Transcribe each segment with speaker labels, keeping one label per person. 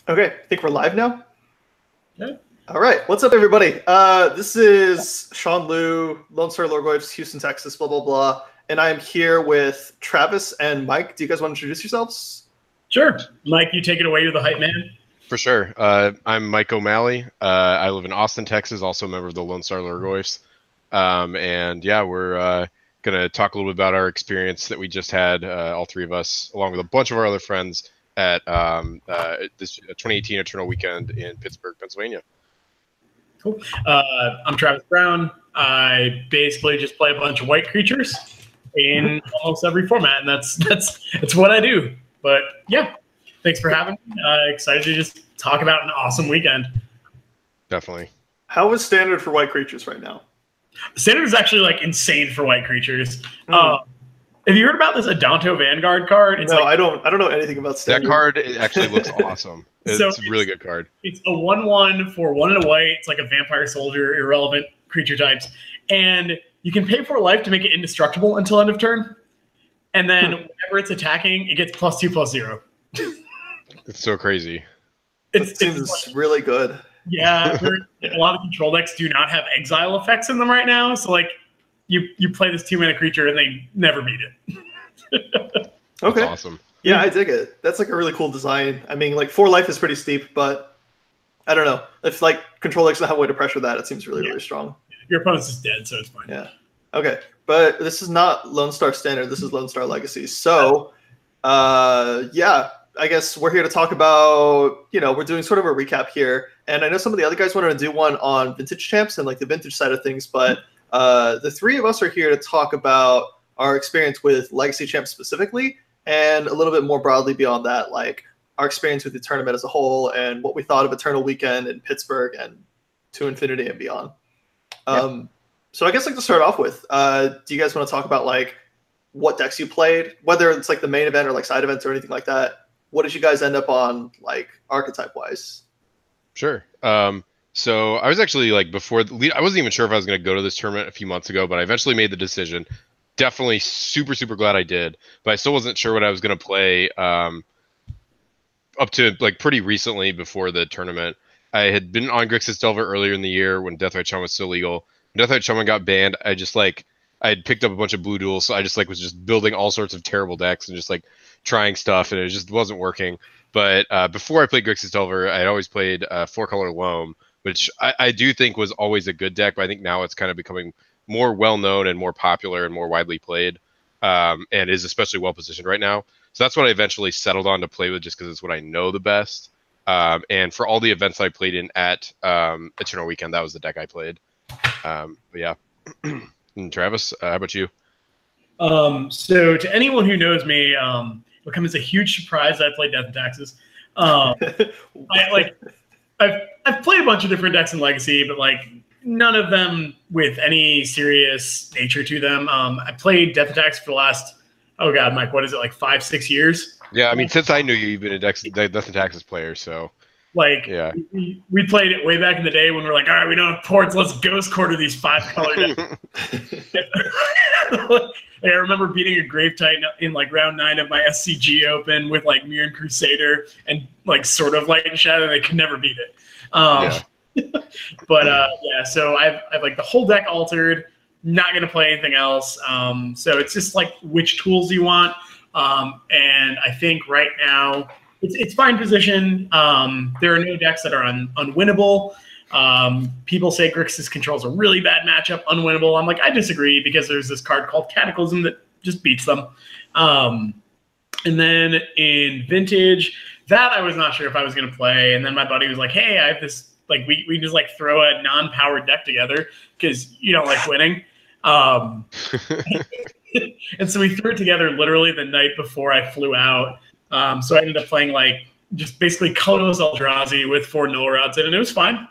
Speaker 1: Okay, I think we're live now.
Speaker 2: Yeah.
Speaker 1: All right, what's up, everybody? This is Sean Liu, Lone Star Lorgoyfs, Houston, Texas, blah, blah, blah. And I'm here with Travis and Mike. Do you guys want to introduce yourselves?
Speaker 2: Sure. Mike, you take it away. You're the hype man.
Speaker 3: For sure. I'm Mike O'Malley. I live in Austin, Texas, also a member of the Lone Star Lorgoyfs. And yeah, we're going to talk a little bit about our experience that we just had, all three of us, along with a bunch of our other friends at this 2018 Eternal Weekend in Pittsburgh, Pennsylvania.
Speaker 2: Cool. I'm Travis Brown. I basically just play a bunch of white creatures in almost every format, and that's what I do. But yeah, thanks for having me. Excited to just talk about an awesome weekend.
Speaker 3: Definitely.
Speaker 1: How is standard for white creatures right now?
Speaker 2: Standard is actually like insane for white creatures. Have you heard about this Adanto Vanguard card?
Speaker 1: It's I don't know anything about standard.
Speaker 3: That card actually looks awesome. It's a really good card.
Speaker 2: It's a 1/1 for 1 and a white. It's like a vampire soldier, irrelevant creature types. And you can pay for life to make it indestructible until end of turn. And then whenever it's attacking, it gets +2/+0.
Speaker 3: It's so crazy.
Speaker 1: It seems really good.
Speaker 2: Yeah, a lot of control decks do not have exile effects in them right now. So like you play this 2-mana creature and they never beat it.
Speaker 1: Okay.
Speaker 3: That's awesome.
Speaker 1: Yeah, I dig it. That's like a really cool design. I mean, like 4 life is pretty steep, but I don't know. If like control decks don't have a way to pressure that, it seems really strong.
Speaker 2: Your opponent's just dead, so it's fine.
Speaker 1: Yeah. Okay. But this is not Lone Star Standard. This is Lone Star Legacy. So, yeah, I guess we're here to talk about, we're doing sort of a recap here. And I know some of the other guys wanted to do one on vintage champs and like the vintage side of things, but the three of us are here to talk about our experience with Legacy champs specifically, and a little bit more broadly beyond that, like our experience with the tournament as a whole and what we thought of Eternal Weekend in Pittsburgh and to Infinity and beyond. So I guess like to start off with, do you guys want to talk about like what decks you played, whether it's like the main event or like side events or anything like that? What did you guys end up on like archetype wise?
Speaker 3: Sure. So I was actually like I wasn't even sure if I was going to go to this tournament a few months ago, but I eventually made the decision. Definitely super, super glad I did, but I still wasn't sure what I was going to play up to like pretty recently before the tournament. I had been on Grixis Delver earlier in the year when Deathrite Shaman was still legal. When Deathrite Shaman got banned, I had picked up a bunch of blue duels, so I just like was just building all sorts of terrible decks and just like trying stuff, and it just wasn't working. But before I played Grixis Delver, I had always played 4-color Loam, which I do think was always a good deck, but I think now it's kind of becoming more well-known and more popular and more widely played, and is especially well-positioned right now. So that's what I eventually settled on to play with, just because it's what I know the best. And for all the events I played in at Eternal Weekend, that was the deck I played. But yeah. And Travis, how about you?
Speaker 2: So to anyone who knows me, it'll come as a huge surprise that I played Death and Taxes. I've played a bunch of different decks in Legacy, but like none of them with any serious nature to them. I played Death and Taxes for the last, oh god, Mike, what is it, like 5-6 years?
Speaker 3: Yeah, I mean, since I knew you, you've been a Death and Taxes player, so
Speaker 2: like yeah. We played it way back in the day when we were like, all right, we don't have ports, let's ghost quarter these 5-color decks. I remember beating a Grave Titan in like round 9 of my SCG Open with like Mirran Crusader and like sort of Light and Shadow. They could never beat it. But yeah, so I've like the whole deck altered. Not gonna play anything else. So it's just like which tools you want. And I think right now it's fine position. There are no decks that are unwinnable. People say Grixis controls a really bad matchup, unwinnable. I'm like, I disagree, because there's this card called Cataclysm that just beats them. And then in Vintage, that I was not sure if I was going to play. And then my buddy was like, hey, I have this, like, we just like throw a non-powered deck together because you don't like winning. And so we threw it together literally the night before I flew out. So I ended up playing like just basically colorless Eldrazi with 4 null rods in, and it was fine.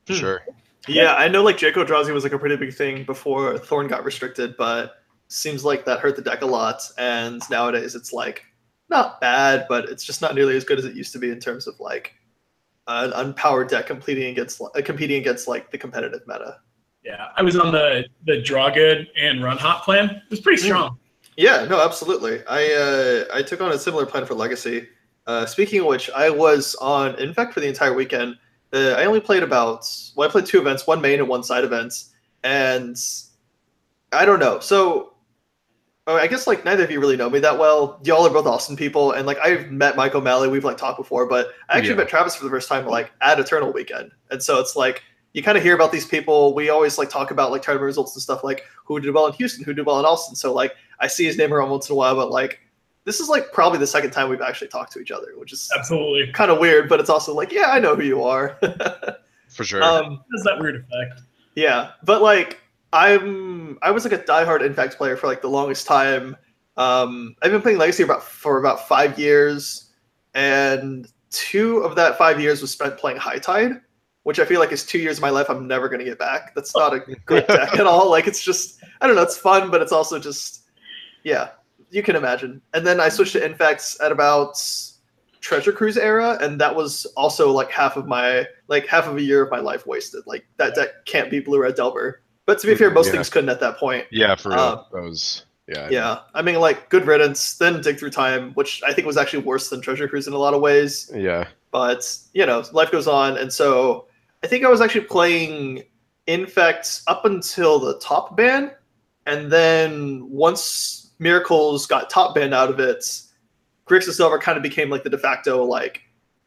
Speaker 3: Sure.
Speaker 1: Yeah, I know like Jaco Eldrazi was like a pretty big thing before Thorn got restricted, but seems like that hurt the deck a lot. And nowadays it's like not bad, but it's just not nearly as good as it used to be in terms of like an unpowered deck competing against like the competitive meta.
Speaker 2: Yeah, I was on the draw good and run hot plan. It was pretty strong.
Speaker 1: Yeah, no, absolutely. I took on a similar plan for Legacy, Speaking of which, I was on Infect for the entire weekend. I only played I played 2 events, 1 main and 1 side events, and I don't know. So I guess like neither of you really know me that well. Y'all are both Austin people, and like I've met Mike O'Malley, we've like talked before, but I actually met Travis for the first time like at Eternal Weekend, and so it's like you kind of hear about these people. We always like talk about like tournament results and stuff, like who did well in Houston, who did well in Austin. So like I see his name around once in a while, but like this is like probably the second time we've actually talked to each other, which is
Speaker 2: absolutely
Speaker 1: kind of weird, but it's also like, yeah, I know who you are.
Speaker 3: For sure.
Speaker 2: Has that weird effect.
Speaker 1: Yeah, but like I was like a diehard Infect player for like the longest time. I've been playing Legacy for about 5 years, and 2 of that 5 years was spent playing High Tide, which I feel like is 2 years of my life I'm never going to get back. That's not a good deck at all. Like it's just, I don't know, it's fun, but it's also just, yeah, you can imagine. And then I switched to Infects at about Treasure Cruise era, and that was also like half of a year of my life wasted. Like that deck can't be Blue Red Delver. But to be fair, most things couldn't at that point.
Speaker 3: Yeah, for real. That was
Speaker 1: yeah. I mean, like Good Riddance, then Dig Through Time, which I think was actually worse than Treasure Cruise in a lot of ways.
Speaker 3: Yeah.
Speaker 1: But you know, life goes on, and so I think I was actually playing Infect up until the top ban, and then once Miracles got top banned out of it, Grixis Delver kind of became like the de facto like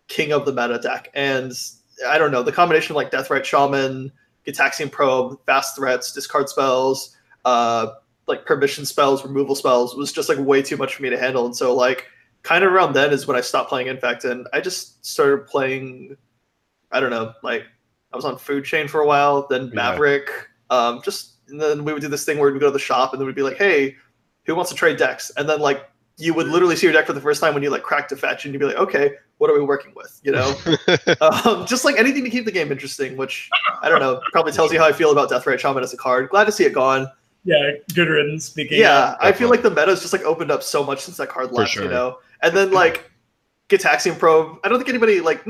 Speaker 1: king of the meta deck. And I don't know, the combination of like Deathrite Shaman, Gitaxian Probe, fast threats, discard spells, like permission spells, removal spells was just like way too much for me to handle. And so like kind of around then is when I stopped playing Infect, and I just started playing, I don't know, like I was on Food Chain for a while, then Maverick. And then we would do this thing where we'd go to the shop and then we'd be like, hey, who wants to trade decks? And then like you would literally see your deck for the first time when you like cracked a fetch, and you'd be like, okay, what are we working with? You know, just like anything to keep the game interesting, which I don't know, probably tells you how I feel about Deathrite Shaman as a card. Glad to see it gone.
Speaker 2: Yeah, good riddance. Speaking.
Speaker 1: Yeah, I feel like the meta's just like opened up so much since that card left, you know. And then like Gitaxian Probe, I don't think anybody like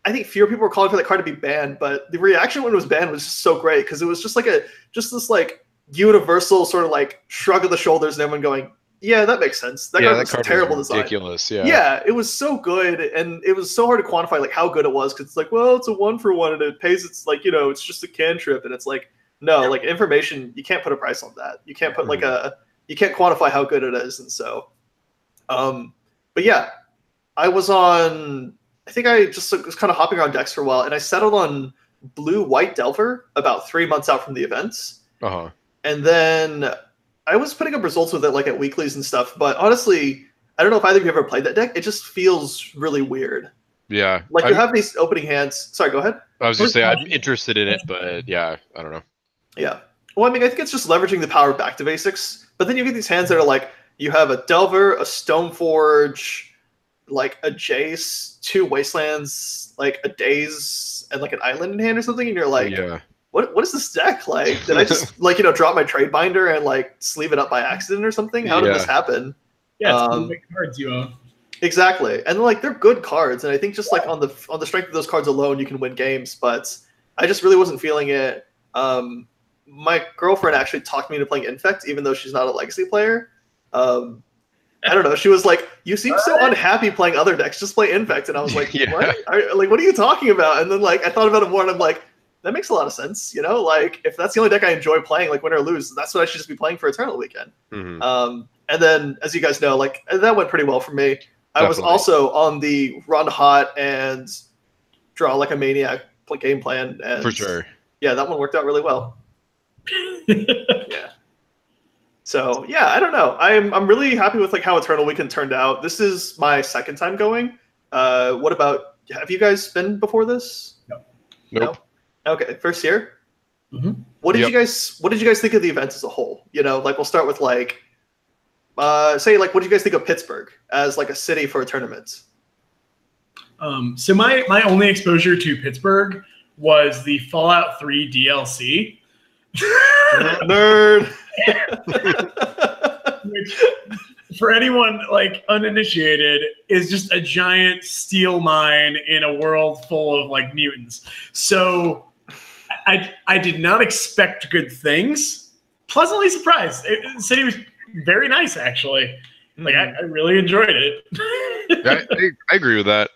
Speaker 1: I think fewer people were calling for that card to be banned, but the reaction when it was banned was just so great because it was just like this like universal sort of like shrug of the shoulders and everyone going, yeah, that makes sense. That card was a terrible design.
Speaker 3: Ridiculous, yeah.
Speaker 1: Yeah, it was so good, and it was so hard to quantify like how good it was because it's like, well, it's a 1-for-1 and it pays. It's like, you know, it's just a cantrip, and it's like, no, like information, you can't put a price on that. You can't put like you can't quantify how good it is, and so, but yeah, I was on. I think I just was kind of hopping around decks for a while, and I settled on Blue-White Delver about 3 months out from the events. And then I was putting up results with it like at weeklies and stuff, but honestly, I don't know if either of you ever played that deck. It just feels really weird.
Speaker 3: Yeah.
Speaker 1: Like you have these opening hands. Sorry, go ahead.
Speaker 3: I was just saying I'm interested in it, but yeah, I don't know. Yeah.
Speaker 1: Well, I mean, I think it's just leveraging the power of Back to Basics, but then you get these hands that are like, you have a Delver, a Stoneforge, like a Jace, 2 Wastelands, like a Daze, and like an Island in hand or something, and you're like, what is this deck like? Did I just like, you know, drop my trade binder and like sleeve it up by accident or something? How did this happen?
Speaker 2: Yeah, it's the cards you own.
Speaker 1: Exactly, and like they're good cards, and I think just like on the strength of those cards alone, you can win games. But I just really wasn't feeling it. My girlfriend actually talked me into playing Infect, even though she's not a Legacy player. I don't know. She was like, "You seem so unhappy playing other decks. Just play Infect." And I was like, "What? What are you talking about?" And then like I thought about it more, and I'm like, that makes a lot of sense, you know. Like if that's the only deck I enjoy playing, like win or lose, that's what I should just be playing for Eternal Weekend. And then, as you guys know, like that went pretty well for me. I was also on the run hot and draw like a maniac game plan, and
Speaker 3: for sure,
Speaker 1: yeah, that one worked out really well. Yeah. So yeah, I don't know. I'm really happy with like how Eternal Weekend turned out. This is my second time going. What about? Have you guys been before this?
Speaker 3: Nope.
Speaker 1: No? Okay, first year. What did you guys think of the event as a whole? You know, like we'll start with like, say like, what did you guys think of Pittsburgh as like a city for a tournament?
Speaker 2: So my only exposure to Pittsburgh was the Fallout 3 DLC.
Speaker 1: Nerd.
Speaker 2: Which, for anyone like uninitiated, is just a giant steel mine in a world full of like mutants. So I did not expect good things. Pleasantly surprised. The city was very nice, actually. Like I really enjoyed it.
Speaker 3: I agree with that.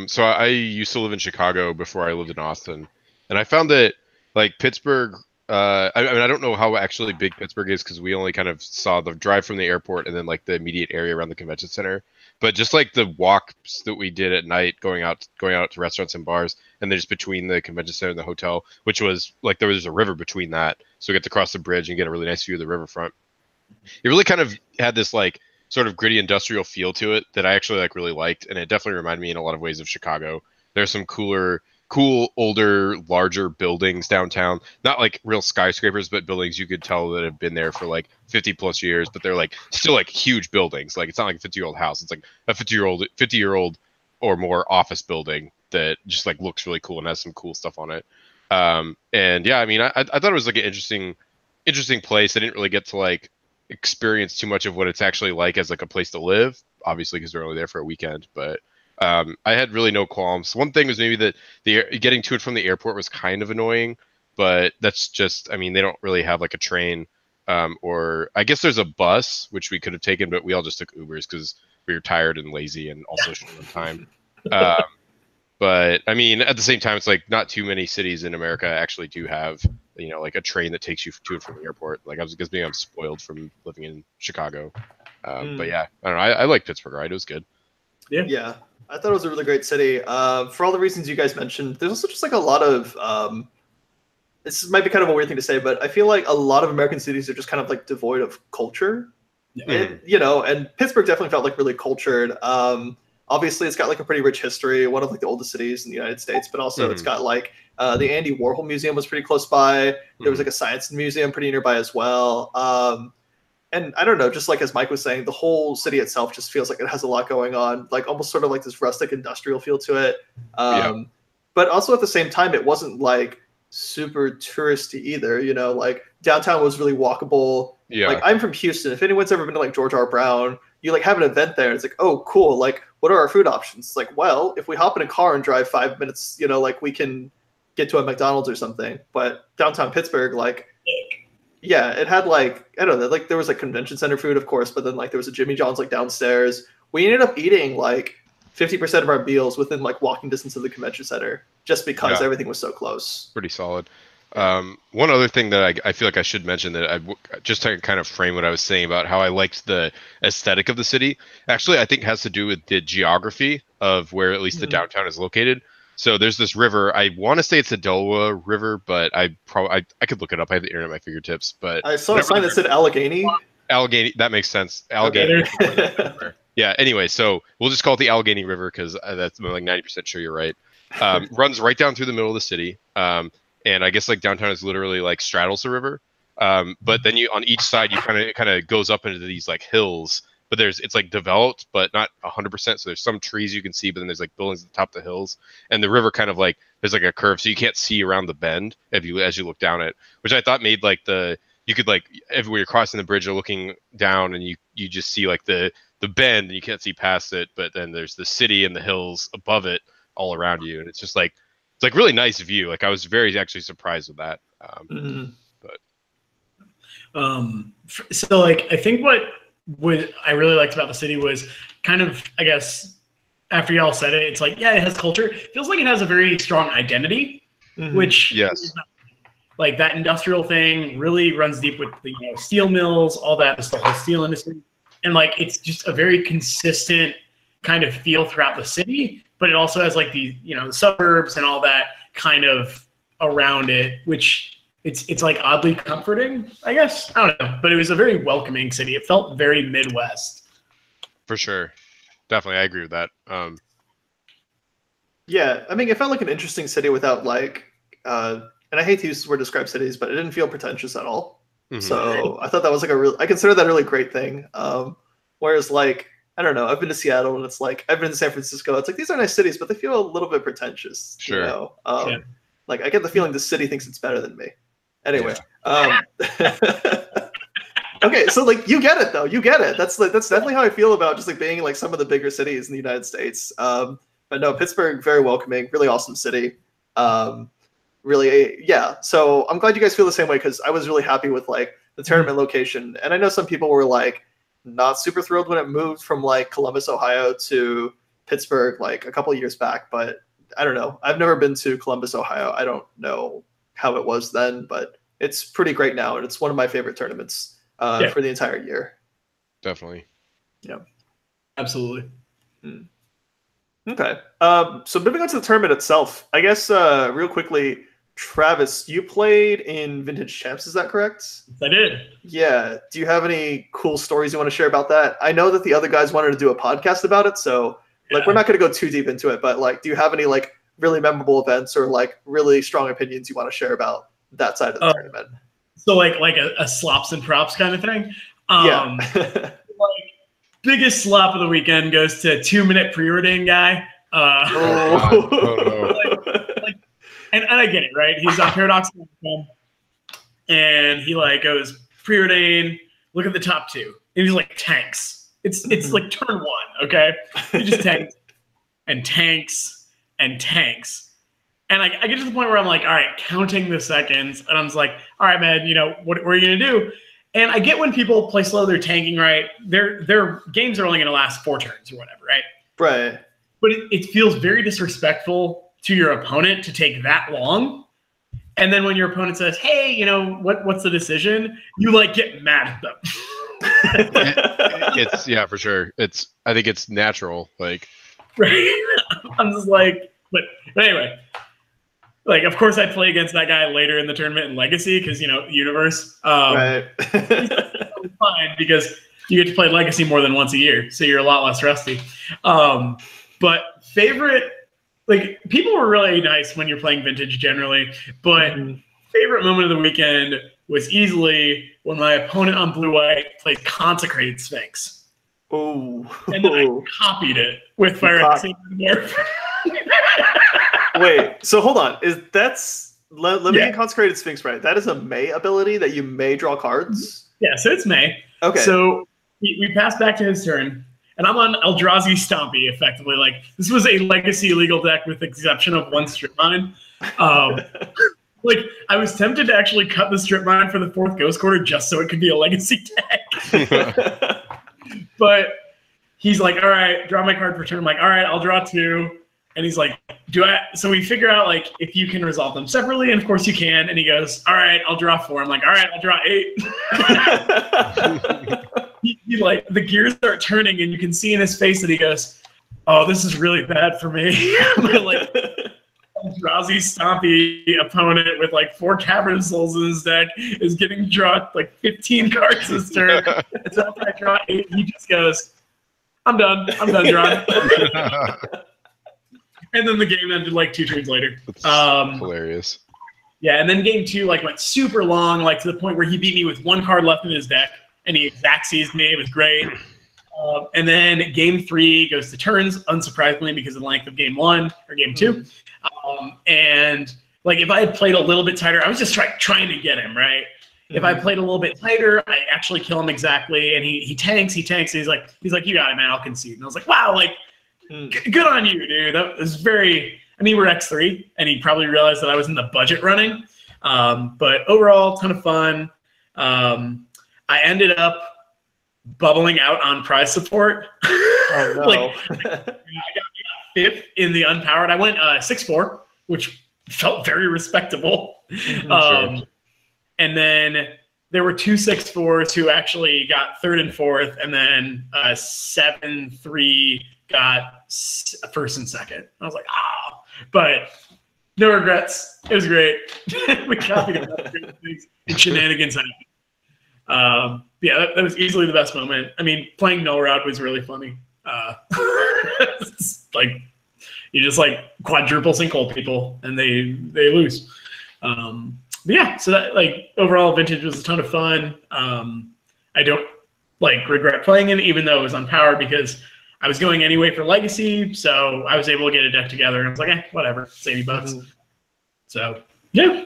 Speaker 3: So I used to live in Chicago before I lived in Austin, and I found that like Pittsburgh. I mean, I don't know how actually big Pittsburgh is because we only kind of saw the drive from the airport and then like the immediate area around the convention center. But just like the walks that we did at night, going out to restaurants and bars, and then just between the convention center and the hotel, which was like there was a river between that, so we get to cross the bridge and get a really nice view of the riverfront. It really kind of had this like sort of gritty industrial feel to it that I actually like really liked, and it definitely reminded me in a lot of ways of Chicago. There's some cool, older, larger buildings downtown. Not like real skyscrapers, but buildings you could tell that have been there for like 50 plus years, but they're like still like huge buildings. Like it's not like a 50-year-old house. It's like a 50-year-old or more office building that just like looks really cool and has some cool stuff on it. And yeah, I mean, I thought it was like an interesting place. I didn't really get to like experience too much of what it's actually like as like a place to live, obviously because we're only there for a weekend, but I had really no qualms. One thing was maybe that getting to and from the airport was kind of annoying, but that's just, I mean, they don't really have like a train, or I guess there's a bus which we could have taken, but we all just took Ubers because we were tired and lazy and also short on time. But I mean, at the same time, it's like not too many cities in America actually do have, you know, like a train that takes you to and from the airport. Like I was guess maybe I'm spoiled from living in Chicago. But yeah, I don't know. I like Pittsburgh, right? It was good.
Speaker 1: Yeah. I thought it was a really great city. For all the reasons you guys mentioned, there's also just like a lot of, this might be kind of a weird thing to say, but I feel like a lot of American cities are just kind of like devoid of culture. And, you know, and Pittsburgh definitely felt like really cultured. Obviously, it's got like a pretty rich history, one of like the oldest cities in the United States, but also it's got like the Andy Warhol Museum was pretty close by. There was like a science museum pretty nearby as well. And I don't know, just like as Mike was saying, the whole city itself just feels like it has a lot going on, like almost sort of like this rustic industrial feel to it. But also at the same time, it wasn't like super touristy either. You know, like downtown was really walkable. Like I'm from Houston. If anyone's ever been to like George R. Brown, you like have an event there. It's like, oh, cool. Like, what are our food options? It's like, well, if we hop in a car and drive 5 minutes, you know, like we can get to a McDonald's or something. But downtown Pittsburgh, like, yeah, it had like, I don't know, like there was like convention center food, of course, but then like there was a Jimmy John's like downstairs. We ended up eating like 50% of our meals within like walking distance of the convention center just because everything was so close.
Speaker 3: Pretty solid. One other thing that I feel like I should mention that I just to kind of frame what I was saying about how I liked the aesthetic of the city, actually I think has to do with the geography of where at least the downtown is located. So there's this river. I want to say it's the Delaware River, but I could look it up. I have the internet at my fingertips. But
Speaker 1: I saw a sign that said Allegheny.
Speaker 3: Allegheny, that makes sense. Allegheny.
Speaker 1: Okay.
Speaker 3: Yeah. Anyway, so we'll just call it the Allegheny River because that's I'm like 90% sure you're right. Runs right down through the middle of the city. And I guess like downtown is literally like straddles the river. But then you on each side you kind of goes up into these like hills. But it's like developed, but not 100%. So there's some trees you can see, but then there's like buildings at the top of the hills, and the river kind of like there's like a curve, so you can't see around the bend as you look down it, which I thought made like you could like everywhere you're crossing the bridge or looking down, and you just see like the bend, and you can't see past it, but then there's the city and the hills above it all around you, and it's just like it's like really nice view. Like I was very actually surprised with that.
Speaker 2: So like I think what I really liked about the city was kind of, I guess, after y'all said it, it's like, yeah, it has culture. It feels like it has a very strong identity, which like that industrial thing really runs deep with the steel mills, all that, just the whole steel industry. And like, it's just a very consistent kind of feel throughout the city, but it also has like the, the suburbs and all that kind of around it, which it's like oddly comforting, I guess. I don't know, but it was a very welcoming city. It felt very Midwest.
Speaker 3: For sure. Definitely. I agree with that.
Speaker 1: Yeah. I mean, it felt like an interesting city without like, and I hate to use the word describe cities, but it didn't feel pretentious at all. So I thought that was like I consider that a really great thing. Whereas like, I don't know, I've been to Seattle and it's like, I've been to San Francisco. It's like, these are nice cities, but they feel a little bit pretentious.
Speaker 3: Sure.
Speaker 1: Like I get the feeling the city thinks it's better than me. Anyway, okay, so like you get it though. You get it. That's definitely how I feel about just like being in like some of the bigger cities in the United States. But no, Pittsburgh, very welcoming, really awesome city. Really, yeah. So I'm glad you guys feel the same way because I was really happy with like the tournament location. And I know some people were like, not super thrilled when it moved from like Columbus, Ohio to Pittsburgh like a couple of years back, but I don't know. I've never been to Columbus, Ohio. I don't know how it was then, but it's pretty great now, and it's one of my favorite tournaments for the entire year.
Speaker 3: Definitely.
Speaker 1: Yeah.
Speaker 2: Absolutely.
Speaker 1: Okay. So moving on to the tournament itself, I guess real quickly, Travis, you played in Vintage Champs, is that correct?
Speaker 2: I did.
Speaker 1: Yeah. Do you have any cool stories you want to share about that? I know that the other guys wanted to do a podcast about it, so like we're not going to go too deep into it, but like, do you have any like really memorable events or like really strong opinions you want to share about that side of the tournament?
Speaker 2: So like a slops and props kind of thing.
Speaker 1: Yeah.
Speaker 2: Like biggest slop of the weekend goes to 2-minute pre-ordain guy. And I get it, right? He's on Paradox, and he like goes preordain. Look at the top two, and he's like tanks. It's like turn one, okay? He just tanks and tanks and tanks, and I get to the point where I'm like, all right, counting the seconds, and I'm just like, all right, man, you know what are you gonna do? And I get when people play slow, they're tanking, right? Their games are only gonna last 4 turns or whatever, right?
Speaker 1: Right.
Speaker 2: But it feels very disrespectful to your opponent to take that long. And then when your opponent says, hey, you know, what's the decision? You like get mad at them.
Speaker 3: It's yeah, for sure. I think it's natural. Like,
Speaker 2: right. I'm just like, but anyway, like, of course I play against that guy later in the tournament in Legacy because, you know, Universe.
Speaker 1: Right.
Speaker 2: Fine, because you get to play Legacy more than once a year. So you're a lot less rusty. But favorite, like, people were really nice when you're playing Vintage generally, but favorite moment of the weekend was easily when my opponent on blue-white played Consecrated Sphinx.
Speaker 1: Oh.
Speaker 2: And then I copied it with Fire Extinction.
Speaker 1: Wait, so hold on. Let me get Consecrated Sphinx right. That is a May ability that you may draw cards?
Speaker 2: Yeah, so it's May.
Speaker 1: Okay.
Speaker 2: So we pass back to his turn. And I'm on Eldrazi Stompy, effectively. Like, this was a Legacy legal deck with the exception of 1 strip mine. Like, I was tempted to actually cut the strip mine for the 4th Ghost Quarter just so it could be a Legacy deck. But he's like, all right, draw my card per turn. I'm like, all right, I'll draw 2. And he's like, so we figure out, like, if you can resolve them separately, and of course you can. And he goes, all right, I'll draw 4. I'm like, all right, I'll draw 8. He like, the gears start turning, and you can see in his face that he goes, oh, this is really bad for me. Like, Eldrazi Stompy opponent with like 4 Cavern Souls in his deck is getting drawn like 15 cards this turn. And so after I draw 8, he just goes, I'm done drawing. And then the game ended like 2 turns later.
Speaker 3: Hilarious.
Speaker 2: Yeah, and then game 2 like went super long, like to the point where he beat me with 1 card left in his deck, and he exact seized me. It was great. And then game 3 goes to turns, unsurprisingly, because of the length of game 1 or game 2. And like, if I had played a little bit tighter, I was just trying to get him, right? If I played a little bit tighter, I actually kill him exactly. And he tanks. And he's like, you got it, man. I'll concede. And I was like, wow, like, good on you, dude. That was very. I mean, we're X3, and he probably realized that I was in the budget running. But overall, ton of fun. I ended up bubbling out on prize support.
Speaker 1: Oh, no.
Speaker 2: Like, I got 5th in the unpowered. I went 6-4, which felt very respectable.
Speaker 3: Sure.
Speaker 2: And then there were 2 6-4s who actually got 3rd and 4th, and then 7-3 got 1st and 2nd. I was like, but no regrets. It was great. We copied a lot of great things and shenanigans. Yeah, that was easily the best moment. I mean, playing Null Rod was really funny. Like, you just like quadruple sinkhole people and they lose. But yeah, so that, like, overall Vintage was a ton of fun. I don't like regret playing it, even though it was unpowered, because I was going anyway for Legacy, so I was able to get a deck together, and I was like, whatever, it's $80. So yeah.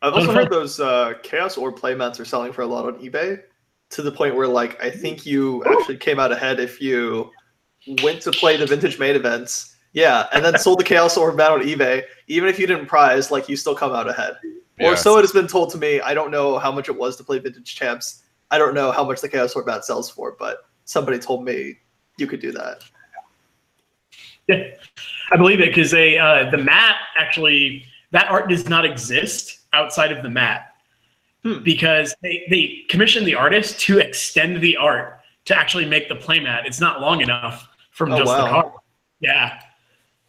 Speaker 1: I've also heard those Chaos Orb playmats are selling for a lot on eBay, to the point where, like, I think you actually came out ahead if you went to play the Vintage main events, and then sold the Chaos Orb mat on eBay. Even if you didn't prize, like, you still come out ahead. Yeah. Or so it has been told to me. I don't know how much it was to play Vintage Champs I don't know how much the Chaos Orb mat sells for, but somebody told me you could do that.
Speaker 2: Yeah, I believe it because the mat actually, that art does not exist outside of the mat because they commissioned the artist to extend the art to actually make the playmat. It's not long enough from the card. Yeah.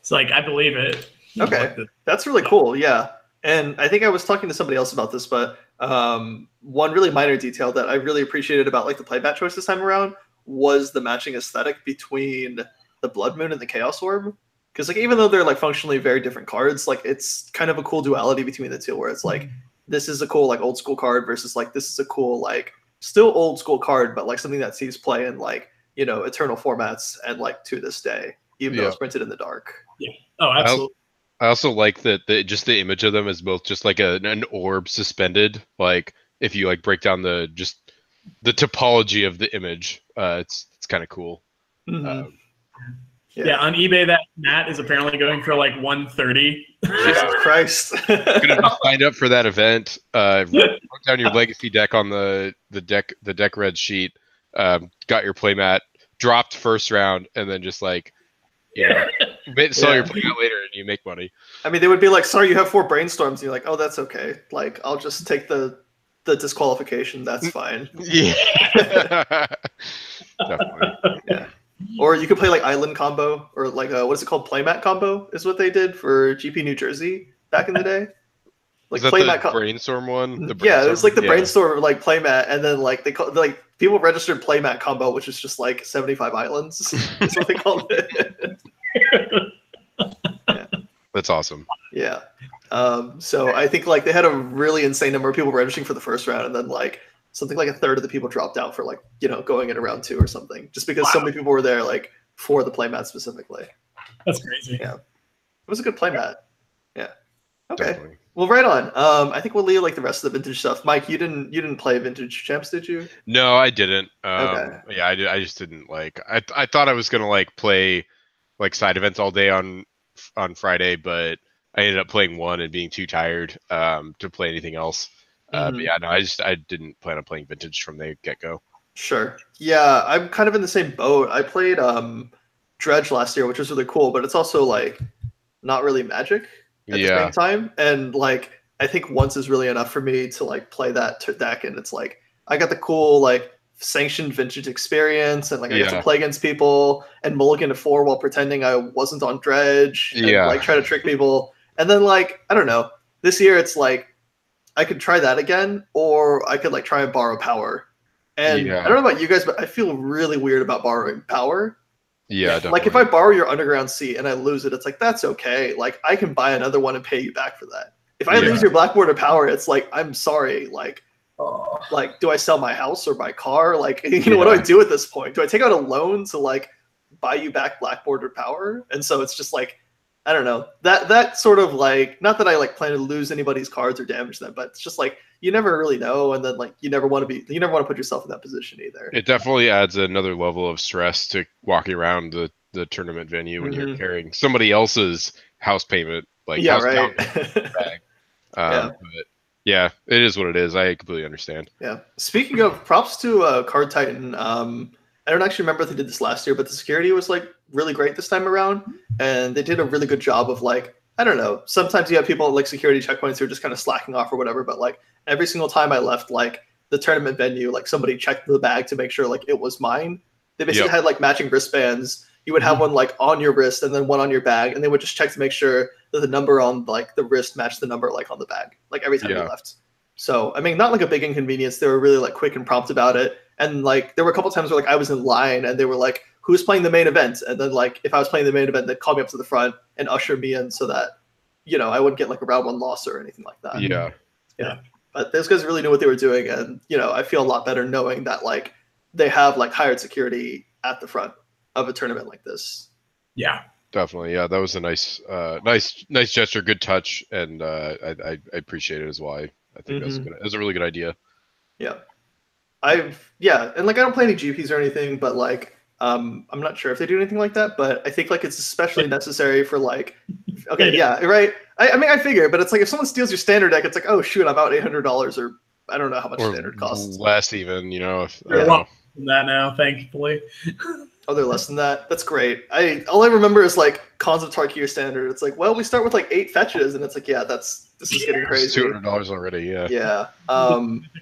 Speaker 2: It's like, I believe it.
Speaker 1: Okay. That's really cool. Yeah. And I think I was talking to somebody else about this, but one really minor detail that I really appreciated about like the playmat choice this time around was the matching aesthetic between the Blood Moon and the Chaos Orb. Because like even though they're like functionally very different cards, like it's kind of a cool duality between the two where it's like this is a cool like old school card versus like this is a cool like still old school card, but like something that sees play in like, you know, eternal formats and like to this day, even though it's printed in the dark.
Speaker 2: Yeah. Oh, absolutely.
Speaker 3: I also like that just the image of them is both just like an orb suspended. Like if you like break down the topology of the image, it's kind of cool.
Speaker 2: Mm-hmm. Yeah, on eBay that mat is apparently going for like $130.
Speaker 1: Jesus Christ!
Speaker 3: Could have signed up for that event. Wrote down your legacy deck on the deck red sheet. Got your playmat, dropped first round, and then just like sell your playmat later, and you make money.
Speaker 1: I mean, they would be like, "Sorry, you have 4 brainstorms." And you're like, "Oh, that's okay. Like, I'll just take the disqualification. That's fine."
Speaker 3: Yeah, definitely.
Speaker 1: Yeah. Or you could play like Island Combo or like what is it called? Playmat Combo is what they did for GP New Jersey back in the day.
Speaker 3: Like playmat the brainstorm one.
Speaker 1: Yeah, it was like the brainstorm like playmat, and then like like people registered Playmat Combo, which is just like 75 islands. That's what they called it.
Speaker 3: Yeah. That's awesome.
Speaker 1: Yeah. So I think like they had a really insane number of people registering for the first round, and then like something like a third of the people dropped out for like, you know, going in round 2 or something, just because so many people were there like for the playmat specifically.
Speaker 2: That's crazy.
Speaker 1: Yeah. It was a good playmat. Yeah. Okay.
Speaker 3: Definitely.
Speaker 1: Well, right on. I think we'll leave like the rest of the vintage stuff. Mike, you didn't play Vintage Champs, did you?
Speaker 3: No, I didn't.
Speaker 1: Okay.
Speaker 3: Yeah, I just didn't like. I thought I was gonna like play like side events all day on Friday, but I ended up playing one and being too tired to play anything else. But yeah, no, I didn't plan on playing Vintage from the get-go.
Speaker 1: Sure. Yeah, I'm kind of in the same boat. I played Dredge last year, which was really cool, but it's also like not really Magic at the same time. And like I think once is really enough for me to like play that deck, and it's like I got the cool like sanctioned Vintage experience, and like I get to play against people and mulligan to 4 while pretending I wasn't on Dredge and like try to trick people. And then like I don't know, this year it's like I could try that again, or I could like try and borrow power. And I don't know about you guys, but I feel really weird about borrowing power.
Speaker 3: Yeah, definitely.
Speaker 1: Like if I borrow your Underground Sea and I lose it, it's like that's okay. Like I can buy another one and pay you back for that. If I lose your Black Border Power, it's like I'm sorry. Like do I sell my house or my car? Like you know what do I do at this point? Do I take out a loan to like buy you back Black Border Power? And so it's just like I don't know, that sort of like, not that I like plan to lose anybody's cards or damage them, but it's just like you never really know, and then like you never want to put yourself in that position either.
Speaker 3: It definitely adds another level of stress to walking around the tournament venue when you're carrying somebody else's house payment, like bag. But yeah, it is what it is. I completely understand.
Speaker 1: Yeah. Speaking of, props to Card Titan. I don't actually remember if they did this last year, but the security was like really great this time around, and they did a really good job of like, I don't know, sometimes you have people at like security checkpoints who are just kind of slacking off or whatever, but like every single time I left like the tournament venue, like somebody checked the bag to make sure like it was mine. They basically had like matching wristbands. You would have one like on your wrist and then one on your bag, and they would just check to make sure that the number on like the wrist matched the number like on the bag, like every time you left. So I mean, not like a big inconvenience. They were really like quick and prompt about it. And like there were a couple times where like I was in line and they were like, "Who's playing the main event?" And then like if I was playing the main event, they'd call me up to the front and usher me in so that, you know, I wouldn't get like a round 1 loss or anything like that. Yeah. But those guys really knew what they were doing, and you know, I feel a lot better knowing that like they have like hired security at the front of a tournament like this.
Speaker 2: Yeah.
Speaker 3: Definitely. Yeah, that was a nice gesture, good touch, and I appreciate it as well. I think that's a really good idea.
Speaker 1: Yeah. And like I don't play any GPs or anything, but like I'm not sure if they do anything like that, but I think like it's especially necessary for like right. I mean I figure, but it's like if someone steals your standard deck, it's like, oh shoot, I'm out $800 or I don't know how much
Speaker 3: or
Speaker 1: standard costs.
Speaker 3: less even, you know. If, I
Speaker 2: They're
Speaker 3: don't
Speaker 2: well
Speaker 3: know.
Speaker 2: from that now, thankfully.
Speaker 1: Oh, they're less than that. That's great. All I remember is like Cons of Tarkir standard. It's like, well, we start with like 8 fetches, and it's like, yeah, this is getting
Speaker 3: It's
Speaker 1: crazy.
Speaker 3: $200 already. Yeah.
Speaker 1: Yeah.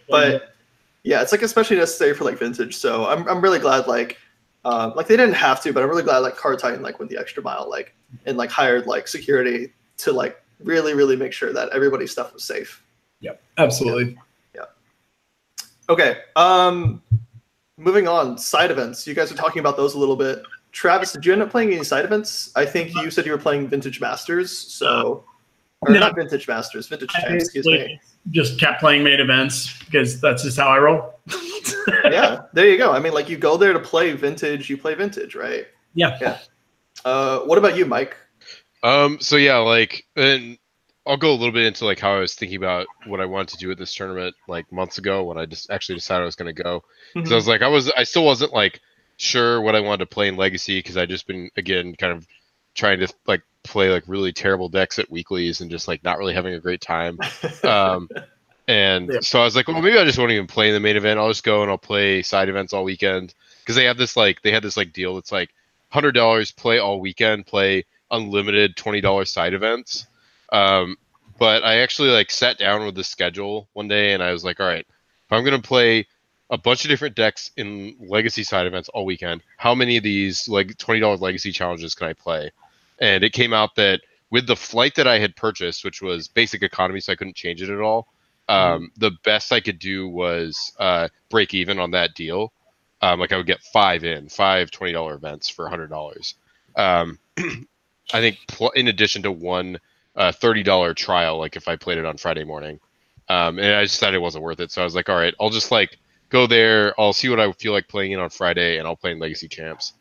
Speaker 1: But yeah, it's like especially necessary for like vintage. So I'm really glad like they didn't have to, but I'm really glad like Card Titan like went the extra mile like and like hired like security to like really make sure that everybody's stuff was safe.
Speaker 2: Yep, absolutely.
Speaker 1: Yeah. Okay. Moving on, side events. You guys were talking about those a little bit. Travis, did you end up playing any side events? I think you said you were playing Vintage Masters, so or
Speaker 2: No.
Speaker 1: not Vintage Masters, Vintage Champs, excuse me.
Speaker 2: Just kept playing main events because that's just how I roll.
Speaker 1: Yeah, there you go. I mean, like you go there to play Vintage, you play Vintage, right?
Speaker 2: Yeah.
Speaker 1: Yeah. What about you, Mike?
Speaker 3: So yeah, like, and I'll go a little bit into like how I was thinking about what I wanted to do at this tournament like months ago when I just actually decided I was going to go. Because I was like, I still wasn't like sure what I wanted to play in Legacy because I just been again kind of trying to like play like really terrible decks at weeklies and just like not really having a great time. And
Speaker 2: Yeah.
Speaker 3: so I was like, well, maybe I just won't even play in the main event. I'll just go and I'll play side events all weekend because they had this deal that's like $100 play all weekend, play unlimited $20 side events. But I actually like sat down with the schedule one day and I was like, all right, if I'm going to play a bunch of different decks in Legacy side events all weekend, how many of these like $20 Legacy challenges can I play? And it came out that with the flight that I had purchased, which was basic economy, so I couldn't change it at all, the best I could do was break even on that deal. Like I would get five $20 events for $100. I think in addition to one $30 trial, like if I played it on Friday morning. And I just decided it wasn't worth it. So I was like, all right, I'll just like go there. I'll see what I feel like playing in on Friday and I'll play in Legacy Champs.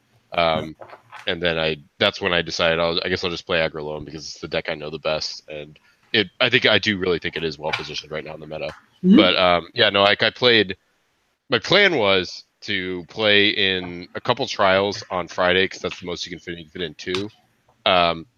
Speaker 3: And then that's when I decided I guess I'll just play Aggro Loam because it's the deck I know the best. And I do really think it is well positioned right now in the meta.
Speaker 2: Mhm.
Speaker 3: But yeah, no, like I played, my plan was to play in a couple trials on Friday because that's the most you can fit in 2.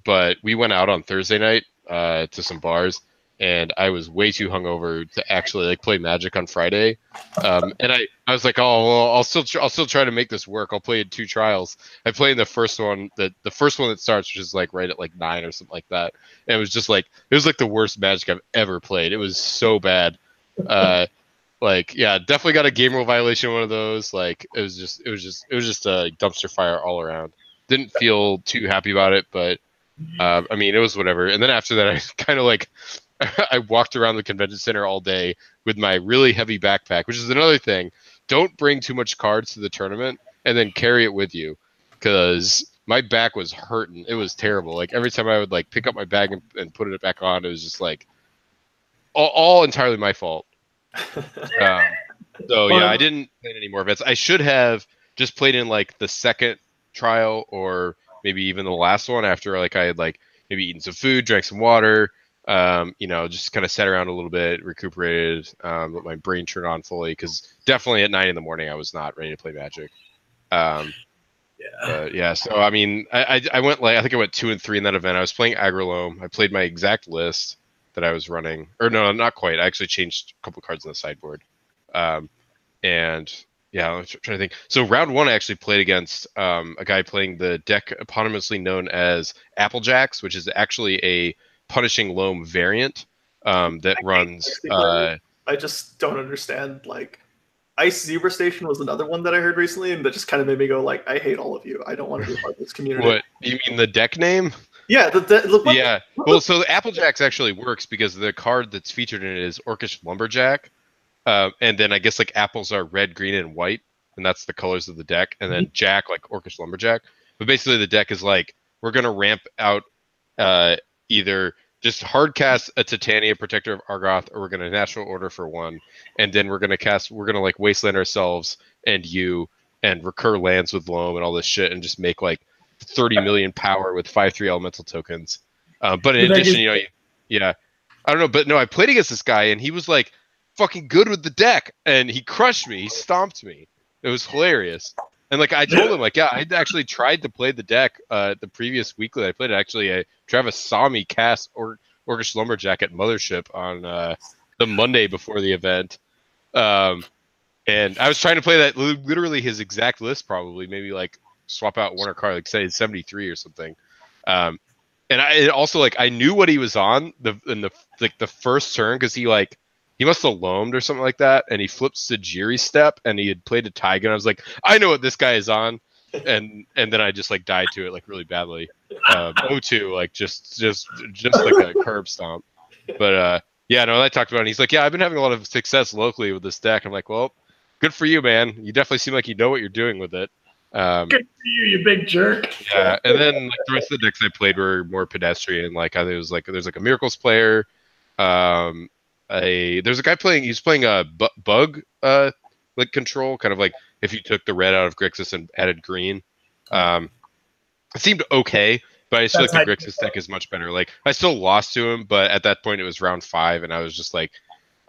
Speaker 3: But we went out on Thursday night to some bars, and I was way too hungover to actually like play Magic on Friday. And I was like, oh, well, I'll still try to make this work. I'll play in 2 trials. I played in the first one that starts, which is like right at like 9 or something like that. And it was just like the worst Magic I've ever played. It was so bad. Like yeah, definitely got a game rule violation. One of those. Like it was just a dumpster fire all around. Didn't feel too happy about it, but I mean, it was whatever. And then after that, I kind of like I walked around the convention center all day with my really heavy backpack, which is another thing. Don't bring too much cards to the tournament and then carry it with you, because my back was hurting. It was terrible. Like every time I would like pick up my bag and put it back on, it was just like all entirely my fault. So yeah, I didn't play any more events. I should have just played in like the second trial or maybe even the last one after like I had like maybe eaten some food, drank some water, just kind of sat around a little bit, recuperated, let my brain turn on fully, because definitely at 9 a.m. I was not ready to play Magic. So I mean, I went like I think I went 2 and 3 in that event. I was playing Aggro Loam. I played my exact list that I was running, or no, not quite. I actually changed a couple cards on the sideboard, and yeah, I'm trying to think. So round 1, I actually played against a guy playing the deck eponymously known as Applejacks, which is actually a Punishing Loam variant that runs.
Speaker 1: I just don't understand. Like, Ice Zebra Station was another one that I heard recently, and that just kind of made me go, like, I hate all of you. I don't want to be a part of this community.
Speaker 3: What, you mean the deck name?
Speaker 1: Yeah,
Speaker 3: yeah. Well, so the Applejacks actually works because the card that's featured in it is Orcish Lumberjack. And then I guess like apples are red, green, and white, and that's the colors of the deck. And then Jack, like Orcish Lumberjack. But basically the deck is like, we're going to ramp out either just hard cast a Titania, Protector of Argoth, or we're going to Natural Order for 1. And then we're going to like Wasteland ourselves and recur lands with Loam and all this shit and just make like 30 million power with 5/3 elemental tokens. But in addition, I don't know, but no, I played against this guy and he was like fucking good with the deck and he crushed me. He stomped me. It was hilarious. And like I told him, like, yeah, I'd actually tried to play the deck the previous weekly that I played it. Actually, Travis saw me cast Orcish Lumberjack at Mothership on the Monday before the event. And I was trying to play that literally his exact list, probably maybe like swap out one or card, like say 73 or something. And it also like I knew what he was on in the first turn because he must have loamed or something like that, and he flips the Jiri step, and he had played a Taiga. I was like, I know what this guy is on, and then I just like died to it like really badly. 0-2, like just like a curb stomp. But yeah, no, I talked about it. And he's like, yeah, I've been having a lot of success locally with this deck. I'm like, well, good for you, man. You definitely seem like you know what you're doing with it.
Speaker 2: Good for you big jerk.
Speaker 3: Yeah, and then like, the rest of the decks I played were more pedestrian. Like it was like there's like a Miracles player. There's a guy playing. He's playing a bug like control, kind of like if you took the red out of Grixis and added green. It seemed okay, but I still think the Grixis deck is much better. Like I still lost to him, but at that point it was round 5, and I was just like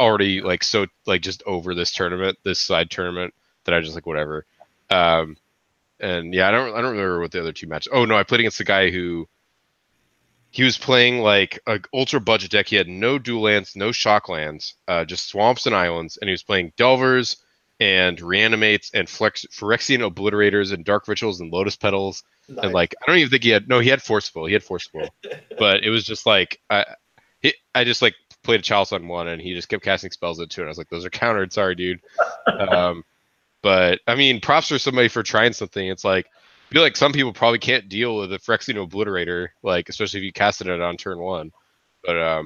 Speaker 3: already like so like just over this side tournament that I just like whatever. And yeah, I don't remember what the other two matches. Oh no, I played against the guy who he was playing like an ultra budget deck. He had no dual lands, no shock lands, just swamps and islands, and he was playing Delvers and Reanimates and Phyrexian Obliterators and Dark Rituals and Lotus Petals. Nice. And like I don't even think he had Forceful. But it was just like I just like played a Chalice on 1, and he just kept casting spells at 2, and I was like, those are countered. Sorry, dude. But I mean, props for somebody for trying something. It's like I feel like some people probably can't deal with a Phyrexian Obliterator, like especially if you casted it on turn 1. But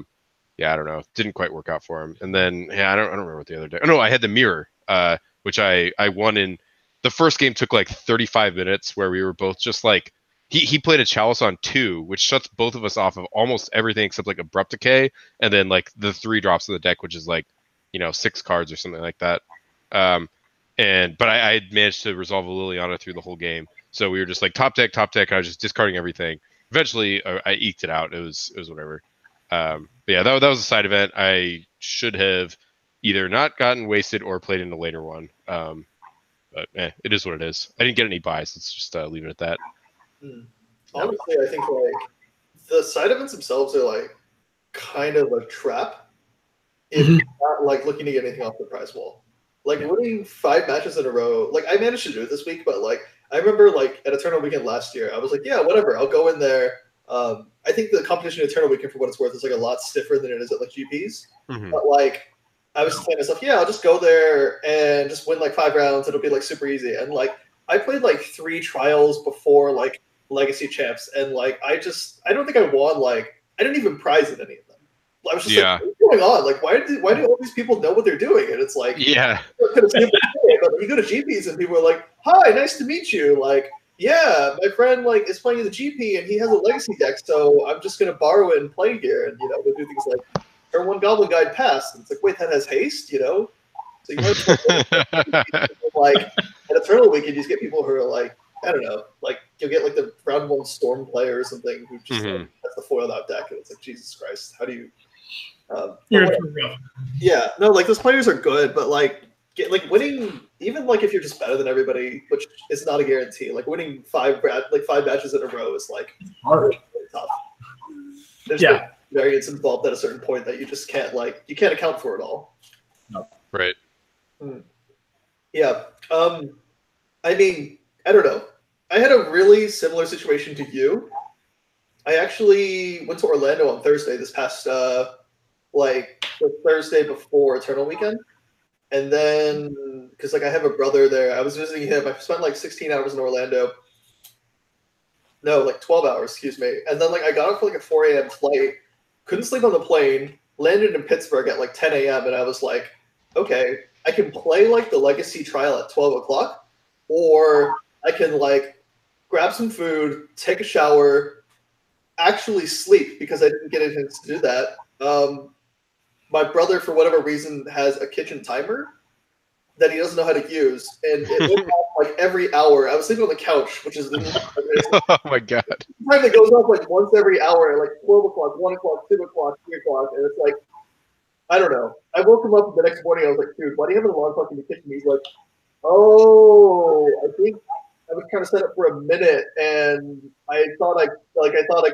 Speaker 3: yeah, I don't know. Didn't quite work out for him. And then yeah, I don't remember what the other day. Oh no, I had the Mirror, which I won in the first game. Took like 35 minutes where we were both just like he played a Chalice on 2, which shuts both of us off of almost everything except like Abrupt Decay, and then like the 3 drops in the deck, which is like 6 cards or something like that. But I had managed to resolve a Liliana through the whole game. So we were just like top deck. I was just discarding everything. Eventually, I eked it out. It was whatever. But yeah, that was a side event. I should have either not gotten wasted or played in a later one. But it is what it is. I didn't get any buys. Let's just leave it at that.
Speaker 1: Honestly, I think like the side events themselves are like kind of a trap if you're not like looking to get anything off the prize wall. Like winning 5 matches in a row, like I managed to do it this week, but like I remember like at Eternal Weekend last year, I was like, yeah, whatever, I'll go in there. I think the competition at Eternal Weekend, for what it's worth, is like a lot stiffer than it is at like GPs. But like I was telling myself, yeah, I'll just go there and just win like 5 rounds. It'll be like super easy. And like I played like 3 trials before like Legacy Champs, and like I don't think I won. Like I didn't even prize in any of them. I was just like, what's going on? Like, why do all these people know what they're doing? And it's like,
Speaker 3: yeah.
Speaker 1: But you go to GPs and people are like, hi, nice to meet you. Like, yeah, my friend like is playing in the GP and he has a legacy deck, so I'm just gonna borrow it and play here. And they'll do things like turn 1 Goblin Guide pass. And it's like, wait, that has haste, So you like at Eternal Weekend, you just get people who are like, I don't know, like you'll get like the round 1 Storm player or something who just like, that's the foiled out deck, and it's like, Jesus Christ, how do you? Yeah, no, like those players are good, but like winning, even like if you're just better than everybody, which is not a guarantee. Like winning 5 matches in a row is like hard, really tough. There's like variance involved at a certain point that you just can't account for it all.
Speaker 2: No.
Speaker 3: Right.
Speaker 1: Yeah. I mean, I don't know. I had a really similar situation to you. I actually went to Orlando on Thursday this past like the Thursday before Eternal Weekend. And then, because like I have a brother there, I was visiting him. I spent like 16 hours in Orlando. No, like 12 hours, excuse me. And then like I got up for like a 4 a.m. flight, couldn't sleep on the plane, landed in Pittsburgh at like 10 a.m. And I was like, okay, I can play like the Legacy trial at 12 o'clock, or I can like grab some food, take a shower, actually sleep, because I didn't get a chance to do that. My brother, for whatever reason, has a kitchen timer that he doesn't know how to use, and it went off like every hour. I was sleeping on the couch, which is
Speaker 3: oh my god.
Speaker 1: Time that goes off like once every hour, like 12 o'clock, 1 o'clock, 2 o'clock, 3 o'clock, and it's like, I don't know. I woke him up the next morning. I was like, dude, why do you have an alarm clock in the kitchen? He's like, oh, I think I was kind of set up for a minute, and I thought I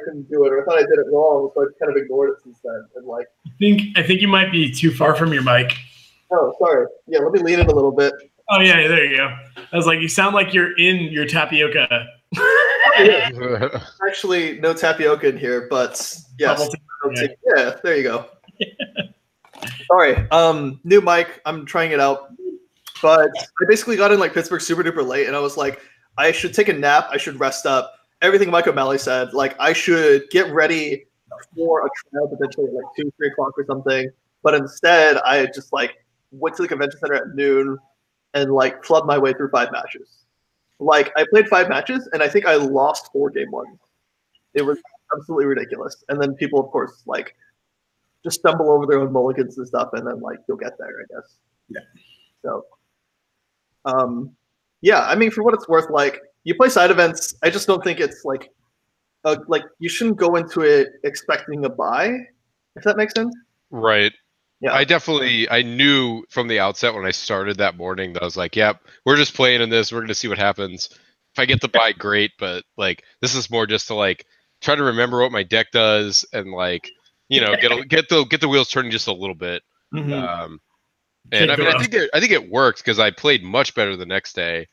Speaker 1: couldn't do it, or I thought I did it wrong, so I kind of ignored it since then. And like,
Speaker 2: I think you might be too far from your mic.
Speaker 1: Oh, sorry. Yeah, let me lean in a little bit.
Speaker 2: Oh yeah, there you go. I was like, you sound like you're in your tapioca.
Speaker 1: Actually, no tapioca in here, but yes.
Speaker 2: Yeah.
Speaker 1: Yeah, there you go. Sorry. New mic. I'm trying it out. But I basically got in like Pittsburgh super duper late, and I was like, I should take a nap. I should rest up. Everything Mike O'Malley said, like I should get ready for a trial potentially at like 2, 3 o'clock or something. But instead, I just like went to the convention center at noon and like flubbed my way through 5 matches. Like I played 5 matches, and I think I lost 4 game ones. It was absolutely ridiculous. And then people, of course, like just stumble over their own mulligans and stuff, and then like you'll get there, I guess.
Speaker 2: Yeah.
Speaker 1: So yeah, I mean, for what it's worth, like you play side events. I just don't think it's like you shouldn't go into it expecting a buy, if that makes sense.
Speaker 3: Right.
Speaker 1: Yeah.
Speaker 3: I knew from the outset when I started that morning that I was like, yep, we're just playing in this. We're going to see what happens. If I get the buy, great. But like, this is more just to like try to remember what my deck does and like, you know, get the wheels turning just a little bit.
Speaker 1: Mm-hmm.
Speaker 3: And I mean, I think it worked because I played much better the next day.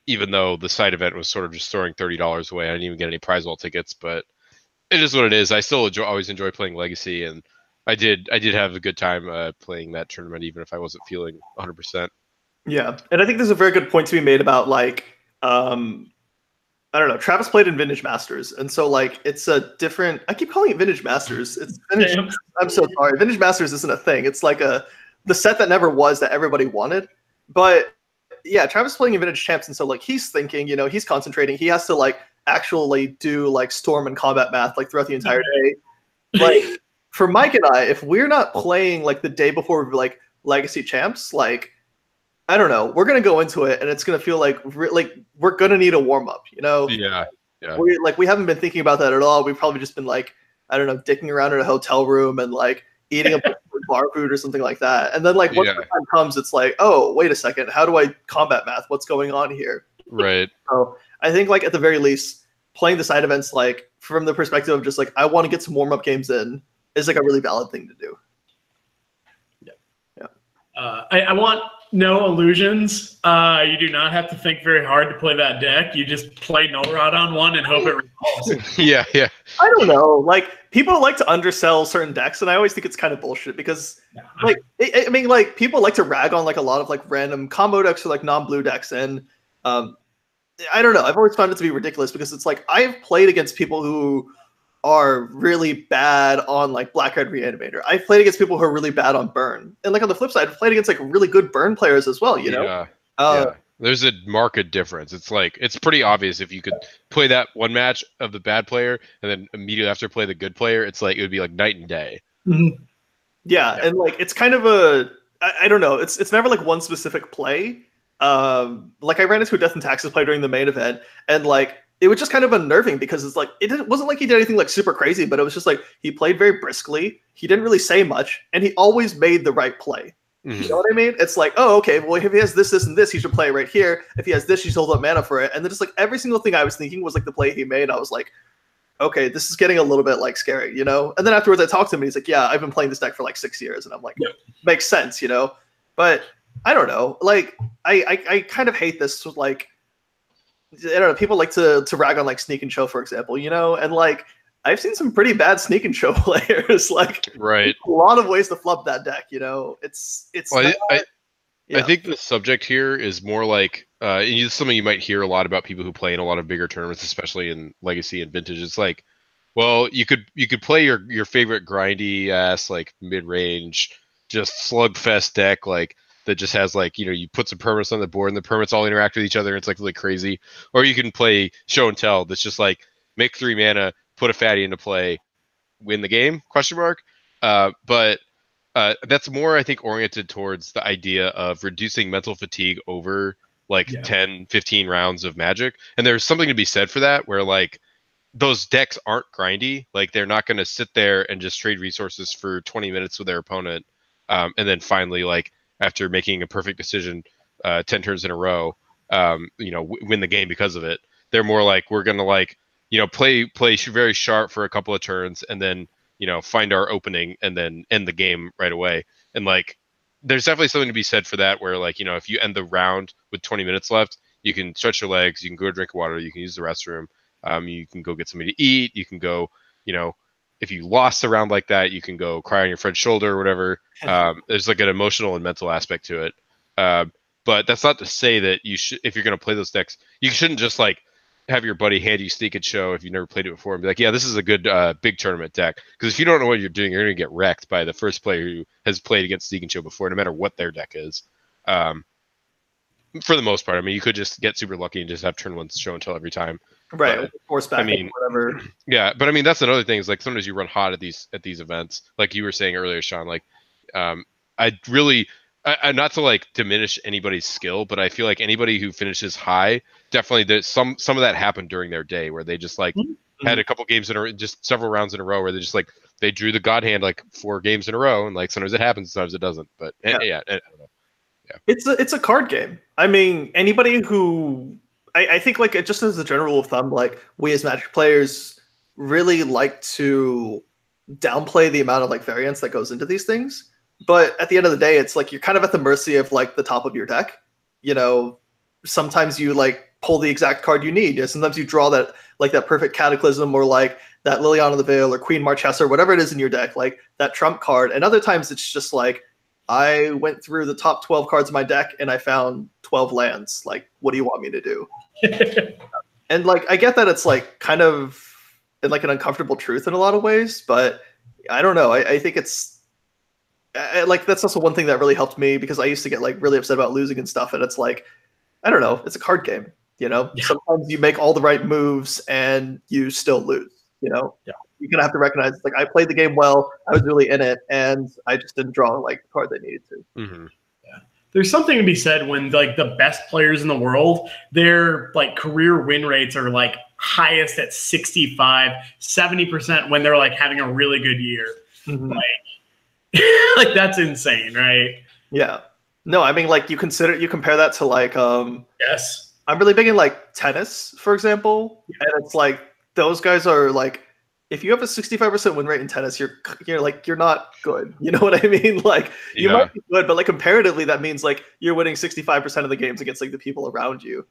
Speaker 3: Even though the side event was sort of just throwing $30 away, I didn't even get any prize wall tickets. But it is what it is. I still always enjoy playing Legacy, and I did have a good time playing that tournament, even if I wasn't feeling 100%.
Speaker 1: Yeah, and I think there's a very good point to be made about like I don't know. Travis played in Vintage Masters, and so like it's a different. I keep calling it Vintage Masters. It's Vintage. I'm so sorry. Vintage Masters isn't a thing. It's like the set that never was that everybody wanted. But yeah, Travis playing in Vintage Champs, and so like he's thinking, you know, he's concentrating. He has to like actually do like storm and combat math like throughout the entire day. Like for Mike and I, if we're not playing like the day before like Legacy Champs, like I don't know, we're gonna go into it and it's gonna feel like we're gonna need a warm up, you know?
Speaker 3: Yeah.
Speaker 1: We haven't been thinking about that at all. We've probably just been like, I don't know, dicking around in a hotel room and like eating a bar food or something like that. And then like once the time comes, it's like, oh, wait a second, how do I combat math? What's going on here?
Speaker 3: Right.
Speaker 1: So I think like at the very least, playing the side events like from the perspective of just like I want to get some warm up games in is like a really valid thing to do.
Speaker 2: I want no illusions. You do not have to think very hard to play that deck. You just play Null Rod on one and hope it resolves.
Speaker 3: Yeah.
Speaker 1: I don't know. Like people like to undersell certain decks, and I always think it's kind of bullshit because, like, I mean, like people like to rag on like a lot of like random combo decks or like non-blue decks, and I don't know. I've always found it to be ridiculous because it's like I've played against people who are really bad on like Black Red Reanimator. I've played against people who are really bad on Burn, and like on the flip side, I've played against like really good Burn players as well. You know,
Speaker 3: yeah. There's a marked difference. It's like it's pretty obvious if you could play that one match of the bad player and then immediately after play the good player. It's like it would be like night and day.
Speaker 1: Mm-hmm. Yeah, and like it's kind of I don't know. It's never like one specific play. Like I ran into a Death and Taxes play during the main event, and like it was just kind of unnerving because it's like wasn't like he did anything like super crazy, but it was just like he played very briskly. He didn't really say much, and he always made the right play. Mm-hmm. You know what I mean? It's like, oh, okay, well, if he has this, and this, he should play right here. If he has this, he should hold up mana for it. And then just like every single thing I was thinking was like the play he made. I was like, okay, this is getting a little bit like scary, you know? And then afterwards I talked to him and he's like, yeah, I've been playing this deck for like 6 years. And I'm like, makes sense, you know? But I don't know. Like, I kind of hate this with like, I don't know, people like to rag on like Sneak and Show, for example, you know? And like, I've seen some pretty bad Sneak and Show players. Like,
Speaker 3: right,
Speaker 1: a lot of ways to flub that deck. You know, it's.
Speaker 3: Well, I think the subject here is more like it's something you might hear a lot about people who play in a lot of bigger tournaments, especially in Legacy and Vintage. It's like, well, you could play your favorite grindy ass like mid range, just slugfest deck like that just has like, you know, you put some permanents on the board and the permanents all interact with each other and it's like really crazy. Or you can play Show and Tell that's just like make 3 mana, put a fatty into play, win the game, ? But that's more, I think, oriented towards the idea of reducing mental fatigue over like 10, 15 rounds of Magic. And there's something to be said for that, where like those decks aren't grindy. Like they're not going to sit there and just trade resources for 20 minutes with their opponent. And then finally, like after making a perfect decision 10 turns in a row, you know, win the game because of it. They're more like, we're going to like, you know, play very sharp for a couple of turns and then, you know, find our opening and then end the game right away. And like, there's definitely something to be said for that, where like, you know, if you end the round with 20 minutes left, you can stretch your legs, you can go drink water, you can use the restroom, you can go get something to eat, you can go, you know, if you lost a round like that, you can go cry on your friend's shoulder or whatever. There's like an emotional and mental aspect to it. But that's not to say that you should, if you're going to play those decks, you shouldn't just like have your buddy hand you Sneak and Show if you've never played it before and be like, yeah, this is a good big tournament deck. Because if you don't know what you're doing, you're going to get wrecked by the first player who has played against Sneak and Show before, no matter what their deck is. For the most part, I mean, you could just get super lucky and just have turn one Show and Tell every time.
Speaker 1: Right, force back.
Speaker 3: I mean,
Speaker 1: whatever.
Speaker 3: Yeah, but I mean, that's another thing is like sometimes you run hot at these events, like you were saying earlier, Sean. Like, I really, not to like diminish anybody's skill, but I feel like anybody who finishes high, definitely there's some of that happened during their day where they just like had a couple games in a just several rounds in a row where they just like they drew the God Hand like 4 games in a row, and like sometimes it happens, sometimes it doesn't. But I don't know. Yeah,
Speaker 1: it's a card game. I mean, anybody who I think like just as a general rule of thumb, like we as Magic players really like to downplay the amount of like variance that goes into these things. But at the end of the day, it's like you're kind of at the mercy of like the top of your deck. You know, sometimes you like pull the exact card you need. You know, sometimes you draw that like that perfect Cataclysm or like that Liliana of the Veil or Queen Marchesa or whatever it is in your deck, like that trump card. And other times it's just like I went through the top 12 cards of my deck and I found 12 lands. Like, what do you want me to do? And like I get that it's like kind of like an uncomfortable truth in a lot of ways, but I don't know. I think it's like that's also one thing that really helped me because I used to get like really upset about losing and stuff, and it's like I don't know. It's a card game, you know. Yeah. Sometimes you make all the right moves and you still lose. You know, you're gonna have to recognize it's like I played the game well, I was really in it, and I just didn't draw like the card they needed to.
Speaker 3: Mm-hmm.
Speaker 2: There's something to be said when like the best players in the world, their like career win rates are like highest at 65, 70% when they're like having a really good year.
Speaker 1: Mm-hmm.
Speaker 2: Like that's insane, right?
Speaker 1: Yeah. No, I mean like you compare that to like
Speaker 2: yes.
Speaker 1: I'm really big in like tennis, for example. Yeah. And it's like those guys are like if you have a 65% win rate in tennis, you're not good. You know what I mean? Like you might be good, but like comparatively, that means like you're winning 65% of the games against like the people around you.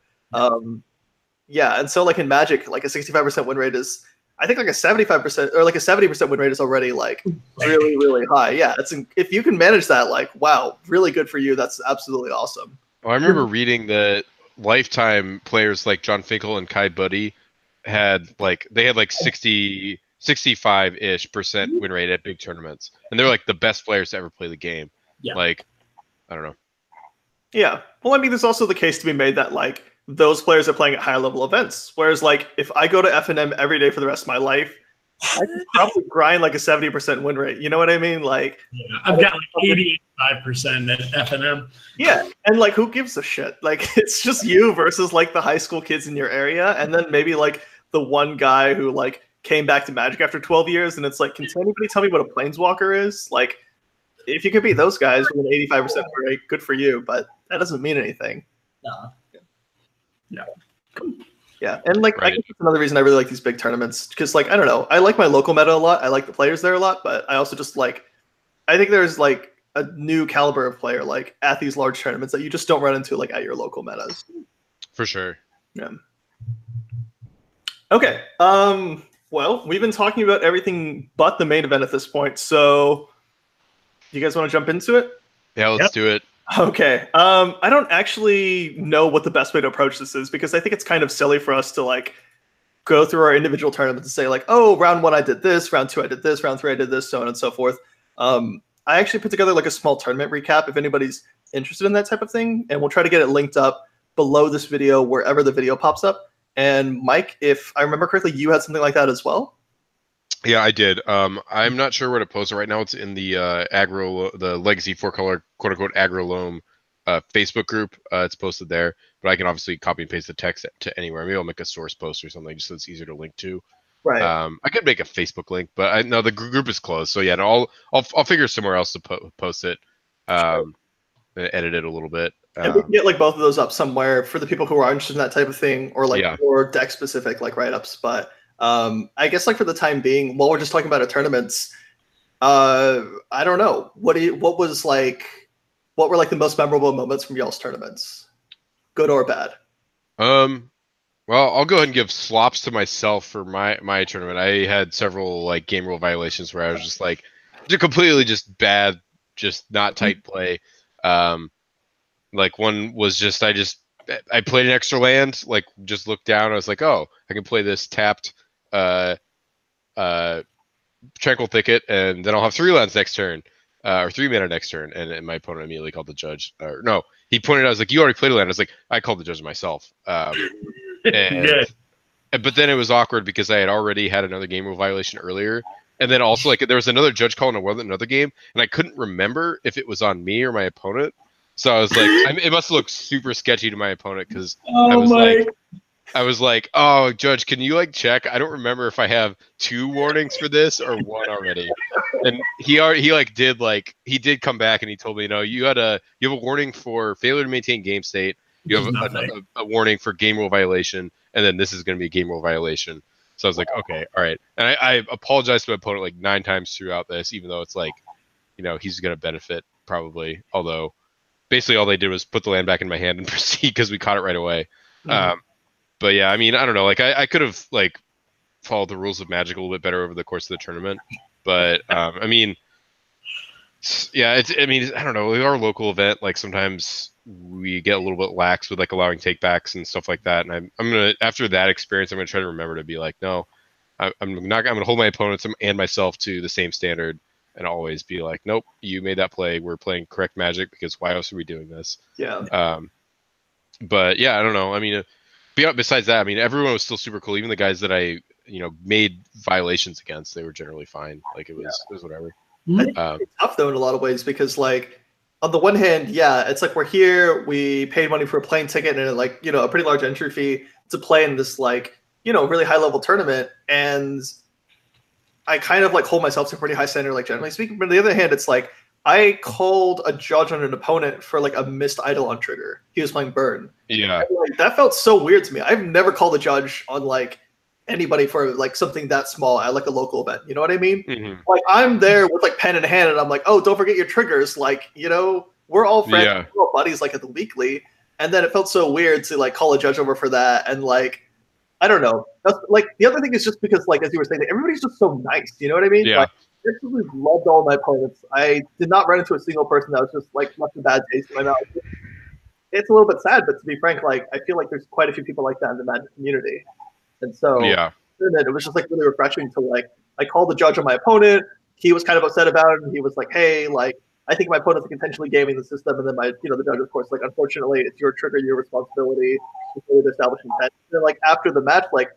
Speaker 1: Yeah, and so like in Magic, like a 65% win rate is, I think like a 75% or like a 70% win rate is already like really really high. Yeah, if you can manage that, like wow, really good for you. That's absolutely awesome.
Speaker 3: Well, I remember reading that lifetime players like John Finkel and Kai Buddy had like 65-ish% win rate at big tournaments, and they're like the best players to ever play the game.
Speaker 2: Yeah.
Speaker 3: Like, I don't know.
Speaker 1: Yeah. Well, I mean, there's also the case to be made that like those players are playing at high level events, whereas like if I go to FNM every day for the rest of my life, I could probably grind like a 70% win rate. You know what I mean? Like,
Speaker 2: I've got like 85% at FNM.
Speaker 1: Yeah, and like who gives a shit? Like it's just you versus like the high school kids in your area, and then maybe like the one guy who like came back to Magic after 12 years, and it's like, can anybody tell me what a Planeswalker is? Like, if you could beat those guys with an 85% win rate, good for you, but that doesn't mean anything.
Speaker 2: No. Yeah.
Speaker 1: Yeah, and like
Speaker 3: right.
Speaker 1: I guess that's another reason I really like these big tournaments, because like I don't know, I like my local meta a lot. I like the players there a lot, but I also just like I think there's like a new caliber of player like at these large tournaments that you just don't run into like at your local metas.
Speaker 3: For sure.
Speaker 1: Yeah. Okay. Well, we've been talking about everything but the main event at this point, so you guys want to jump into it?
Speaker 3: Yeah, let's do it.
Speaker 1: Okay. I don't actually know what the best way to approach this is, because I think it's kind of silly for us to like go through our individual tournaments and say like, oh, round 1 I did this, round 2 I did this, round 3 I did this, so on and so forth. I actually put together like a small tournament recap if anybody's interested in that type of thing, and we'll try to get it linked up below this video wherever the video pops up. And Mike, if I remember correctly, you had something like that as well?
Speaker 3: Yeah, I did. I'm not sure where to post it right now. It's in the the Legacy 4-color quote unquote aggro loam Facebook group. It's posted there, but I can obviously copy and paste the text to anywhere. Maybe I'll make a source post or something just so it's easier to link to.
Speaker 1: Right.
Speaker 3: I could make a Facebook link, but I know the group is closed. So yeah, no, I'll figure somewhere else to post it. Edit it a little bit.
Speaker 1: And we can get like both of those up somewhere for the people who are interested in that type of thing, or like more deck specific like write-ups. But I guess like for the time being, while we're just talking about tournaments, I don't know. What were like the most memorable moments from y'all's tournaments? Good or bad?
Speaker 3: Well, I'll go ahead and give slops to myself for my tournament. I had several like game rule violations where I was just like just completely just bad, just not tight play. Like one was just I played an extra land, like just looked down. I was like, oh, I can play this tapped Tranquil Thicket, and then I'll have 3 lands next turn, or 3 mana next turn. And my opponent immediately called the judge. Or no, he pointed out, I was like, you already played a land. I was like, I called the judge myself.
Speaker 2: Good.
Speaker 3: But then it was awkward because I had already had another game rule violation earlier. And then also, like, there was another judge calling another game, and I couldn't remember if it was on me or my opponent. So I was like, it must look super sketchy to my opponent because I was like, oh, Judge, can you like check? I don't remember if I have 2 warnings for this or 1 already. And he did come back and he told me, no, you have a warning for failure to maintain game state. You have a warning for game rule violation, and then this is going to be a game rule violation. So I was like, okay, all right. And I apologized to my opponent like 9 times throughout this, even though it's like, he's going to benefit probably. Although basically all they did was put the land back in my hand and proceed because we caught it right away. Mm-hmm. But yeah, I mean, I don't know. Like I could have like followed the rules of Magic a little bit better over the course of the tournament. But I mean, yeah, I don't know. With our local event, like sometimes we get a little bit lax with like allowing takebacks and stuff like that. And I'm gonna, after that experience, I'm gonna try to remember to be like, no, I'm gonna hold my opponents and myself to the same standard, and always be like, nope, you made that play. We're playing correct Magic because why else are we doing this?
Speaker 1: Yeah.
Speaker 3: But yeah, I don't know. I mean, besides that, I mean, everyone was still super cool. Even the guys that I made violations against, they were generally fine. Like it was whatever.
Speaker 1: It's tough though in a lot of ways because like on the one hand, yeah, it's like we're here, we paid money for a plane ticket and like a pretty large entry fee to play in this like really high level tournament, and I kind of like hold myself to a pretty high standard, like generally speaking. But on the other hand, it's like I called a judge on an opponent for like a missed Eidolon trigger. He was playing Burn.
Speaker 3: Yeah,
Speaker 1: like, that felt so weird to me. I've never called a judge on like anybody for like something that small at like a local event. You know what I mean?
Speaker 3: Mm-hmm.
Speaker 1: Like I'm there with like pen in hand, and I'm like, oh, don't forget your triggers. Like we're all friends, we're all buddies, like at the weekly. And then it felt so weird to like call a judge over for that, and like I don't know. That's like the other thing is just because like as you were saying, everybody's just so nice. You know what I mean?
Speaker 3: Yeah.
Speaker 1: Like, I absolutely loved all my opponents. I did not run into a single person that was just like left a bad taste in my mouth. It's a little bit sad, but to be frank, like I feel like there's quite a few people like that in the Magic community, and so it was just like really refreshing to like I called the judge on my opponent. He was kind of upset about it, and he was like, "Hey, like I think my opponent's intentionally gaming the system." And then the judge, of course, like unfortunately, it's your trigger, your responsibility to establish intent. And then like after the match, like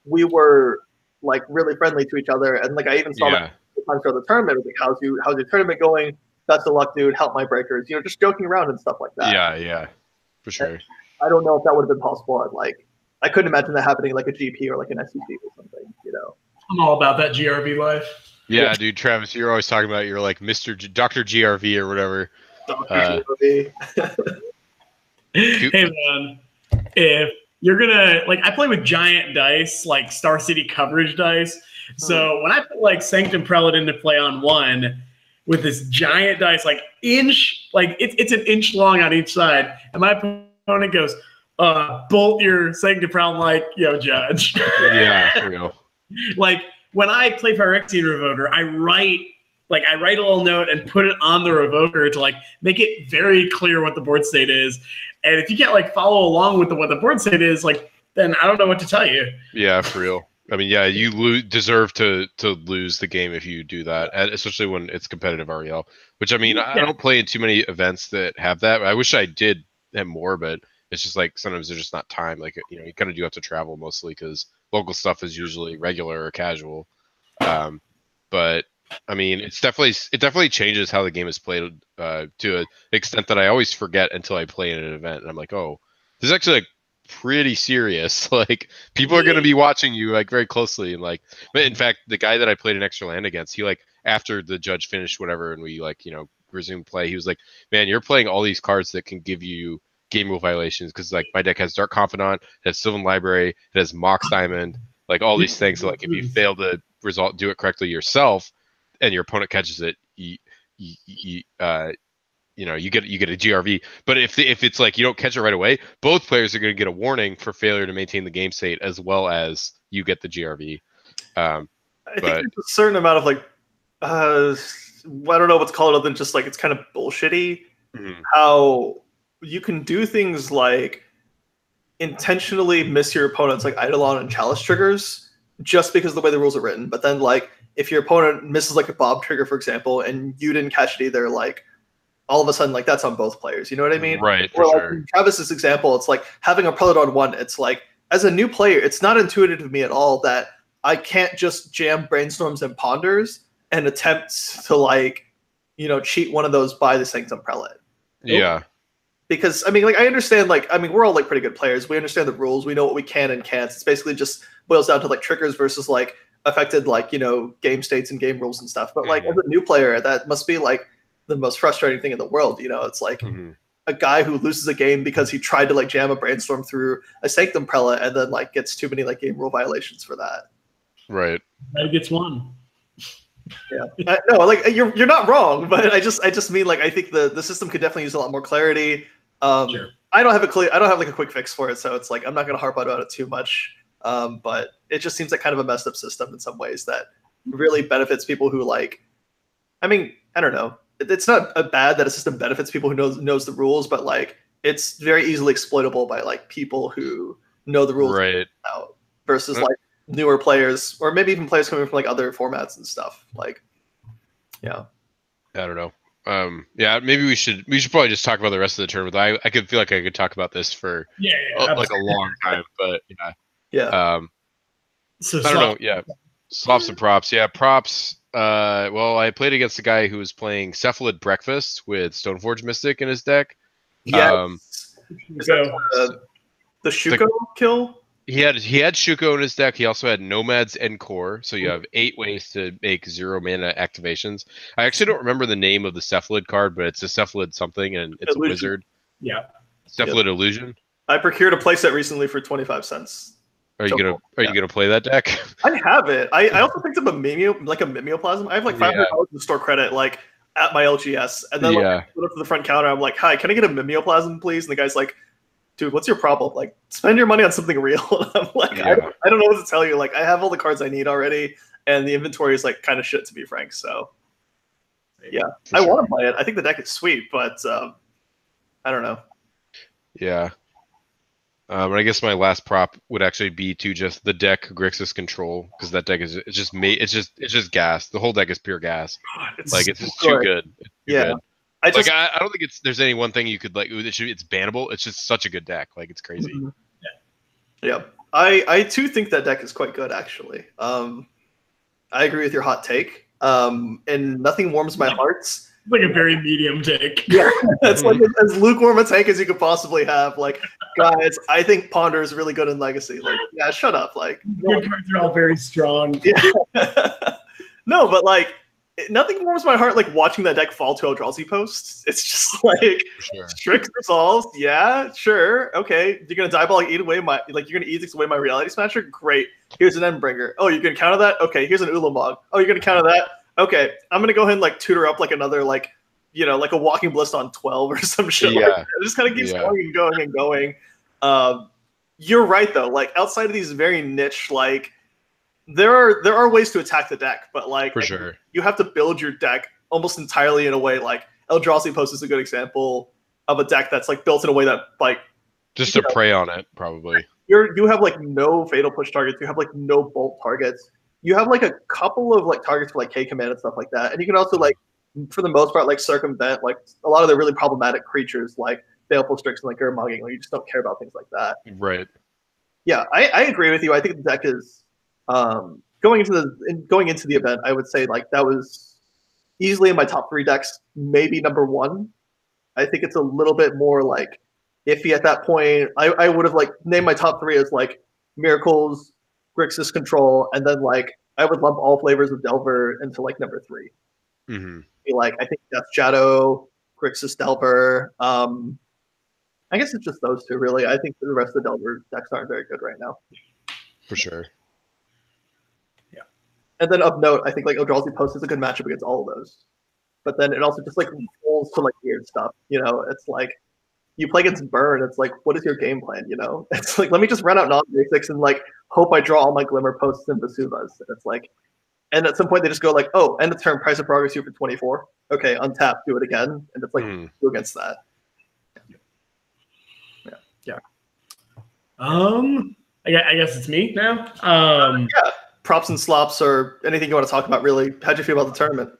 Speaker 1: we were like really friendly to each other, and like I even saw times throughout the tournament. It was like, how's your tournament going? Best of luck, dude. Help my breakers. Just joking around and stuff like that.
Speaker 3: Yeah, for sure.
Speaker 1: And I don't know if that would have been possible at like I couldn't imagine that happening like a GP or like an SEC or something.
Speaker 2: I'm all about that GRV life.
Speaker 3: Yeah, dude, Travis, you're always talking about you're like Dr. GRV or whatever.
Speaker 1: Dr. GRV.
Speaker 2: Hey man, if you're gonna like, I play with giant dice, like Star City coverage dice. So when I put like Sanctum Prelate into play on one with this giant dice, like it's an inch long on each side, and my opponent goes, bolt your Sanctum Prelate. I'm like, yo, judge.
Speaker 3: Yeah, for real.
Speaker 2: Like when I play Phyrexian Revoker, I write a little note and put it on the Revoker to like make it very clear what the board state is. And if you can't like follow along with what the board state is, like then I don't know what to tell you.
Speaker 3: Yeah, for real. I mean, yeah, you deserve to lose the game if you do that, especially when it's competitive REL. Which I mean, I don't play in too many events that have that. I wish I did have more, but it's just like sometimes there's just not time. Like you kind of do have to travel mostly because local stuff is usually regular or casual. But I mean, it definitely changes how the game is played to an extent that I always forget until I play in an event, and I'm like, oh, this is actually like pretty serious. Like people are going to be watching you like very closely, and like, but in fact, the guy that I played an extra land against, he like after the judge finished whatever, and we like resumed play, he was like, man, you're playing all these cards that can give you game rule violations because like my deck has Dark Confidant, it has Sylvan Library, it has Mox Diamond, like all these things. So like if you fail to do it correctly yourself, and your opponent catches it, you get a GRV. But if it's like you don't catch it right away, both players are going to get a warning for failure to maintain the game state, as well as you get the GRV.
Speaker 1: I think there's a certain amount of like, I don't know what's called other than just like it's kind of bullshitty. How you can do things like intentionally miss your opponent's like Eidolon and Chalice triggers just because of the way the rules are written. But then like if your opponent misses like a Bob trigger, for example, and you didn't catch it either, like all of a sudden like that's on both players. You know what I mean?
Speaker 3: Right.
Speaker 1: Or
Speaker 3: For
Speaker 1: like
Speaker 3: sure.
Speaker 1: in Travis's example, it's like having a Prelate on 1. It's like as a new player, it's not intuitive to me at all that I can't just jam Brainstorms and Ponders and attempt to like, cheat one of those by the Sanctum Prelate.
Speaker 3: Yeah.
Speaker 1: Because I mean, like I understand, like I mean, we're all like pretty good players. We understand the rules. We know what we can and can't. It's basically just boils down to like triggers versus like affected like game states and game rules and stuff. But like as a new player, that must be like the most frustrating thing in the world. It's like a guy who loses a game because he tried to like jam a Brainstorm through a Sanctum Prelate and then like gets too many like game rule violations for that.
Speaker 3: Right.
Speaker 2: He gets one.
Speaker 1: Yeah. No, like you're not wrong, but I just mean like I think the system could definitely use a lot more clarity.
Speaker 2: Sure.
Speaker 1: I don't have like a quick fix for it, so it's like I'm not going to harp about it too much. But it just seems like kind of a messed up system in some ways that really benefits people who like. I mean, I don't know. It's not bad that a system benefits people who knows the rules, but like it's very easily exploitable by like people who know the rules out versus like newer players or maybe even players coming from like other formats and stuff. Like, yeah.
Speaker 3: I don't know. Yeah, maybe we should probably just talk about the rest of the tournament. I could feel like I could talk about this for like a long time, but
Speaker 1: yeah.
Speaker 2: So
Speaker 3: I don't know. Yeah, softs and props. Yeah, props. Well, I played against a guy who was playing Cephalid Breakfast with Stoneforge Mystic in his deck.
Speaker 1: Yeah. Is that the Shuko kill?
Speaker 3: He had Shuko in his deck. He also had Nomad's Encore. So you have 8 ways to make 0 mana activations. I actually don't remember the name of the Cephalid card, but it's a Cephalid something, and it's
Speaker 1: Illusion.
Speaker 3: a wizard.
Speaker 2: Yeah.
Speaker 3: Cephalid Illusion.
Speaker 1: I procured a playset recently for 25 cents.
Speaker 3: Are you gonna play that deck?
Speaker 1: I have it. I also picked up a Mimeoplasm. I have like $500 in store credit like at my LGS, and then I put up to the front counter. I'm like, "Hi, can I get a Mimeoplasm, please?" And the guy's like, "Dude, what's your problem? Like, spend your money on something real." And I'm like, I don't know what to tell you. Like, I have all the cards I need already, and the inventory is like kind of shit, to be frank. So, yeah, I want to play it. I think the deck is sweet, but I don't know.
Speaker 3: Yeah. I guess my last prop would actually be to just the deck Grixis Control, because that deck is just just gas. The whole deck is pure gas.
Speaker 1: God, it's
Speaker 3: just too good.
Speaker 1: Yeah.
Speaker 3: I don't think there's any one thing you could like. It's bannable. It's just such a good deck. Like it's crazy.
Speaker 1: Mm-hmm. Yeah. I too think that deck is quite good actually. I agree with your hot take. And nothing warms my heart.
Speaker 2: It's like a very medium take.
Speaker 1: Yeah, it's like as lukewarm a take as you could possibly have. Like, guys, I think Ponder is really good in Legacy. Like, yeah, shut up. Like,
Speaker 2: your cards are all very strong.
Speaker 1: Yeah. No, but like. Nothing warms my heart like watching that deck fall to Eldrazi posts. It's just like Strix resolves. Yeah, sure. Okay. You're gonna diabolic eat away my you're gonna Edix away my Reality Smasher? Great. Here's an Endbringer. Oh, you're gonna counter that? Okay, here's an Ulamog. Oh, you're gonna counter that? Okay. I'm gonna go ahead and like tutor up like another like like a Walking Bliss on 12 or some shit.
Speaker 3: Yeah.
Speaker 1: Like that. It just kind of keeps going and going and going. You're right though. Like outside of these very niche like there are ways to attack the deck, but like
Speaker 3: for sure
Speaker 1: you have to build your deck almost entirely in a way like Eldrazi Post is a good example of a deck that's like built in a way that like
Speaker 3: just to prey on it probably.
Speaker 1: You have like no fatal push targets, you have like no bolt targets, you have like a couple of like targets for like K command and stuff like that, and you can also like for the most part like circumvent like a lot of the really problematic creatures like Baleful Strix and like Gurmugging, like you just don't care about things like that.
Speaker 3: Right.
Speaker 1: Yeah, I agree with you. I think the deck is going into the event, I would say like that was easily in my top 3 decks, maybe number 1. I think it's a little bit more like iffy at that point. I would have like named my top 3 as like Miracles, Grixis Control, and then like I would lump all flavors of Delver into like number 3.
Speaker 3: Mm-hmm.
Speaker 1: Be like I think Death Shadow, Grixis, Delver. I guess it's just those 2 really. I think the rest of the Delver decks aren't very good right now.
Speaker 3: For sure.
Speaker 1: And then of note, I think like Eldrazi Post is a good matchup against all of those. But then it also just like rolls to like weird stuff. You know, it's like you play against Burn. It's like, what is your game plan? You know, it's like let me just run out non-basics and like hope I draw all my Glimmer Posts and Vesuvas. And it's like, and at some point they just go like, oh, end of turn, Price of Progress you for 24. Okay, untap, do it again, and it's like go against that. Yeah.
Speaker 2: I guess it's me now.
Speaker 1: Yeah. Props and slops or anything you want to talk about, really. How'd you feel about the tournament?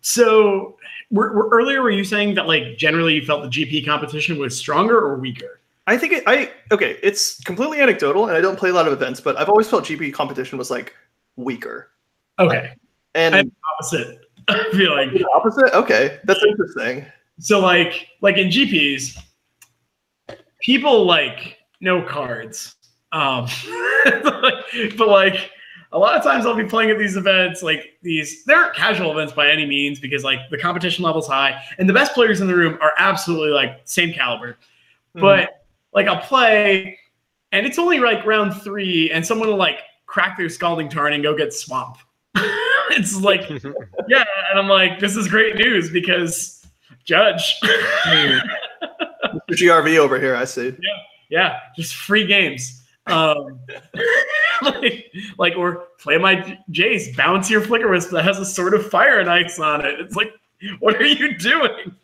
Speaker 2: So earlier were you saying that like generally you felt the GP competition was stronger or weaker?
Speaker 1: I think okay, it's completely anecdotal and I don't play a lot of events, but I've always felt GP competition was like weaker.
Speaker 2: Okay.
Speaker 1: And
Speaker 2: I'm opposite. I feel like
Speaker 1: the opposite? Okay. That's interesting.
Speaker 2: So like in GPs, people like know cards. But like a lot of times I'll be playing at these events, like they aren't casual events by any means because like the competition level's high and the best players in the room are absolutely like same caliber. But like I'll play and it's only like round 3 and someone will like crack their Scalding Tarn and go get Swamp. It's like, yeah. And I'm like, this is great news because Judge.
Speaker 1: Mr. GRV over here, I see.
Speaker 2: Yeah. Just free games. Like or play my Jace, bounce your Flicker Wisp that has a Sword of Fire and Ice on it. It's like, what are you doing?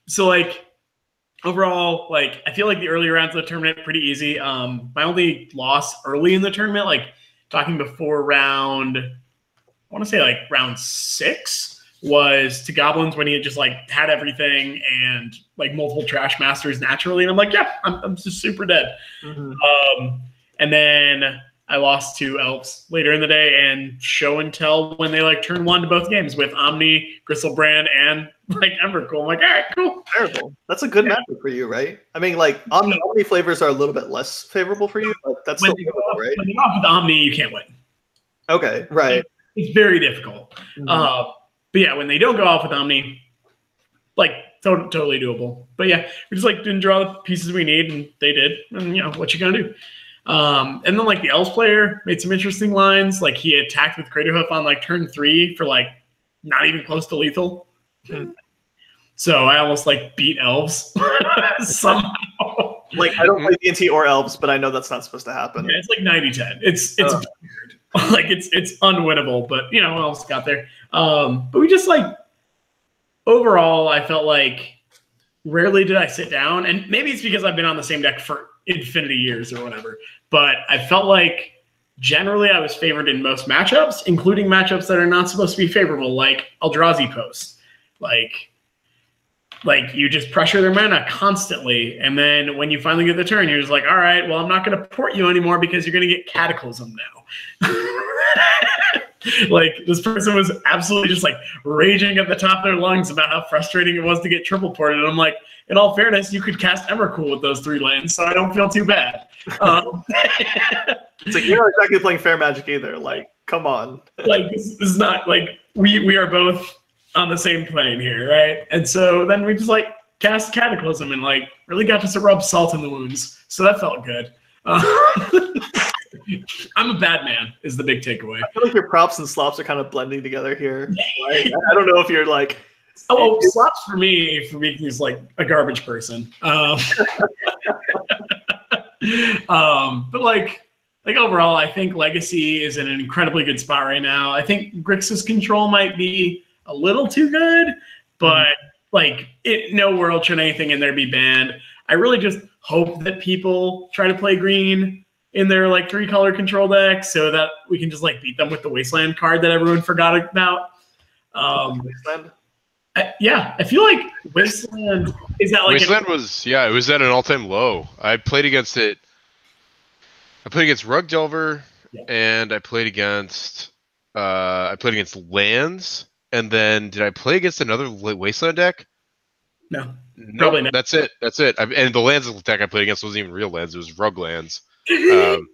Speaker 2: So like overall, like I feel like the early rounds of the tournament are pretty easy. My only loss early in the tournament, like talking before round, I want to say like round 6, was to Goblins when he had just like had everything and like multiple Trash Masters naturally, and I'm like, yeah, I'm just super dead. And then I lost to Elves later in the day and show and tell when they like turn 1 to both games with Omni, Griselbrand, and like Emrakul. I'm like, all right, cool.
Speaker 1: Terrible. That's a good matchup for you, right? I mean, like Omni flavors are a little bit less favorable for you, but that's still good, right?
Speaker 2: When you go off with Omni, you can't win.
Speaker 1: Okay, right.
Speaker 2: It's very difficult. But yeah, when they don't go off with Omni, like totally doable. But yeah, we just like didn't draw the pieces we need, and they did. And you know what you gonna do? And then like the Elves player made some interesting lines. Like he attacked with Craterhoof on like turn 3 for like not even close to lethal. So I almost like beat Elves somehow.
Speaker 1: Like I don't play D&T or Elves, but I know that's not supposed to happen.
Speaker 2: Yeah, it's like 90-10. It's weird. Like it's unwinnable, but you know Elves got there. But we just like overall, I felt like rarely did I sit down, and maybe it's because I've been on the same deck for infinity years or whatever, but I felt like generally I was favored in most matchups, including matchups that are not supposed to be favorable, like Eldrazi Post. Like you just pressure their mana constantly, and then when you finally get the turn, you're just like, all right, well, I'm not going to port you anymore because you're going to get Cataclysm now. Like this person was absolutely just like raging at the top of their lungs about how frustrating it was to get triple ported. And I'm like, in all fairness, you could cast Emrakul with those 3 lands, so I don't feel too bad.
Speaker 1: It's like you're not exactly playing fair Magic either. Like, come on.
Speaker 2: Like this is not like we are both on the same plane here, right? And so then we just like cast Cataclysm and like really got to rub salt in the wounds. So that felt good. I'm a bad man is the big takeaway.
Speaker 1: I feel like your props and slops are kind of blending together here. Right? I don't know if you're like
Speaker 2: slops for me for making me like a garbage person. But like overall, I think Legacy is in an incredibly good spot right now. I think Grixis control might be a little too good, but like no world should anything in there be banned. I really just hope that people try to play green in their like 3-color control deck so that we can just like beat them with the Wasteland card that everyone forgot about.
Speaker 1: Wasteland?
Speaker 2: I feel like Wasteland is that like
Speaker 3: Wasteland it was at an all-time low. I played against it. I played against Rug Delver, and I played against lands, and then did I play against another Wasteland deck?
Speaker 2: No,
Speaker 3: probably not. That's it. And the lands deck I played against wasn't even real lands; it was Rug lands. So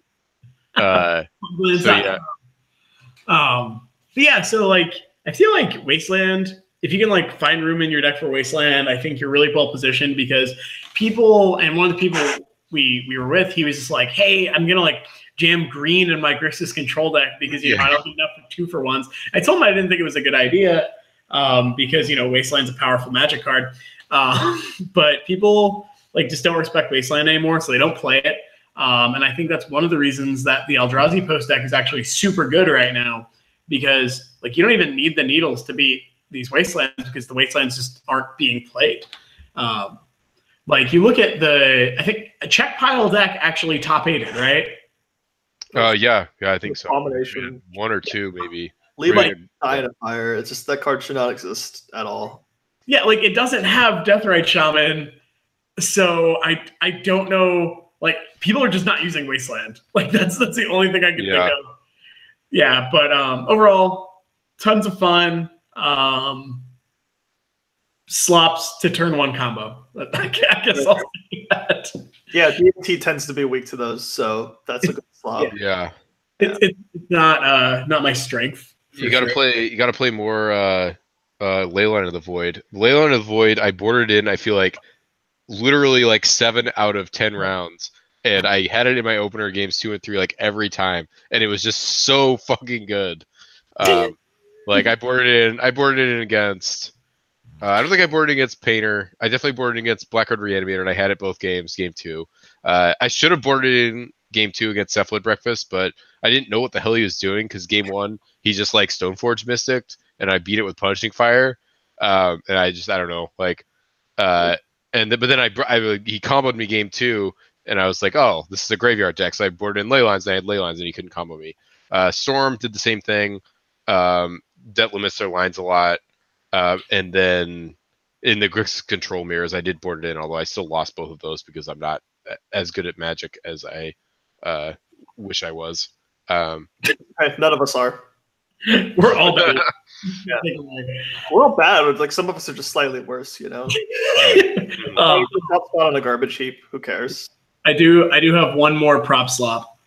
Speaker 2: like I feel like Wasteland, if you can like find room in your deck for Wasteland, I think you're really well positioned because people, and one of the people we were with, he was just like, hey, I'm gonna like jam green in my Grixis control deck because I don't need enough for 2-for-1s. I told him I didn't think it was a good idea because Wasteland's a powerful Magic card, but people like just don't respect Wasteland anymore, so they don't play it. And I think that's one of the reasons that the Eldrazi post deck is actually super good right now, because like you don't even need the needles to beat these Wastelands because the Wastelands just aren't being played. Like you look at I think a check pile deck actually top 8'd, right?
Speaker 3: Yeah, I think so.
Speaker 1: Combination.
Speaker 3: 1 or 2 maybe.
Speaker 1: Leave like Tide of Fire. It's just that card should not exist at all.
Speaker 2: Yeah, like it doesn't have Deathrite Shaman, so I don't know. Like people are just not using Wasteland. Like that's the only thing I can think of. Yeah, but overall, tons of fun. Slops to turn 1 combo. I guess I'll say that.
Speaker 1: Yeah, DMT tends to be weak to those, so that's a good slop.
Speaker 3: Yeah.
Speaker 2: It's not my strength.
Speaker 3: You gotta play more Leyline of the Void. Leyline of the Void, I boarded in, I feel like literally like 7 out of 10 rounds. And I had it in my opener games 2 and 3 like every time. And it was just so fucking good. Like I boarded in against I don't think I boarded against Painter. I definitely boarded against Blackguard Reanimator, and I had it both games, game 2. I should have boarded in game 2 against Cephalid Breakfast, but I didn't know what the hell he was doing because game 1, he just like Stoneforge Mystic, and I beat it with Punishing Fire. And I don't know. Like, but then he comboed me game 2, and I was like, oh, this is a graveyard deck. So I boarded in Leylines, and I had Leylines, and he couldn't combo me. Storm did the same thing. Debt limits their lines a lot. And then in the Grixis control mirrors, I did board it in, although I still lost both of those because I'm not as good at Magic as I wish I was.
Speaker 1: None of us are.
Speaker 2: We're all bad.
Speaker 1: Yeah. We're all bad. Like some of us are just slightly worse, Top spot on a garbage heap. Who cares?
Speaker 2: I do have one more prop slop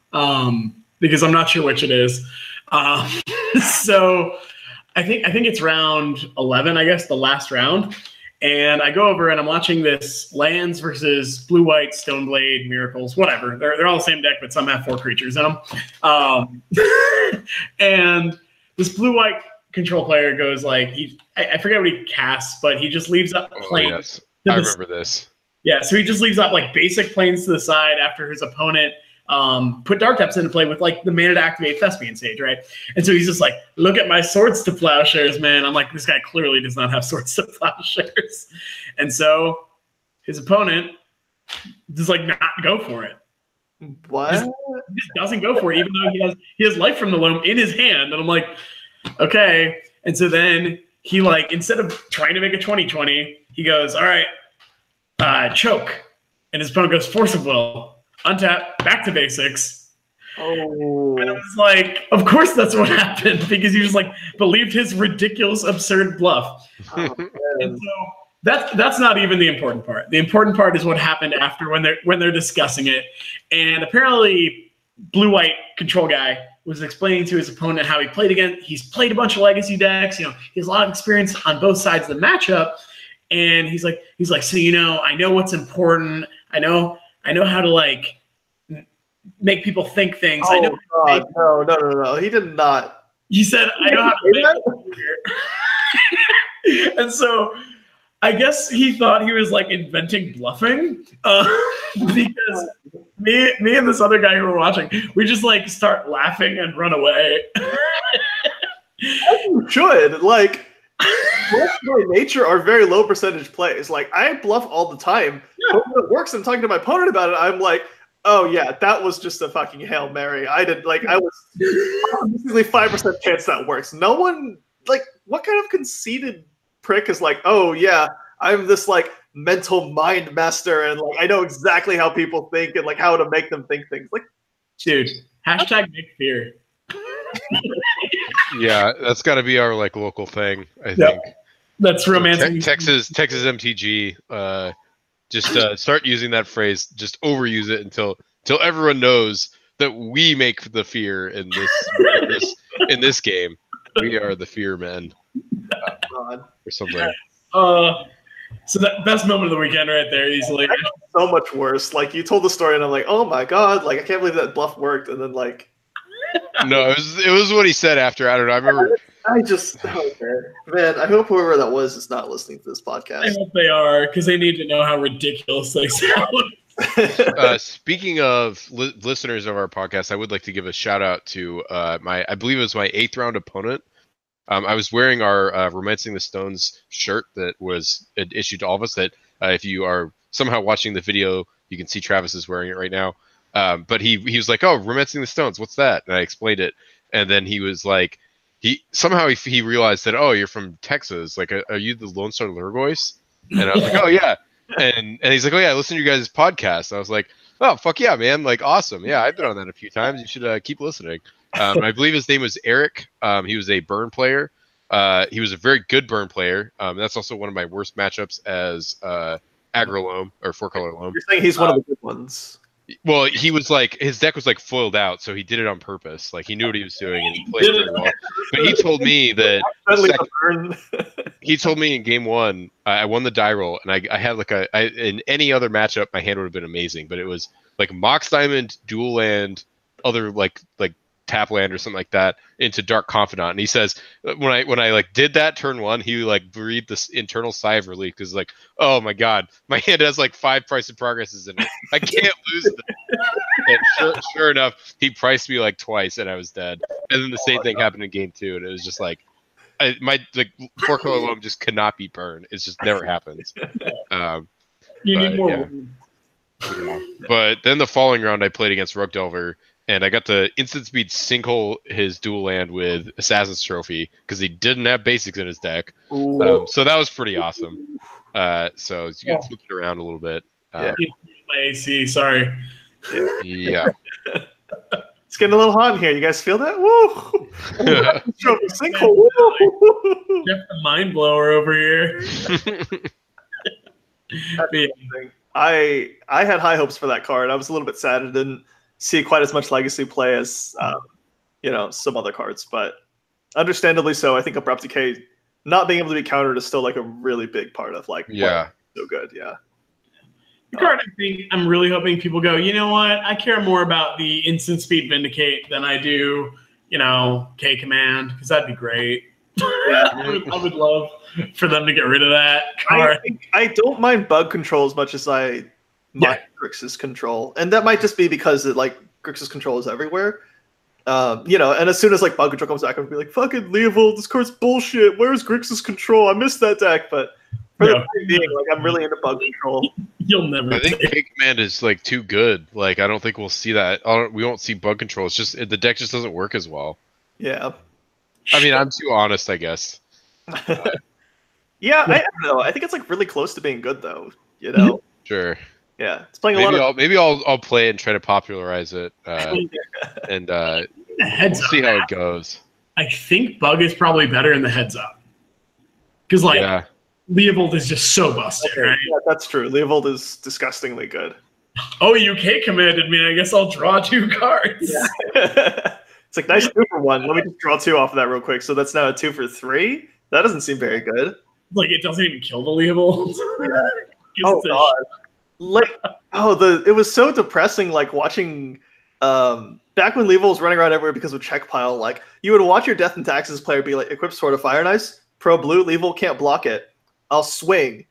Speaker 2: because I'm not sure which it is. So I think it's round 11, I guess, the last round. And I go over and I'm watching this lands versus blue-white, Stoneblade, Miracles, whatever. They're all the same deck, but some have 4 creatures in them. And this blue-white control player goes like, I forget what he casts, but he just leaves up planes.
Speaker 3: Oh, yes. I remember this.
Speaker 2: Yeah, so he just leaves up like basic planes to the side after his opponent put Dark Depths into play with like the mana to activate Thespian Sage, right? And so he's just like, look at my Swords to Plowshares, man. I'm like, this guy clearly does not have Swords to Plowshares. And so his opponent just like not go for it.
Speaker 1: What?
Speaker 2: He just doesn't go for it, even though he has Life from the Loam in his hand. And I'm like, okay. And so then he like, instead of trying to make a 20/20, he goes, all right, choke. And his opponent goes Force of Will. Untap, back to basics.
Speaker 1: Oh.
Speaker 2: And I was like, of course that's what happened, because he just like believed his ridiculous, absurd bluff.
Speaker 1: Oh,
Speaker 2: and so that's not even the important part. The important part is what happened after when they're discussing it. And apparently blue-white control guy was explaining to his opponent how he played again. He's played a bunch of legacy decks, he has a lot of experience on both sides of the matchup. And he's like, so I know what's important. I know how to like make people think things.
Speaker 1: Oh,
Speaker 2: I know.
Speaker 1: God, no. He did not.
Speaker 2: He said, I know how to make here. And so I guess he thought he was like inventing bluffing because me and this other guy who were watching, we just like start laughing and run away.
Speaker 1: You should. Like, bluffs by nature are very low percentage plays. Like, I bluff all the time. Yeah. But when it works, I'm talking to my opponent about it. I'm like, oh yeah, that was just a fucking Hail Mary. I was basically 5% chance that works. No one, like, what kind of conceited prick is like, oh yeah, I'm this like mental mind master and like I know exactly how people think and like how to make them think things. Like,
Speaker 2: dude, hashtag Nick Fear.
Speaker 3: Yeah, that's got to be our like local thing. I think
Speaker 2: that's romantic.
Speaker 3: Texas MTG. Just start using that phrase. Just overuse it until everyone knows that we make the fear in this game. We are the fear men, or something.
Speaker 2: So that best moment of the weekend right there, easily.
Speaker 1: So much worse. Like you told the story, and I'm like, oh my god, like I can't believe that bluff worked. And then like,
Speaker 3: No, it was what he said after. I don't know. I remember.
Speaker 1: I just man. I hope whoever that was is not listening to this
Speaker 2: I
Speaker 1: podcast.
Speaker 2: hope they are, because they need to know how ridiculous they sound.
Speaker 3: Speaking of listeners of our podcast, I would like to give a shout out to I believe it was my 8th round opponent. I was wearing our Romancing the Stones shirt that was issued to all of us. That if you are somehow watching the video, you can see Travis is wearing it right now. But he was like, "Oh, Romancing the Stones, what's that?" And I explained it, and then he was like, he realized that, "Oh, you're from Texas. Like, are you the Lone Star Lurgois?" And I was like, "Oh yeah." And he's like, "Oh yeah, I listened to you guys' podcast." I was like, "Oh fuck yeah, man! Like awesome. Yeah, I've been on that a few times. You should keep listening." I believe his name was Eric. He was a burn player. He was a very good burn player. That's also one of my worst matchups as aggro loam or 4-color loam.
Speaker 1: You're saying he's one of the good ones.
Speaker 3: Well, he was like, his deck was like foiled out, so he did it on purpose. Like he knew what he was doing and he played very well. But he told me that he told me in game 1, I won the die roll, and I had like in any other matchup, my hand would have been amazing. But it was like Mox Diamond, dual land, other like tap land or something like that into Dark Confidant. And he says when I like did that turn 1, he like breathed this internal sigh of relief because like, oh my god, my hand has like 5 price and progresses in it. I can't lose this. And sure enough, he priced me like twice and I was dead. And then the same thing happened in game 2, and it was just like my like 4-color loam just cannot be burned. It just never happens.
Speaker 2: You need more.
Speaker 3: Yeah. But then the following round, I played against Rug Delver, and I got to instant speed sinkhole his dual land with Assassin's Trophy because he didn't have basics in his deck. So that was pretty awesome. So you can flip it around a little bit.
Speaker 2: My AC, sorry.
Speaker 3: Yeah.
Speaker 1: It's getting a little hot in here. You guys feel that? Woo! Trophy sinkhole. Woo!
Speaker 2: Jeff the mind blower over here.
Speaker 1: I had high hopes for that card. I was a little bit sad it didn't see quite as much legacy play as some other cards, but understandably so. I think Abrupt Decay not being able to be countered is still like a really big part of like so good. Yeah.
Speaker 2: The card, I think I'm really hoping people go, you know what? I care more about the instant speed Vindicate than I do, K command, because that'd be great. Yeah. I would love for them to get rid of that card.
Speaker 1: I don't mind bug control as much as I mind Grixis control, and that might just be because Grixis control is everywhere. And as soon as like bug control comes back, I'm gonna be like, "Fucking Leovold, this card's bullshit. Where's Grixis control? I missed that deck." But for the time being, like I'm really into bug control.
Speaker 2: You'll never.
Speaker 3: I think K command is like too good. Like I don't think we'll see that. We won't see bug control. It's just the deck just doesn't work as well.
Speaker 1: Yeah.
Speaker 3: I mean, I'm too honest, I guess.
Speaker 1: Yeah, I don't know. I think it's like really close to being good, though.
Speaker 3: Sure.
Speaker 1: Yeah, it's playing a lot of.
Speaker 3: Maybe I'll play it and try to popularize it, and we'll see how it goes.
Speaker 2: I think bug is probably better in the heads up because Leovold is just so busted, right?
Speaker 1: Yeah, that's true. Leovold is disgustingly good.
Speaker 2: Oh, you K commanded me. I guess I'll draw 2 cards.
Speaker 1: Yeah. It's like nice 2 for 1. Let me just draw 2 off of that real quick. So that's now a 2 for 3. That doesn't seem very good.
Speaker 2: Like it doesn't even kill the Leovold.
Speaker 1: Yeah. Oh god. It was so depressing. Like watching back when Leovold was running around everywhere because of check pile. Like you would watch your Death and Taxes player be like, equip Sword of Fire and Ice, pro blue, Leovold can't block it. I'll swing,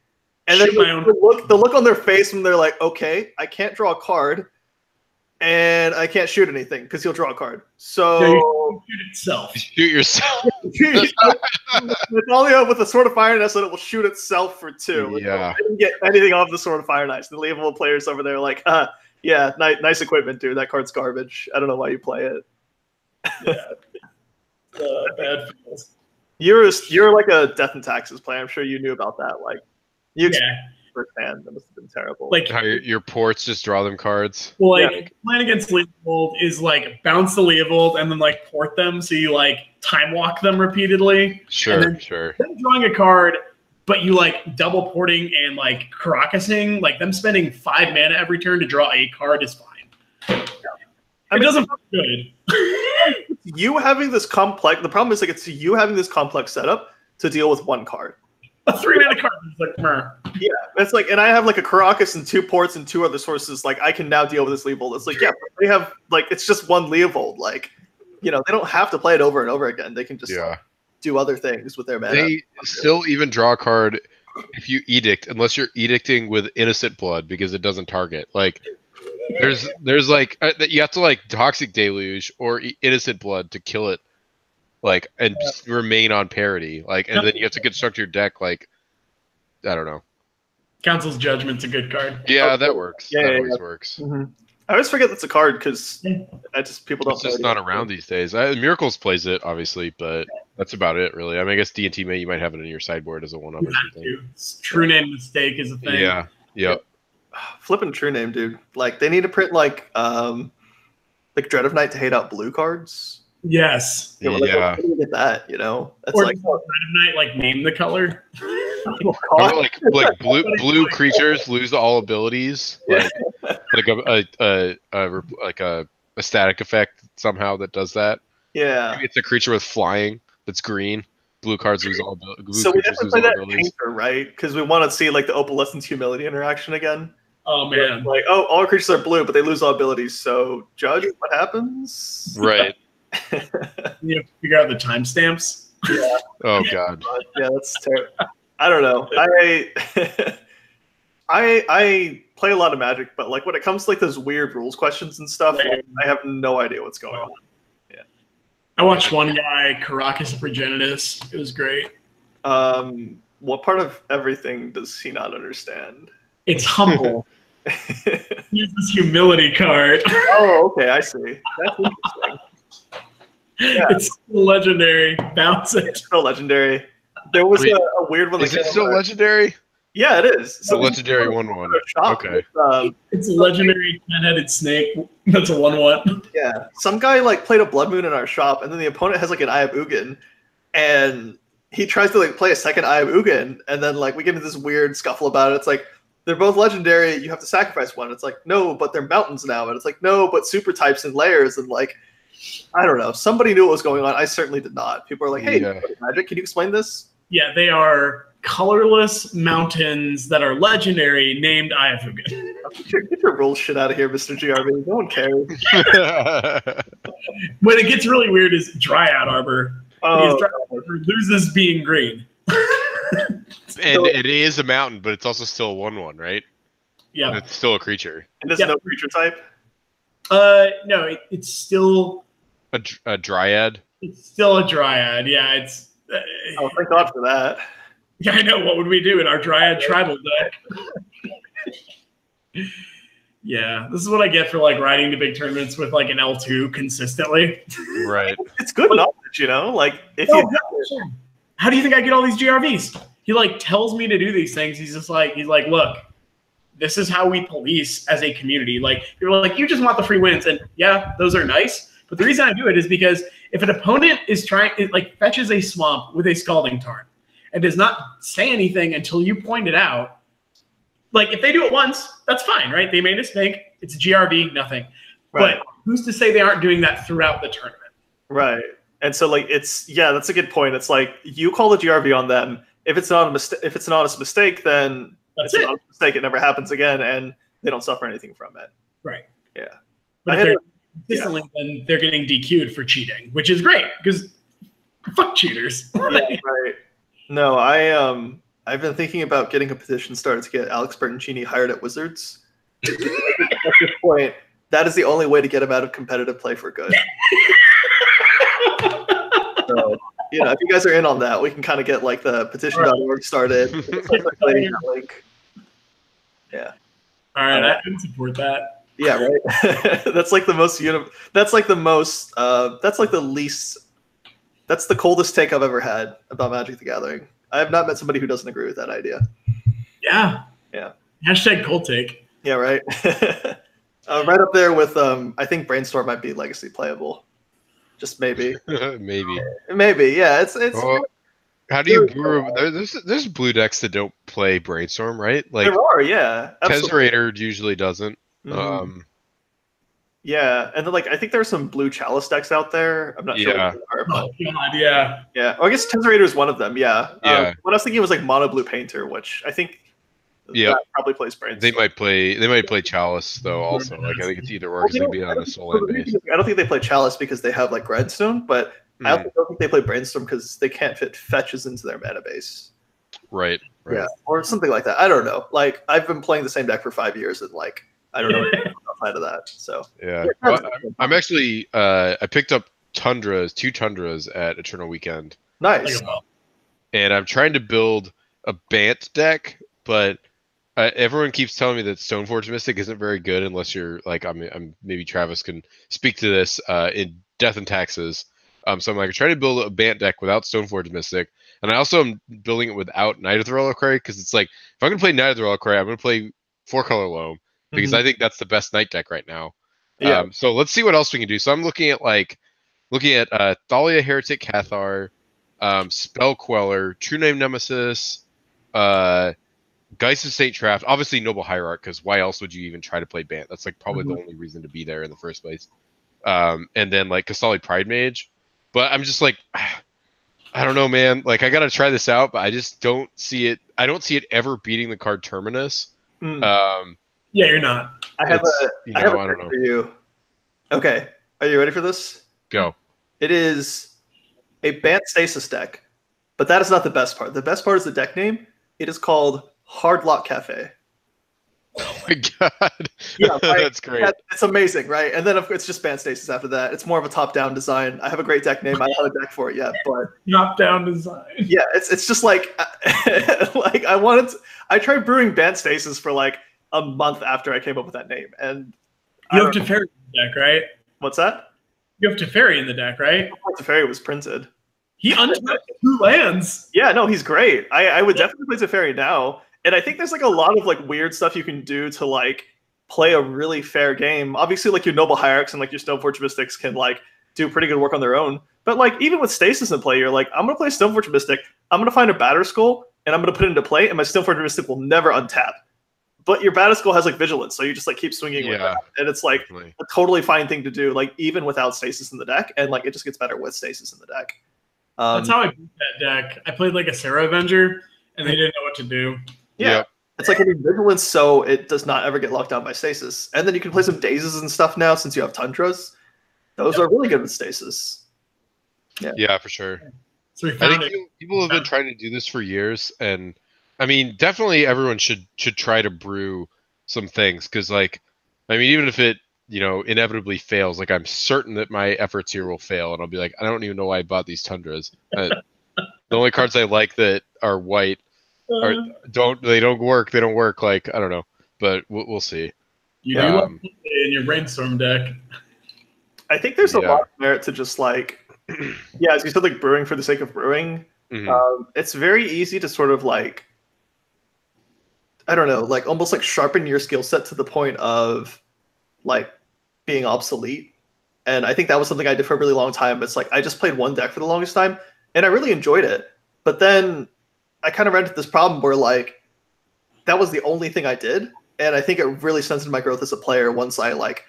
Speaker 1: and then the look on their face when they're like, okay, I can't draw a card. And I can't shoot anything because he'll draw a card. So
Speaker 2: shoot itself.
Speaker 3: Shoot yourself.
Speaker 1: Natalia with a Sword of Fire and Ice, and it will shoot itself for 2.
Speaker 3: Yeah.
Speaker 1: I didn't get anything off the Sword of Fire and Ice. The Leovold players over there are like, yeah, nice equipment, dude. That card's garbage. I don't know why you play it.
Speaker 2: Bad feels.
Speaker 1: You're like a Death and Taxes player. I'm sure you knew about that. Like firsthand. That must have been terrible.
Speaker 3: Like how your ports just draw them cards.
Speaker 2: Well, playing against Leovold is like bounce the Leovold and then like port them, so you like time walk them repeatedly.
Speaker 3: Sure.
Speaker 2: Then drawing a card, but you like double porting and like Caracasing, like them spending 5 mana every turn to draw a card is fine. It doesn't feel good.
Speaker 1: You having this complex. The problem is like it's you having this complex setup to deal with 1 card.
Speaker 2: A 3 mana card is like,
Speaker 1: Yeah, it's like, and I have like a Karakas and 2 ports and 2 other sources. Like, I can now deal with this Leovold. It's like, yeah, they have like, it's just one Leovold. Like, you know, they don't have to play it over and over again. They can just like, do other things with their mana.
Speaker 3: They still even draw a card if you edict, unless you're edicting with Innocent Blood because it doesn't target. Like, there's like you have to like Toxic Deluge or Innocent Blood to kill it, like, and remain on parity. Like, and then you have to construct your deck. Like, I don't know.
Speaker 2: Council's Judgment's a good card.
Speaker 3: Yeah, that works.
Speaker 1: Yeah,
Speaker 3: that
Speaker 1: yeah,
Speaker 3: always
Speaker 1: yeah.
Speaker 3: works.
Speaker 1: I always forget that's a card because people don't.
Speaker 3: It's just not around these days. Miracles plays it obviously, but that's about it really. I mean, I guess D&T you might have it in your sideboard as a 1-up or something.
Speaker 2: True Name Mistake is a thing.
Speaker 3: Yeah. Yep.
Speaker 1: Flipping True Name, dude. Like, they need to print like Dread of Night to hate out blue cards.
Speaker 2: Yes.
Speaker 1: You know, like,
Speaker 3: Yeah.
Speaker 1: how do you get that? You know, that's
Speaker 2: Or
Speaker 1: like
Speaker 2: Dread of Night, like name the color.
Speaker 3: Or like blue creatures lose all abilities, like a static effect somehow that does that.
Speaker 1: yeah.
Speaker 3: Maybe it's a creature with flying that's green. Blue cards lose all abilities.
Speaker 1: So we definitely play that Painter, right? Because we want to see like the Opalescence Humility interaction again.
Speaker 2: Oh man.
Speaker 1: Like, oh, all creatures are blue, but they lose all abilities. So judge what happens.
Speaker 3: Right.
Speaker 2: You have to figure out the timestamps.
Speaker 1: Yeah.
Speaker 3: Oh god.
Speaker 1: Yeah, that's terrible. I don't know. I play a lot of Magic, but like when it comes to like those weird rules questions and stuff, like, I have no idea what's going on. Yeah.
Speaker 2: I watched one guy, Karakas Progenitus. It was great.
Speaker 1: What part of everything does he not understand?
Speaker 2: It's humble. Use this humility card.
Speaker 1: Oh, okay, I see. That's interesting. Yeah.
Speaker 2: It's still legendary. Bounce it.
Speaker 1: It's still legendary. There was a weird one.
Speaker 3: Is it still legendary?
Speaker 1: Yeah, it is.
Speaker 3: So legendary 1/1. Okay.
Speaker 2: It's a legendary 10-headed snake. That's a 1/1.
Speaker 1: Yeah. Some guy like played a Blood Moon in our shop, and then the opponent has like an Eye of Ugin, and he tries to like play a second Eye of Ugin, and then like we get into this weird scuffle about it. It's like, they're both legendary. You have to sacrifice one. It's like, no, but they're mountains now. And it's like, no, but super types and layers. And like, I don't know. Somebody knew what was going on. I certainly did not. People are like, hey, Magic, can you explain this?
Speaker 2: Yeah, they are colorless mountains that are legendary named Eye of Ugin.
Speaker 1: Get your rules shit out of here, Mr. GRB. No one cares.
Speaker 2: When it gets really weird is Dryad Arbor.
Speaker 1: Oh,
Speaker 2: Dryad Arbor loses being green.
Speaker 3: And it is a mountain, but it's also still a 1/1, right?
Speaker 2: Yeah.
Speaker 3: It's still a creature.
Speaker 1: and there's no creature type?
Speaker 2: No, it's still
Speaker 3: A dryad.
Speaker 2: It's still a Dryad. Yeah, it's.
Speaker 1: Oh, thank God for that.
Speaker 2: Yeah, I know. What would we do in our Dryad tribal deck? Yeah, this is what I get for like riding to big tournaments with like an L2 consistently.
Speaker 3: Right.
Speaker 1: It's good knowledge, you know? Like, if you.
Speaker 2: How do you think I get all these GRVs? He like tells me to do these things. He's like, look, this is how we police as a community. Like, you're like, you just want the free wins, and yeah, those are nice. But the reason I do it is because if an opponent is trying, it like fetches a swamp with a Scalding Tarn and does not say anything until you point it out. Like, if they do it once, that's fine, right? They made a mistake. It's a GRV, nothing.
Speaker 1: Right.
Speaker 2: But who's to say they aren't doing that throughout the tournament?
Speaker 1: Right. And so, like, it's, yeah, that's a good point. It's like, you call the GRV on them. If it's not a mistake, if it's an honest mistake, then
Speaker 2: That's
Speaker 1: it's
Speaker 2: it.
Speaker 1: an honest mistake. It never happens again, and they don't suffer anything from it.
Speaker 2: Right.
Speaker 1: Yeah.
Speaker 2: But
Speaker 1: I
Speaker 2: if
Speaker 1: had
Speaker 2: they're consistently, then they're getting DQ'd for cheating, which is great because fuck cheaters.
Speaker 1: Yeah, right. No, I've been thinking about getting a petition started to get Alex Bertoncini hired at Wizards. At this point, that is the only way to get him out of competitive play for good. So, you know, if you guys are in on that, we can kind of get like the petition.org started. Link. Yeah.
Speaker 2: All right, I can support that.
Speaker 1: Yeah, right. That's like the most that's like the least, that's the coldest take I've ever had about Magic the Gathering. I have not met somebody who doesn't agree with that idea.
Speaker 2: Yeah.
Speaker 1: Yeah.
Speaker 2: Hashtag cold take.
Speaker 1: Yeah, right. Right up there with I think Brainstorm might be legacy playable. Just maybe. Maybe, yeah. It's
Speaker 3: well, how do you brew? There's blue decks that don't play Brainstorm, right? Like
Speaker 1: there are, yeah.
Speaker 3: Tezzerator usually doesn't.
Speaker 1: Mm-hmm. Yeah, and then like I think there's some blue Chalice decks out there. I'm not sure what they are, but
Speaker 2: Oh god, yeah.
Speaker 1: yeah. Oh, I guess Tezzerator is one of them, yeah.
Speaker 3: Yeah.
Speaker 1: What I was thinking was like Mono Blue Painter, which I think
Speaker 3: Yeah,
Speaker 1: probably plays Brainstorm.
Speaker 3: They might play Chalice though. Also, like I think it's either or because they'd be on a soul land base.
Speaker 1: I don't think they play Chalice because they have like Grindstone, but I also don't think they play Brainstorm because they can't fit fetches into their mana base.
Speaker 3: Right.
Speaker 1: Yeah, or something like that. I don't know. Like I've been playing the same deck for 5 years, and like I don't know outside of that. So
Speaker 3: yeah, well, I'm actually I picked up two Tundras at Eternal Weekend.
Speaker 1: Nice.
Speaker 3: And I'm trying to build a Bant deck, but everyone keeps telling me that Stoneforge Mystic isn't very good unless you're like I'm maybe Travis can speak to this in Death and Taxes. So I'm like trying to build a Bant deck without Stoneforge Mystic, and I also am building it without Knight of the Reliquary because it's like if I'm gonna play Knight of the Reliquary, I'm gonna play 4-color Loam because I think that's the best Knight deck right now.
Speaker 1: Yeah.
Speaker 3: So let's see what else we can do. So I'm looking at Thalia Heretic Cathar, Spell Queller, True Name Nemesis, Geist of Saint Traft, obviously Noble Hierarch, because why else would you even try to play Bant? That's like probably the only reason to be there in the first place. And then like Kasali Pride Mage. But I'm just like, I don't know, man. Like I gotta try this out, but I just don't see it. I don't see it ever beating the card Terminus.
Speaker 2: Yeah, you're not.
Speaker 1: I have a trick for you. Okay, are you ready for this?
Speaker 3: Go.
Speaker 1: It is a Bant Stasis deck, but that is not the best part. The best part is the deck name. It is called Hardlock Cafe.
Speaker 3: Oh my god!
Speaker 1: Yeah, right?
Speaker 3: That's great.
Speaker 1: It's amazing, right? And then it's just Bant Stasis after that. It's more of a top-down design. I have a great deck name. I don't have a deck for it yet, but
Speaker 2: top-down design.
Speaker 1: Yeah, it's just like like I tried brewing Bant Stasis for like a month after I came up with that name, and
Speaker 2: you have Teferi in the deck, right?
Speaker 1: What's that?
Speaker 2: You have Teferi in the deck, right?
Speaker 1: Teferi was printed.
Speaker 2: He untapped 2 lands.
Speaker 1: Yeah, no, he's great. I would definitely play Teferi now. And I think there's like a lot of like weird stuff you can do to like play a really fair game. Obviously, like your Noble Hierarchs and like your Stoneforge Mystics can like do pretty good work on their own. But like even with Stasis in play, you're like, I'm gonna play Stoneforge Mystic, I'm gonna find a Batterskull, and I'm gonna put it into play, and my Stoneforge Mystic will never untap. But your Batterskull has like Vigilance, so you just like keep swinging with that. And it's like a totally fine thing to do, like even without Stasis in the deck, and like it just gets better with Stasis in the deck.
Speaker 2: That's how I beat that deck. I played like a Serra Avenger, and they didn't know what to do.
Speaker 1: Yeah. It's like having Vigilance so it does not ever get locked down by Stasis. And then you can play some Dazes and stuff now since you have Tundras. Those are really good with Stasis.
Speaker 3: Yeah, for sure.
Speaker 2: So
Speaker 3: I think people have been trying to do this for years, and I mean, definitely everyone should try to brew some things because, like, I mean, even if it inevitably fails, like I'm certain that my efforts here will fail, and I'll be like, I don't even know why I bought these Tundras. The only cards I like that are white don't work. They don't work. Like I don't know, but we'll see.
Speaker 2: You do in your Brainstorm deck.
Speaker 1: I think there's a lot of merit to just like, as you said, like brewing for the sake of brewing. It's very easy to sort of like, I don't know, like almost like sharpen your skill set to the point of like being obsolete. And I think that was something I did for a really long time. It's like I just played one deck for the longest time, and I really enjoyed it. But then I kind of ran into this problem where like that was the only thing I did, and I think it really stunted my growth as a player once I like,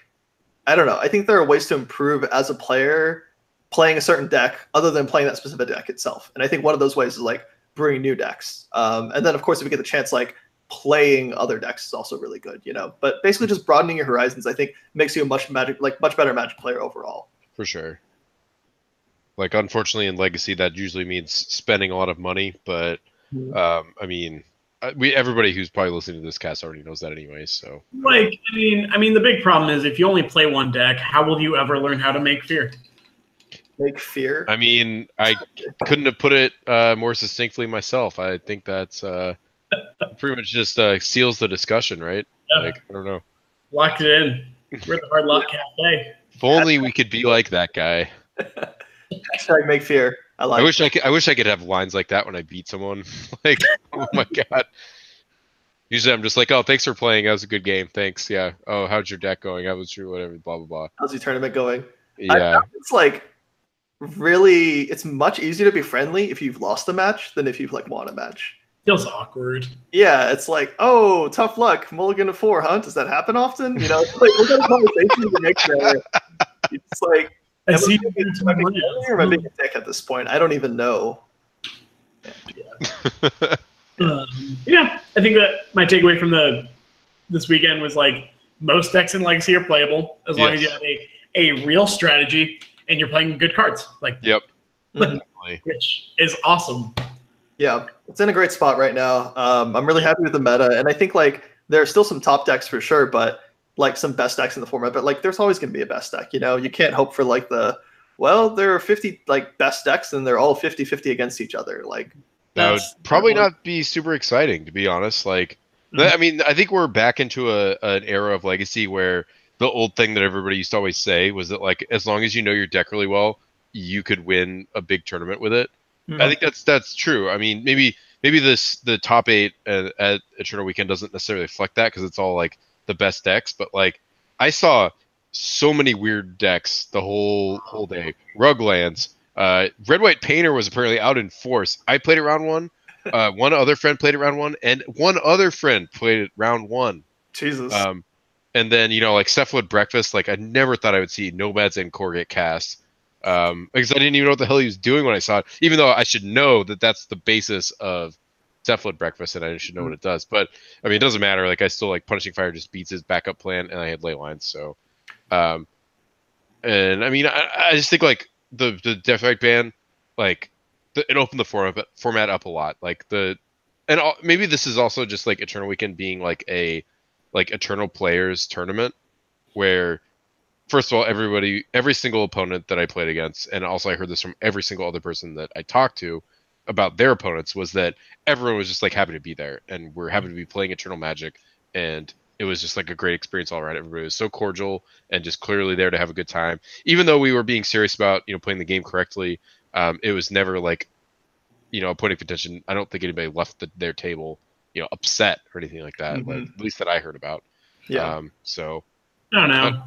Speaker 1: I don't know. I think there are ways to improve as a player playing a certain deck other than playing that specific deck itself. And I think one of those ways is like brewing new decks. And then of course, if you get the chance, like playing other decks is also really good, But basically just broadening your horizons, I think makes you a much better Magic player overall.
Speaker 3: For sure. Like unfortunately in Legacy, that usually means spending a lot of money, but I mean, everybody who's probably listening to this cast already knows that anyway. So,
Speaker 2: like, I mean, the big problem is if you only play one deck, how will you ever learn how to make fear?
Speaker 1: Make fear?
Speaker 3: I mean, I couldn't have put it more succinctly myself. I think that's pretty much just seals the discussion, right?
Speaker 2: Yeah.
Speaker 3: Like, I don't know.
Speaker 2: Locked it in. We're at the Hard Lock Cafe.
Speaker 3: If only we could be like that guy.
Speaker 1: Hashtag make fear. I
Speaker 3: wish I could have lines like that when I beat someone. Like, oh my god. Usually I'm just like, oh, thanks for playing. That was a good game. Thanks. Yeah. Oh, how's your deck going? How was your whatever? Blah blah blah.
Speaker 1: How's your tournament going?
Speaker 3: Yeah.
Speaker 1: It's like really, it's much easier to be friendly if you've lost a match than if you've like won a match.
Speaker 2: Feels awkward.
Speaker 1: Yeah, it's like, oh, tough luck. Mulligan to 4, huh? Does that happen often? It's like what kind of conversation you make there? It's like.
Speaker 2: I see.
Speaker 1: Am I being a dick at this point? I don't even know. Yeah.
Speaker 2: Yeah, I think that my takeaway from this weekend was like most decks in Legacy are playable as long as you have a real strategy and you're playing good cards. Like,
Speaker 3: Yep.
Speaker 2: Which is awesome.
Speaker 1: Yeah, it's in a great spot right now. I'm really happy with the meta, and I think like there are still some top decks for sure, but like some best decks in the format. But like, there's always going to be a best deck. You know, you can't hope for like there are 50 like best decks, and they're all 50-50 against each other. Like
Speaker 3: that would probably not be super exciting, to be honest. Like, I mean, I think we're back into an era of Legacy where the old thing that everybody used to always say was that like as long as you know your deck really well, you could win a big tournament with it. I think that's true. I mean, maybe the top 8 at Eternal Weekend doesn't necessarily reflect that because it's all like the best decks. But like, I saw so many weird decks the whole day. Ruglands, Red White Painter was apparently out in force. I played it round 1. One other friend played it round 1, and one other friend played it round 1.
Speaker 1: Jesus.
Speaker 3: And then like Cephalid Breakfast. Like I never thought I would see Nomads and Core get cast. Because I didn't even know what the hell he was doing when I saw it, even though I should know that that's the basis of Cephalid Breakfast and I should know what it does. But I mean, it doesn't matter. Like I still like Punishing Fire just beats his backup plan, and I had Leylines. So, and I mean, I just think like the Deathstrike ban, like it opened the format up a lot. Like maybe this is also just like Eternal Weekend being like a Eternal Players tournament where. First of all, every single opponent that I played against, and also I heard this from every single other person that I talked to about their opponents, was that everyone was just like happy to be there, and we're happy to be playing Eternal Magic, and it was just like a great experience all around. Everybody was so cordial and just clearly there to have a good time. Even though we were being serious about playing the game correctly, it was never like a point of contention. I don't think anybody left their table upset or anything like that. Like at least that I heard about.
Speaker 1: Yeah.
Speaker 3: So
Speaker 2: I don't know.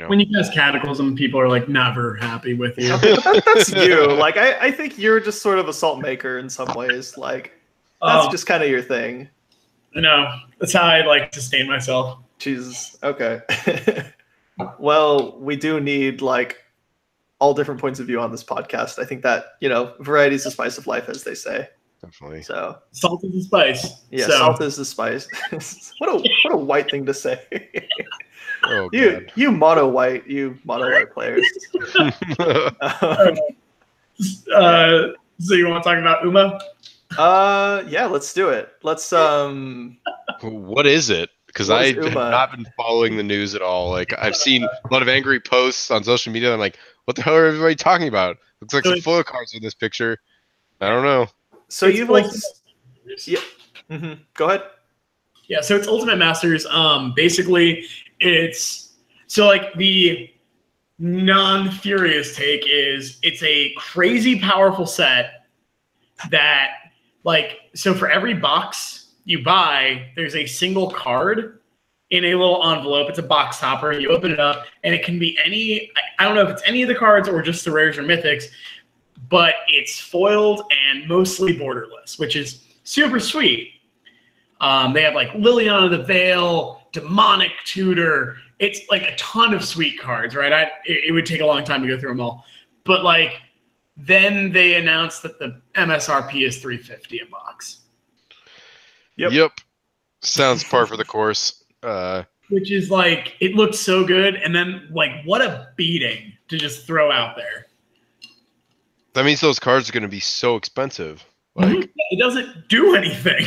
Speaker 2: When you cast Cataclysm, people are like never happy with you.
Speaker 1: That's you. Like I think you're just sort of a salt maker in some ways. Like that's just kind of your thing.
Speaker 2: No, that's how I like to sustain myself.
Speaker 1: Jesus. Okay. Well, we do need like all different points of view on this podcast. I think that variety is the spice of life, as they say.
Speaker 3: Definitely.
Speaker 1: So
Speaker 2: salt is the spice.
Speaker 1: Yeah, salt is the spice. What a white thing to say.
Speaker 3: Oh,
Speaker 1: you mono white players.
Speaker 2: So you want to talk about UMA?
Speaker 1: Yeah, let's do it. Let's
Speaker 3: What is it? Because I have not been following the news at all. Like I've seen a lot of angry posts on social media. I'm like, what the hell are everybody talking about? Looks like some foil cards in this picture. I don't know.
Speaker 1: So you've like, yeah. Go ahead.
Speaker 2: Yeah, so it's Ultimate Masters. Basically, it's so like the non-furious take is it's a crazy powerful set that so for every box you buy, there's a single card in a little envelope. It's a box topper. You open it up, and it can be any. I don't know if it's any of the cards or just the rares or mythics, but it's foiled and mostly borderless, which is super sweet. They have like Liliana the Veil, Demonic Tutor. It's like a ton of sweet cards, right? It would take a long time to go through them all. But then they announced that the MSRP is $350 a box.
Speaker 3: Yep. Sounds par for the course.
Speaker 2: Which is it looked so good, and then what a beating to just throw out there.
Speaker 3: That means those cards are going to be so expensive.
Speaker 2: It doesn't do anything.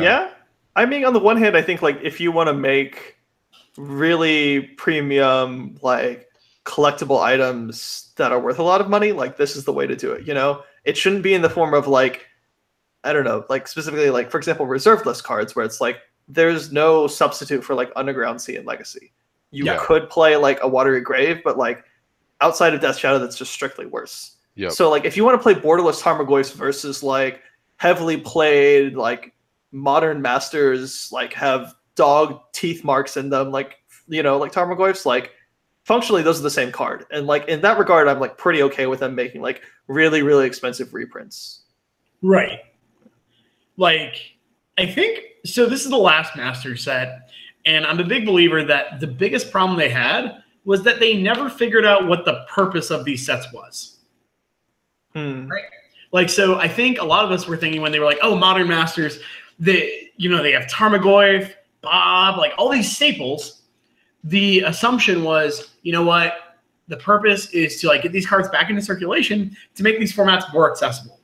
Speaker 1: Yeah. I mean, on the one hand, I think if you want to make really premium collectible items that are worth a lot of money, this is the way to do it. It shouldn't be in the form of I don't know, specifically for example, reserved list cards where it's there's no substitute for Underground Sea and Legacy. You could play a Watery Grave, but outside of Death Shadow, that's just strictly worse.
Speaker 3: Yep. So
Speaker 1: if you want to play borderless Tarmogoyfs versus heavily played modern masters have dog teeth marks in them, Tarmogoyfs, functionally those are the same card. And in that regard, I'm pretty okay with them making really, really expensive reprints.
Speaker 2: Right. I think so this is the last master set, and I'm a big believer that the biggest problem they had was that they never figured out what the purpose of these sets was. Right? Like, so I think a lot of us were thinking when they were like, oh, Modern Masters, they have Tarmogoyf, Bob, like all these staples. The assumption was, you know what? The purpose is to like get these cards back into circulation to make these formats more accessible.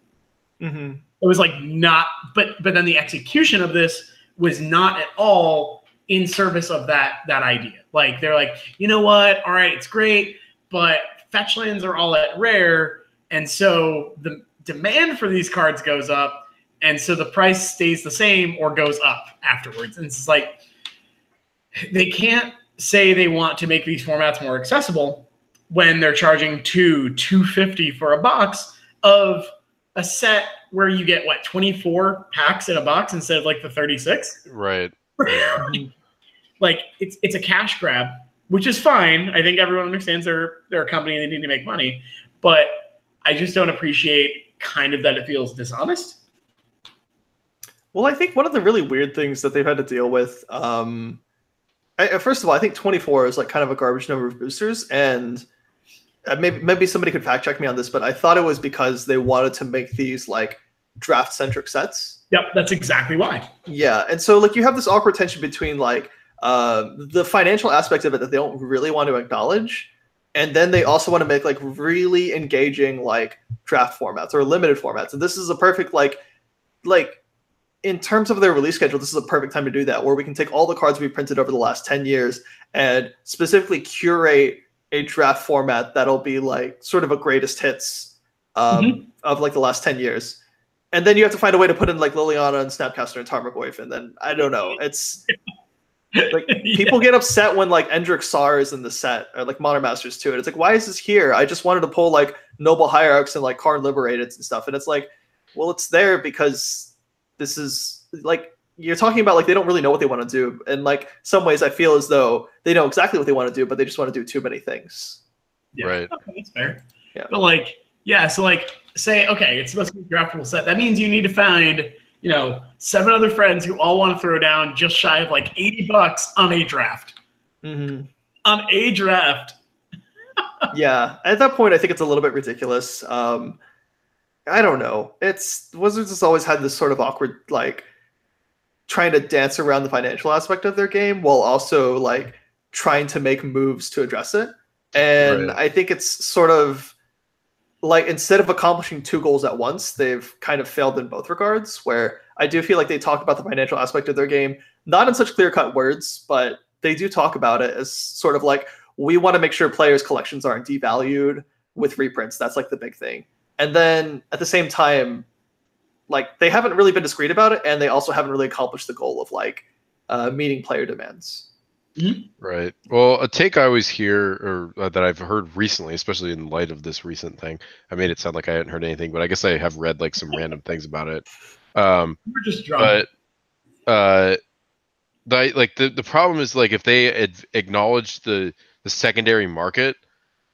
Speaker 1: Mm-hmm.
Speaker 2: It was like not, but then the execution of this was not at all in service of that idea. Like they're like, you know what? All right, it's great, but fetch lands are all at rare, and so the demand for these cards goes up, and so the price stays the same or goes up afterwards. And it's like they can't say they want to make these formats more accessible when they're charging $250 for a box of a set where you get 24 packs in a box instead of like the 36.
Speaker 3: Right.
Speaker 2: Like it's a cash grab, which is fine. I think everyone understands they're a company and they need to make money, but I just don't appreciate kind of that it feels dishonest.
Speaker 1: Well, I think one of the really weird things that they've had to deal with, first of all, I think 24 is like kind of a garbage number of boosters, and maybe somebody could fact check me on this, but I thought it was because they wanted to make these like draft centric sets.
Speaker 2: Yep, that's exactly why.
Speaker 1: Yeah, and so like you have this awkward tension between like the financial aspect of it that they don't really want to acknowledge, and then they also want to make like really engaging like draft formats or limited formats. And this is a perfect like in terms of their release schedule, this is a perfect time to do that, where we can take all the cards we printed over the last 10 years and specifically curate a draft format that'll be like sort of a greatest hits of like the last 10 years. And then you have to find a way to put in like Liliana and Snapcaster and Tarmogoyf, and then I don't know. It's like people get upset when like Endrick Sar is in the set, or like Modern Masters too. And it's like, why is this here? I just wanted to pull like Noble Hierarchs and like Karn Liberated and stuff. And it's like, well, it's there because this is like, you're talking about like they don't really know what they want to do. And like some ways I feel as though they know exactly what they want to do, but they just want to do too many things.
Speaker 2: Yeah.
Speaker 3: Right.
Speaker 2: Okay, that's fair.
Speaker 1: Yeah.
Speaker 2: But like, yeah, so like say, okay, it's supposed to be a draftable set. That means you need to find, 7 other friends who all want to throw down just shy of like $80 on a draft.
Speaker 1: Mm-hmm.
Speaker 2: On a draft.
Speaker 1: Yeah. At that point, I think it's a little bit ridiculous. I don't know. Wizards has always had this sort of awkward, like, trying to dance around the financial aspect of their game while also like trying to make moves to address it. And
Speaker 3: Right.
Speaker 1: I think it's sort of like, instead of accomplishing 2 goals at once, they've kind of failed in both regards, where I do feel like they talk about the financial aspect of their game, not in such clear-cut words, but they do talk about it as sort of like, we want to make sure players' collections aren't devalued with reprints. That's like the big thing. And then at the same time, like they haven't really been discreet about it, and they also haven't really accomplished the goal of like meeting player demands.
Speaker 3: Right. Well, a take I always hear, or that I've heard recently, especially in light of this recent thing, I made it sound like I hadn't heard anything, but I guess I have read like some random things about it.
Speaker 2: We're just drunk.
Speaker 3: But the problem is like if they acknowledge the secondary market,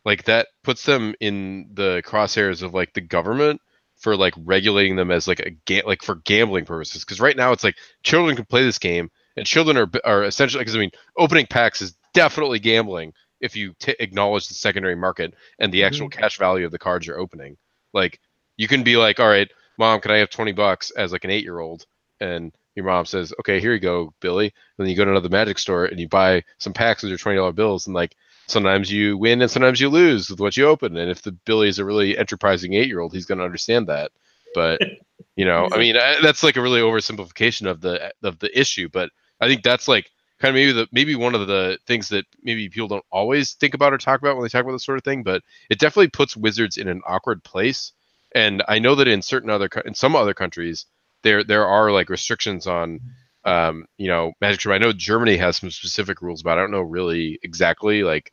Speaker 3: like that puts them in the crosshairs of like the government for like regulating them as like like for gambling purposes. Because right now it's like children can play this game, and children are essentially, because I mean, opening packs is definitely gambling if you acknowledge the secondary market and the actual cash value of the cards you're opening. Like you can be like, all right, Mom, can I have $20 as like an 8-year-old? And your mom says, okay, here you go, Billy. And then you go to another Magic store and you buy some packs with your $20 bills, and like sometimes you win and sometimes you lose with what you open. And if the Billy is a really enterprising 8-year-old, he's going to understand that. But I mean, that's like a really oversimplification of the issue. But I think that's like kind of maybe one of the things that maybe people don't always think about or talk about when they talk about this sort of thing. But it definitely puts Wizards in an awkward place. And I know that in some other countries, there are like restrictions on Magic Tour. I know Germany has some specific rules about it. I don't know really exactly like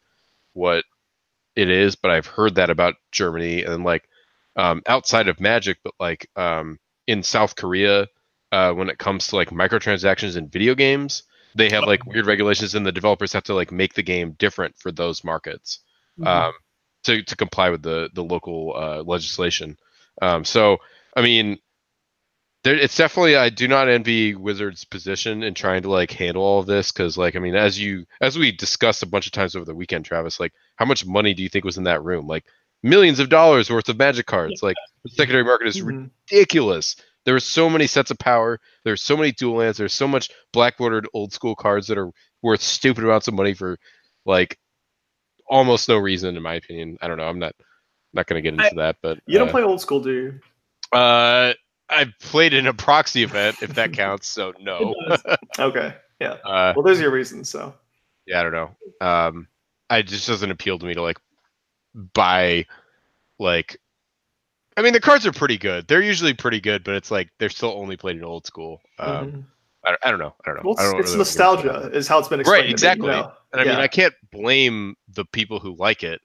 Speaker 3: what it is, but I've heard that about Germany. And then like outside of Magic, but like in South Korea, when it comes to like microtransactions in video games, they have like weird regulations, and the developers have to like make the game different for those markets to comply with the local legislation. So I mean, it's definitely, I do not envy Wizards' position in trying to like handle all of this, because like I mean, as we discussed a bunch of times over the weekend, Travis, like how much money do you think was in that room? Like millions of dollars worth of Magic cards. Like the secondary market is ridiculous. There are so many sets of power. There's so many dual lands. There's so much black bordered old school cards that are worth stupid amounts of money for like almost no reason, in my opinion. I don't know. I'm not going to get into that, but
Speaker 1: you don't play old school, do you?
Speaker 3: I played in a proxy event, if that counts. So no.
Speaker 1: Okay. Yeah. Well, there's your reason. So.
Speaker 3: Yeah, I don't know. It just doesn't appeal to me to like buy like. I mean, the cards are pretty good. They're usually pretty good, but it's like they're still only played in old school. I don't know.
Speaker 1: Well, it's nostalgia, is how it's been explained.
Speaker 3: Right, exactly.
Speaker 1: To me,
Speaker 3: And I mean, I can't blame the people who like it.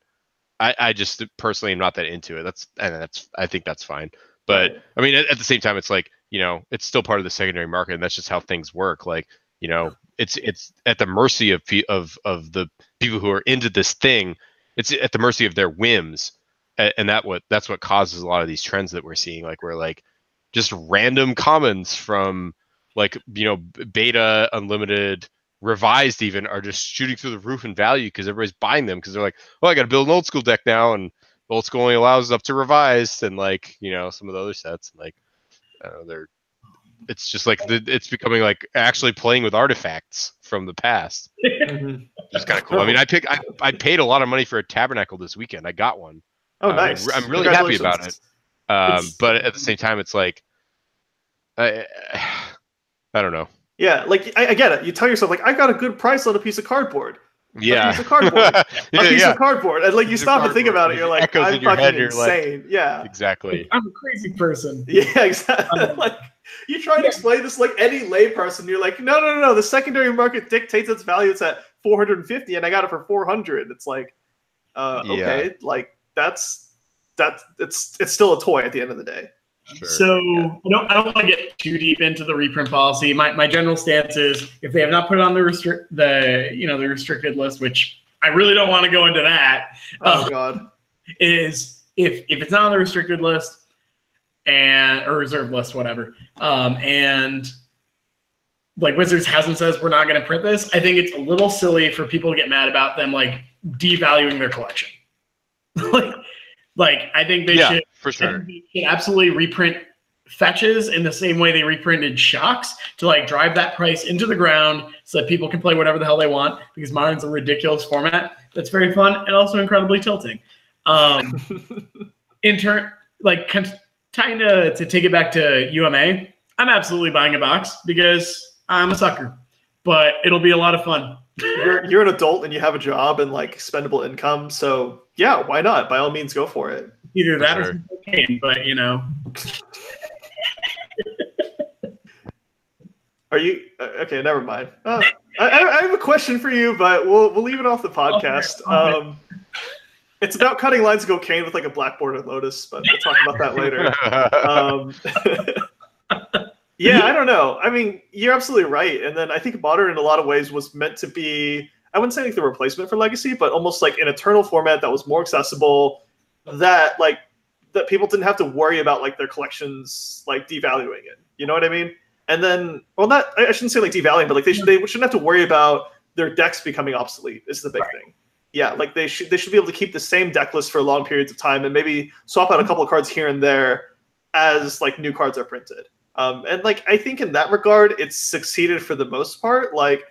Speaker 3: I just personally am not that into it. I think that's fine. But
Speaker 1: Right.
Speaker 3: I mean, at the same time, it's like, you know, it's still part of the secondary market, and that's just how things work. Like, you know, it's at the mercy of the people who are into this thing. It's at the mercy of their whims. And that's what causes a lot of these trends that we're seeing, like we're like just random commons from like, you know, beta, unlimited, revised even are just shooting through the roof in value because everybody's buying them because they're like, well, I got to build an old school deck now, and old school only allows up to revised, and like, you know, some of the other sets, like I don't know, it's just like it's becoming like actually playing with artifacts from the past. It's kind of cool. I mean, I paid a lot of money for a Tabernacle this weekend. I got one.
Speaker 1: Oh, nice!
Speaker 3: I'm really happy about it. But at the same time, it's like, I don't know.
Speaker 1: Yeah, like I get it. You tell yourself like, I got a good price on a piece of cardboard.
Speaker 3: Yeah,
Speaker 1: a piece of cardboard. A piece of cardboard, and like you stop and think about it, you're like, I'm fucking insane. Yeah,
Speaker 3: exactly.
Speaker 2: I'm a crazy person.
Speaker 1: Yeah, exactly. Like you try to explain this like any layperson, you're like, no. The secondary market dictates its value. It's at 450, and I got it for 400. It's like, okay, like it's still a toy at the end of the day.
Speaker 2: Sure. So I don't want to get too deep into the reprint policy. My general stance is if they have not put it on the restricted list, which I really don't want to go into that.
Speaker 1: Oh God.
Speaker 2: Is if it's not on the restricted list or reserved list, whatever, and like Wizards hasn't says we're not going to print this, I think it's a little silly for people to get mad about them like devaluing their collection. Like I think they should
Speaker 3: for sure.
Speaker 2: They should absolutely reprint fetches in the same way they reprinted shocks to like drive that price into the ground so that people can play whatever the hell they want, because Modern's a ridiculous format that's very fun and also incredibly tilting. In turn, like kind of to take it back to UMA, I'm absolutely buying a box because I'm a sucker, but it'll be a lot of fun.
Speaker 1: You're an adult and you have a job and like spendable income, so yeah, why not? By all means, go for it.
Speaker 2: Either that or cocaine, but you know.
Speaker 1: Are you okay? Never mind. I have a question for you, but we'll leave it off the podcast.
Speaker 2: Okay.
Speaker 1: It's about cutting lines of cocaine with like a blackboard lotus, but we'll talk about that later. Yeah, I don't know. I mean, you're absolutely right. And then I think Modern in a lot of ways was meant to be, I wouldn't say like the replacement for Legacy, but almost like an eternal format that was more accessible, that people didn't have to worry about like their collections like devaluing it. You know what I mean? And then, well, I shouldn't say like devaluing, but like they shouldn't have to worry about their decks becoming obsolete. Is the big thing. Yeah, like they should be able to keep the same deck list for long periods of time and maybe swap out a couple of cards here and there as like new cards are printed. And like I think in that regard, it's succeeded for the most part. Like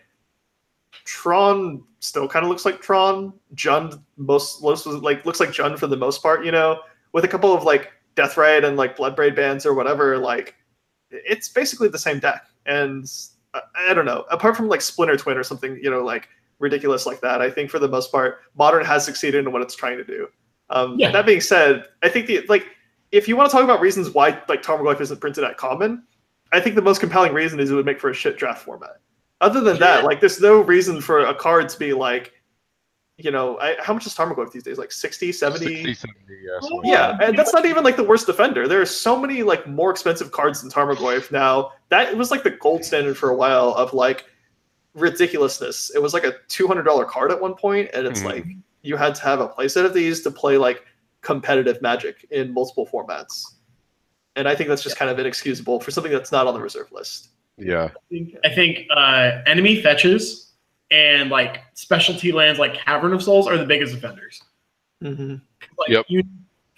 Speaker 1: Tron still kind of looks like Tron. Jund most looks like Jund for the most part. You know, with a couple of like Deathrite and like Bloodbraid bands or whatever. Like it's basically the same deck. And I don't know, apart from like Splinter Twin or something, you know, like ridiculous like that. I think for the most part, Modern has succeeded in what it's trying to do. That being said, I think if you want to talk about reasons why like Tarmogoyf isn't printed at common, I think the most compelling reason is it would make for a shit draft format. Other than that, like there's no reason for a card to be like, you know, how much is Tarmogoyf these days? Like 60, 70?
Speaker 3: 60, 70, yeah.
Speaker 1: Yeah, and that's not even like the worst defender. There are so many like more expensive cards than Tarmogoyf now. That was like the gold standard for a while of like ridiculousness. It was like a $200 card at one point, and it's like you had to have a playset of these to play like competitive Magic in multiple formats. And I think that's just kind of inexcusable for something that's not on the reserve list.
Speaker 3: Yeah.
Speaker 2: I think enemy fetches and like specialty lands like Cavern of Souls are the biggest offenders. Like,
Speaker 3: Yep.
Speaker 2: you need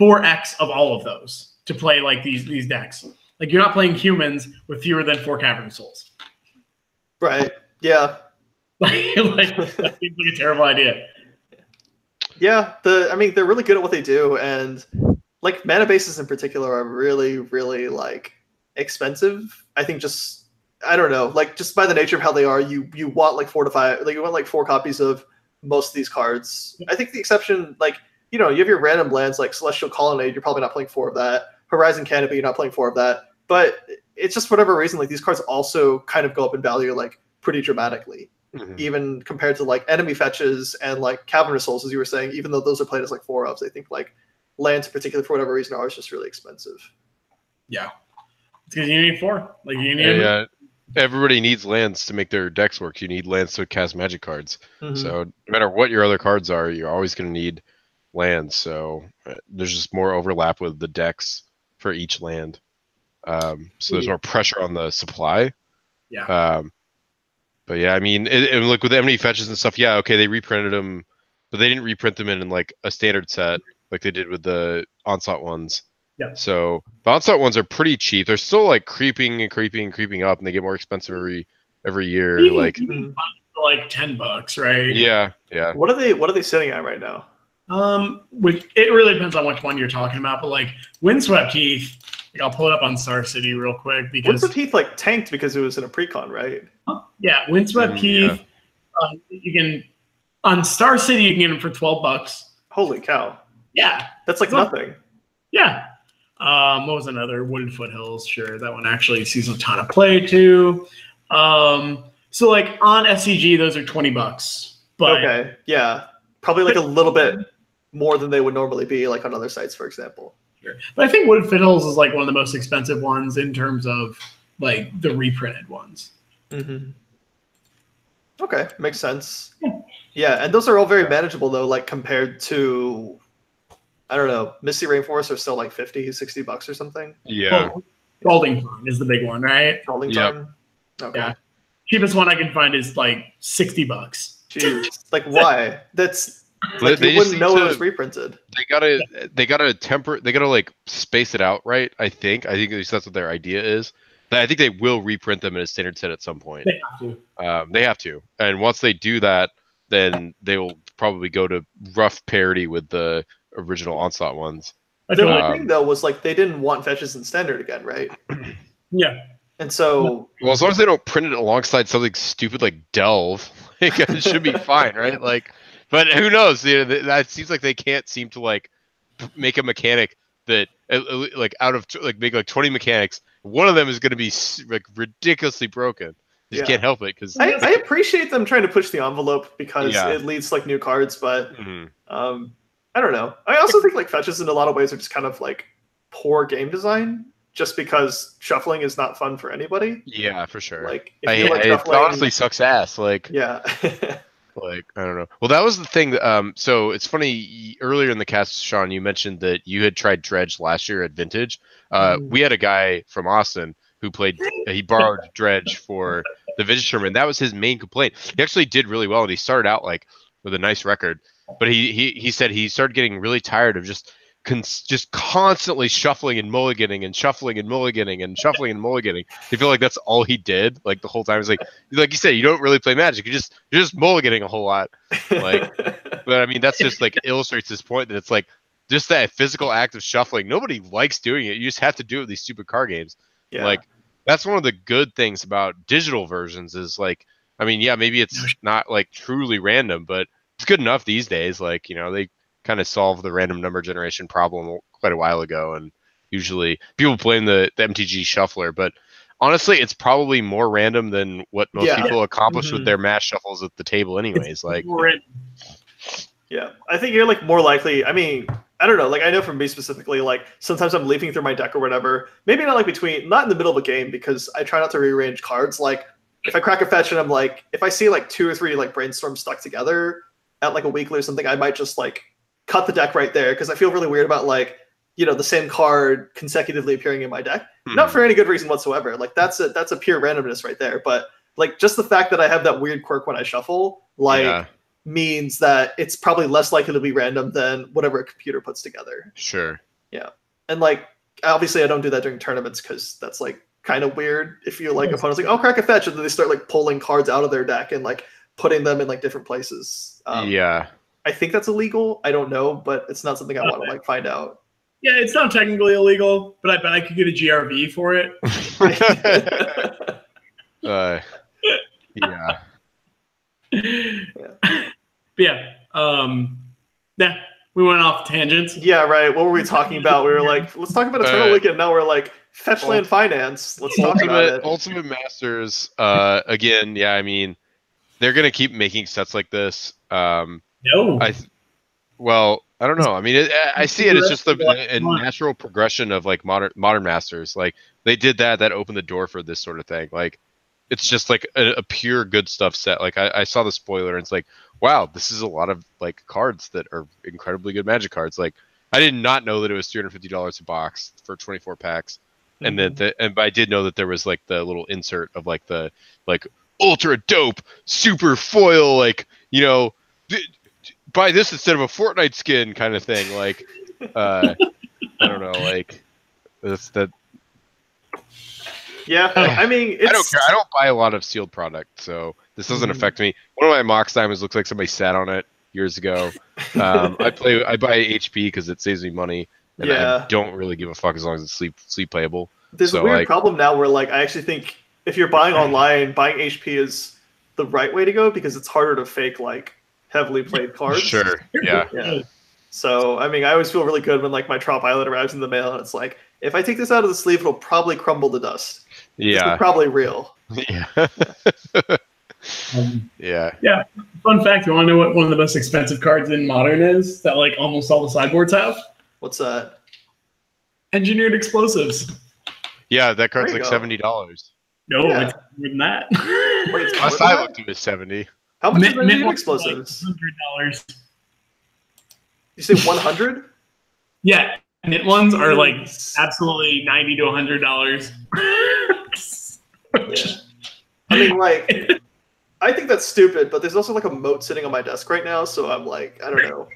Speaker 2: 4x of all of those to play like these decks. Like, you're not playing humans with fewer than 4 Cavern Souls.
Speaker 1: Right. Yeah.
Speaker 2: Like that seems like a terrible idea.
Speaker 1: Yeah. I mean, they're really good at what they do, and like mana bases in particular are really, really like expensive. I think I don't know, like just by the nature of how they are, you want like 4 to 5, like you want like 4 copies of most of these cards. I think the exception, like, you know, you have your random lands like Celestial Colonnade, you're probably not playing 4 of that. Horizon Canopy, you're not playing 4 of that. But it's just for whatever reason, like these cards also kind of go up in value like pretty dramatically. Even compared to like enemy fetches and like Cavernous Souls, as you were saying, even though those are played as like 4-ofs, I think like lands in particular for whatever reason are just really expensive.
Speaker 2: Yeah. It's because you need 4. Like you need
Speaker 3: Everybody needs lands to make their decks work. You need lands to cast magic cards.
Speaker 1: Mm-hmm.
Speaker 3: So no matter what your other cards are, you're always going to need lands. So there's just more overlap with the decks for each land. So there's more pressure on the supply.
Speaker 2: Yeah.
Speaker 3: But yeah, I mean, and look with enemy fetches and stuff. Yeah, okay, they reprinted them, but they didn't reprint them in like a standard set like they did with the Onslaught ones.
Speaker 2: Yeah.
Speaker 3: So the Onslaught ones are pretty cheap. They're still like creeping up, and they get more expensive every year.
Speaker 2: You
Speaker 3: like
Speaker 2: can find for like $10, right?
Speaker 3: Yeah.
Speaker 1: What are they sitting at right now?
Speaker 2: Which it really depends on which one you're talking about, but like Windswept Heath, like I'll pull it up on Star City real quick because
Speaker 1: Windswept Heath like tanked because it was in a precon, right?
Speaker 2: Yeah, Windswept Heath. You can on Star City you can get them for $12.
Speaker 1: Holy cow!
Speaker 2: Yeah,
Speaker 1: that's like nothing.
Speaker 2: Yeah. What was another? Wooded Foothills. Sure, that one actually sees a ton of play too. So like on SCG, those are $20. But
Speaker 1: okay, yeah, probably like a little bit more than they would normally be, like on other sites, for example.
Speaker 2: Sure. But I think Wooded Foothills is like one of the most expensive ones in terms of like the reprinted ones.
Speaker 1: Mm-hmm. Okay, makes sense. Yeah, and those are all very manageable though, like compared to, I don't know, Misty Rainforest are still like $50-$60 or something.
Speaker 3: Yeah.
Speaker 2: Well, Scalding Tarn is the big one, right?
Speaker 1: Scalding Tarn? Okay.
Speaker 2: Yeah. Cheapest one I can find is like $60.
Speaker 1: Jeez. Like why? That's like
Speaker 3: They
Speaker 1: you
Speaker 3: just
Speaker 1: wouldn't know
Speaker 3: need
Speaker 1: it
Speaker 3: to-
Speaker 1: was reprinted.
Speaker 3: They gotta like space it out, right? I think at least that's what their idea is. I think they will reprint them in a standard set at some point.
Speaker 2: They have to.
Speaker 3: They have to, and once they do that, then they will probably go to rough parity with the original Onslaught ones.
Speaker 1: The only thing though was like they didn't want fetches in standard again, right?
Speaker 2: Yeah.
Speaker 1: And so
Speaker 3: Well, as long as they don't print it alongside something stupid like Delve, like, it should be fine, right? Like, but who knows? You know, that seems like they can't seem to like make a mechanic that like out of like make like 20 mechanics. One of them is going to be like ridiculously broken. You just can't help it because
Speaker 1: I appreciate them trying to push the envelope because it leads to like new cards, but I don't know. I also think like fetches in a lot of ways are just kind of like poor game design, just because shuffling is not fun for anybody.
Speaker 3: Yeah, for sure.
Speaker 1: Like
Speaker 3: it honestly sucks ass. Like
Speaker 1: yeah.
Speaker 3: Like, I don't know. Well, that was the thing. So it's funny. Earlier in the cast, Sean, you mentioned that you had tried Dredge last year at Vintage. We had a guy from Austin who played. He borrowed Dredge for the Vintage tournament. That was his main complaint. He actually did really well, and he started out like with a nice record. But he said he started getting really tired of just constantly shuffling and mulliganing and shuffling and mulliganing and shuffling and mulliganing. You feel like that's all he did like the whole time. It's like you said, you don't really play Magic. You're just mulliganing a whole lot. Like, but I mean that's just like illustrates this point that it's like just that physical act of shuffling. Nobody likes doing it. You just have to do it with these stupid card games.
Speaker 1: Yeah.
Speaker 3: Like that's one of the good things about digital versions is like, I mean, yeah, maybe it's not like truly random, but it's good enough these days. Like, you know, they kind of solved the random number generation problem quite a while ago, and usually people blame the MTG shuffler, but honestly it's probably more random than what most people accomplish with their mass shuffles at the table anyways. Like
Speaker 1: yeah, I think you're like more likely, I mean, I don't know, like I know from me specifically, like sometimes I'm leafing through my deck or whatever, maybe not like not in the middle of a game because I try not to rearrange cards. Like if I crack a fetch and I'm like, if I see like 2 or 3 like brainstorms stuck together at like a weekly or something, I might just like cut the deck right there because I feel really weird about like, you know, the same card consecutively appearing in my deck. Not for any good reason whatsoever. Like that's a pure randomness right there. But like just the fact that I have that weird quirk when I shuffle, like means that it's probably less likely to be random than whatever a computer puts together.
Speaker 3: Sure.
Speaker 1: Yeah. And like, obviously I don't do that during tournaments because that's like kind of weird if you like opponents like, oh, crack a fetch, and then they start like pulling cards out of their deck and like putting them in like different places.
Speaker 3: Yeah.
Speaker 1: I think that's illegal. I don't know, but it's not something I want to like find out.
Speaker 2: Yeah, it's not technically illegal, but I bet I could get a GRV for it.
Speaker 3: Yeah.
Speaker 2: Yeah. Yeah. We went off tangents.
Speaker 1: Yeah, right. What were we talking about? We were like, let's talk about Eternal Weekend. Now we're like, Fetchland Finance. Let's talk about it.
Speaker 3: Ultimate Masters. Again, yeah. I mean, they're gonna keep making sets like this.
Speaker 2: No.
Speaker 3: Well, I don't know. I mean, I see it as just a natural progression of like modern Masters. Like they did that. That opened the door for this sort of thing. Like it's just like a pure good stuff set. Like I saw the spoiler and it's like, wow, this is a lot of like cards that are incredibly good Magic cards. Like I did not know that it was $350 a box for 24 packs. And then but I did know that there was like the little insert of like the like ultra dope super foil, like, you know, buy this instead of a Fortnite skin kind of thing. Like I don't know, like that.
Speaker 1: Yeah, I mean,
Speaker 3: I don't care. I don't buy a lot of sealed product, so this doesn't affect me. One of my Mox Diamonds looks like somebody sat on it years ago. I buy HP because it saves me money, and I don't really give a fuck as long as it's sleep playable.
Speaker 1: There's a weird problem now where like I actually think if you're buying online, buying HP is the right way to go because it's harder to fake like heavily played cards.
Speaker 3: Sure. Yeah.
Speaker 1: So I mean, I always feel really good when like my Trop Pilot arrives in the mail and it's like, if I take this out of the sleeve, it'll probably crumble to dust.
Speaker 3: Yeah.
Speaker 1: It's probably real.
Speaker 3: Yeah.
Speaker 2: Yeah. Fun fact, you want to know what one of the most expensive cards in Modern is that like almost all the sideboards have?
Speaker 1: What's that?
Speaker 2: Engineered Explosives.
Speaker 3: Yeah, that card's like $70.
Speaker 2: No, it's more than that.
Speaker 1: Wait,
Speaker 3: last I looked, it was $70.
Speaker 1: How much is Engineered Explosives?
Speaker 2: Like $100.
Speaker 1: You say 100?
Speaker 2: Yeah. Knit ones are like absolutely $90 to $100.
Speaker 1: Yeah. I mean, like, I think that's stupid, but there's also like a moat sitting on my desk right now, so I'm like, I don't know.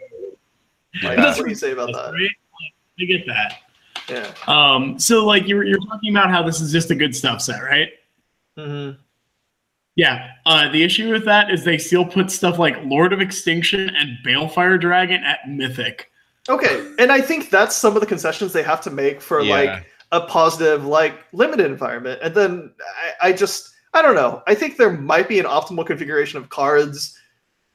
Speaker 1: Like, what do you say about that?
Speaker 2: Right? I get that.
Speaker 1: Yeah.
Speaker 2: So like you're talking about how this is just a good stuff set, right?
Speaker 1: Mm-hmm.
Speaker 2: Yeah. The issue with that is they still put stuff like Lord of Extinction and Balefire Dragon at Mythic.
Speaker 1: Okay, and I think that's some of the concessions they have to make for like a positive, like limited environment. And then I don't know. I think there might be an optimal configuration of cards.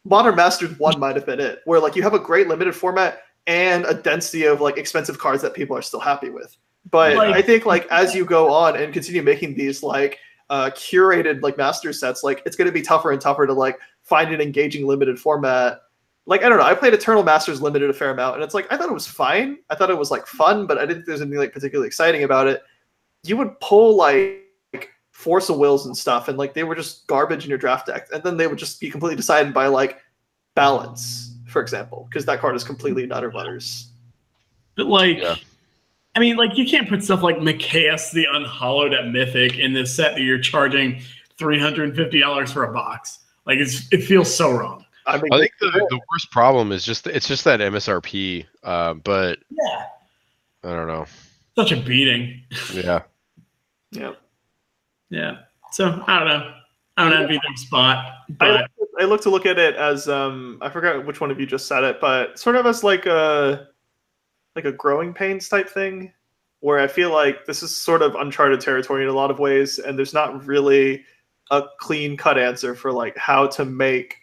Speaker 1: Modern Masters 1 might have been it, where like you have a great limited format and a density of like expensive cards that people are still happy with. But
Speaker 2: like,
Speaker 1: I think like as you go on and continue making these like curated like master sets, like it's going to be tougher and tougher to like find an engaging limited format. Like, I don't know, I played Eternal Masters Limited a fair amount, and it's like, I thought it was fine. I thought it was, like, fun, but I didn't think there was anything, like, particularly exciting about it. You would pull, like Force of Wills and stuff, and, like, they were just garbage in your draft deck, and then they would just be completely decided by, like, balance, for example, because that card is completely nutter butters.
Speaker 2: But, like, I mean, like, you can't put stuff like Mikaeus the Unhallowed at Mythic in this set that you're charging $350 for a box. Like, it feels so wrong.
Speaker 3: I think the worst problem is it's just that MSRP, but
Speaker 2: yeah,
Speaker 3: I don't know.
Speaker 2: Such a beating.
Speaker 3: Yeah.
Speaker 2: So I don't know. I don't envy their spot. But
Speaker 1: I look to look at it as I forgot which one of you just said it, but sort of as like a growing pains type thing, where I feel like this is sort of uncharted territory in a lot of ways, and there's not really a clean cut answer for like how to make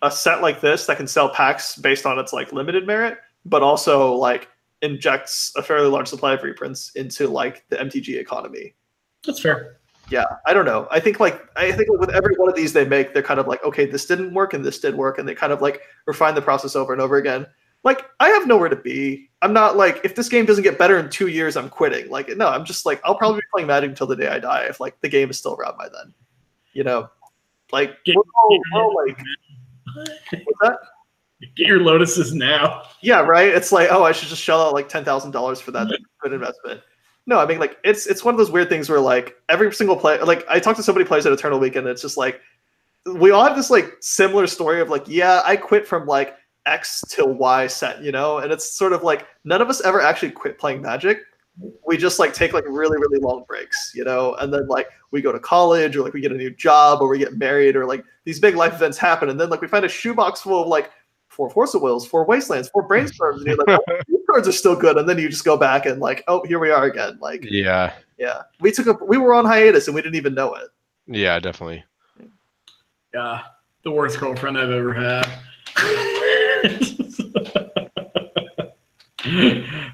Speaker 1: a set like this that can sell packs based on its like limited merit, but also like injects a fairly large supply of reprints into like the MTG economy.
Speaker 2: That's fair.
Speaker 1: Yeah, I don't know. I think with every one of these they make, they're kind of like, okay, this didn't work and this did work, and they kind of like refine the process over and over again. Like, I have nowhere to be. I'm not like, if this game doesn't get better in 2 years, I'm quitting. Like, no, I'm just like, I'll probably be playing Magic until the day I die if like the game is still around by then. You know, like what's that?
Speaker 2: Get your Lotuses now.
Speaker 1: Yeah, right. It's like, oh, I should just shell out like $10,000 for that. That's a good investment. No, I mean, like it's one of those weird things where like every single play, like I talked to somebody who plays at Eternal Weekend, and it's just like we all have this like similar story of like, yeah, I quit from like X till Y set, you know, and it's sort of like none of us ever actually quit playing Magic. We just like take like really, really long breaks, you know, and then like we go to college or like we get a new job or we get married or like these big life events happen, and then like we find a shoebox full of like 4 Force of Wills, 4 Wastelands, 4 Brainstorms, and you're like, oh, these cards are still good, and then you just go back and like, oh, here we are again. Like,
Speaker 3: yeah,
Speaker 1: we were on hiatus and we didn't even know it.
Speaker 3: Yeah, definitely.
Speaker 2: Yeah, the worst girlfriend I've ever had.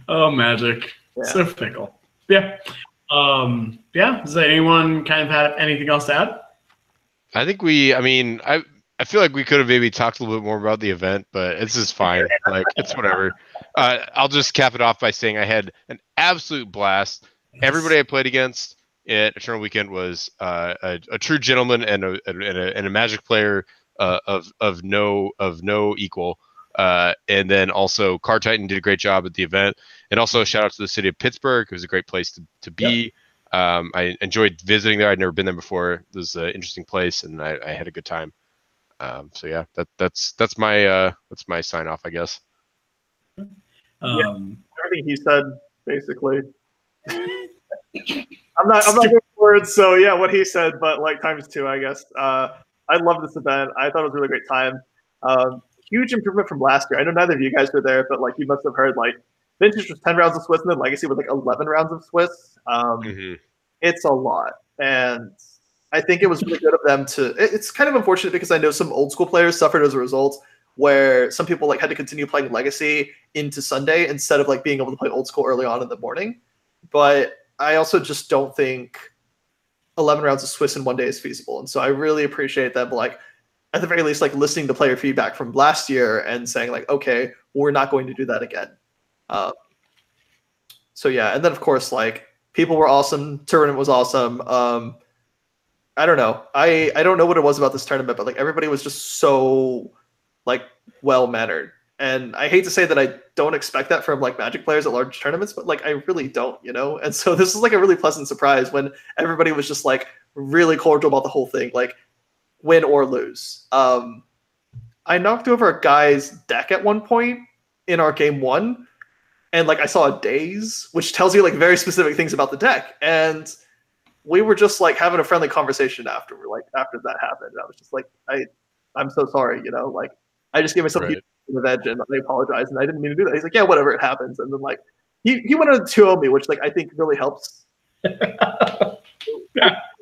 Speaker 2: Oh, Magic.
Speaker 1: Yeah.
Speaker 2: So fickle. Yeah. Does anyone kind of have anything else to add?
Speaker 3: I think I feel like we could have maybe talked a little bit more about the event, but it's just fine. Like, it's whatever. I'll just cap it off by saying I had an absolute blast. Everybody I played against at Eternal Weekend was a true gentleman and a Magic player of no equal. And then also Card Titan did a great job at the event, and also a shout out to the city of Pittsburgh. It was a great place to be. Yep. I enjoyed visiting there. I'd never been there before. It was an interesting place, and I had a good time. So yeah, that's my sign off, I guess.
Speaker 1: Everything he said, basically. I'm not good with words, so yeah, what he said, but like ×2, I guess. I love this event. I thought it was a really great time. Huge improvement from last year. I know neither of you guys were there, but like you must have heard like Vintage was 10 rounds of Swiss, and then Legacy was like 11 rounds of Swiss. It's a lot, and I think it was really good of them to. It's kind of unfortunate because I know some old school players suffered as a result, where some people like had to continue playing Legacy into Sunday instead of like being able to play old school early on in the morning. But I also just don't think 11 rounds of Swiss in one day is feasible, and so I really appreciate them like at the very least like listening to player feedback from last year and saying like, okay, we're not going to do that again. So yeah, and then of course like people were awesome, tournament was awesome. I don't know. I don't know what it was about this tournament, but like everybody was just so like well mannered. And I hate to say that I don't expect that from like Magic players at large tournaments, but like I really don't, you know? And so this is like a really pleasant surprise when everybody was just like really cordial about the whole thing, like win or lose. I knocked over a guy's deck at one point in our game 1, and like I saw a daze, which tells you like very specific things about the deck. And we were just like having a friendly conversation after that happened. And I was just like, I'm so sorry, you know, like I just gave myself a edge and I apologize and I didn't mean to do that. He's like, yeah, whatever, it happens. And then like he went on 2-0 me, which like I think really helps. I'm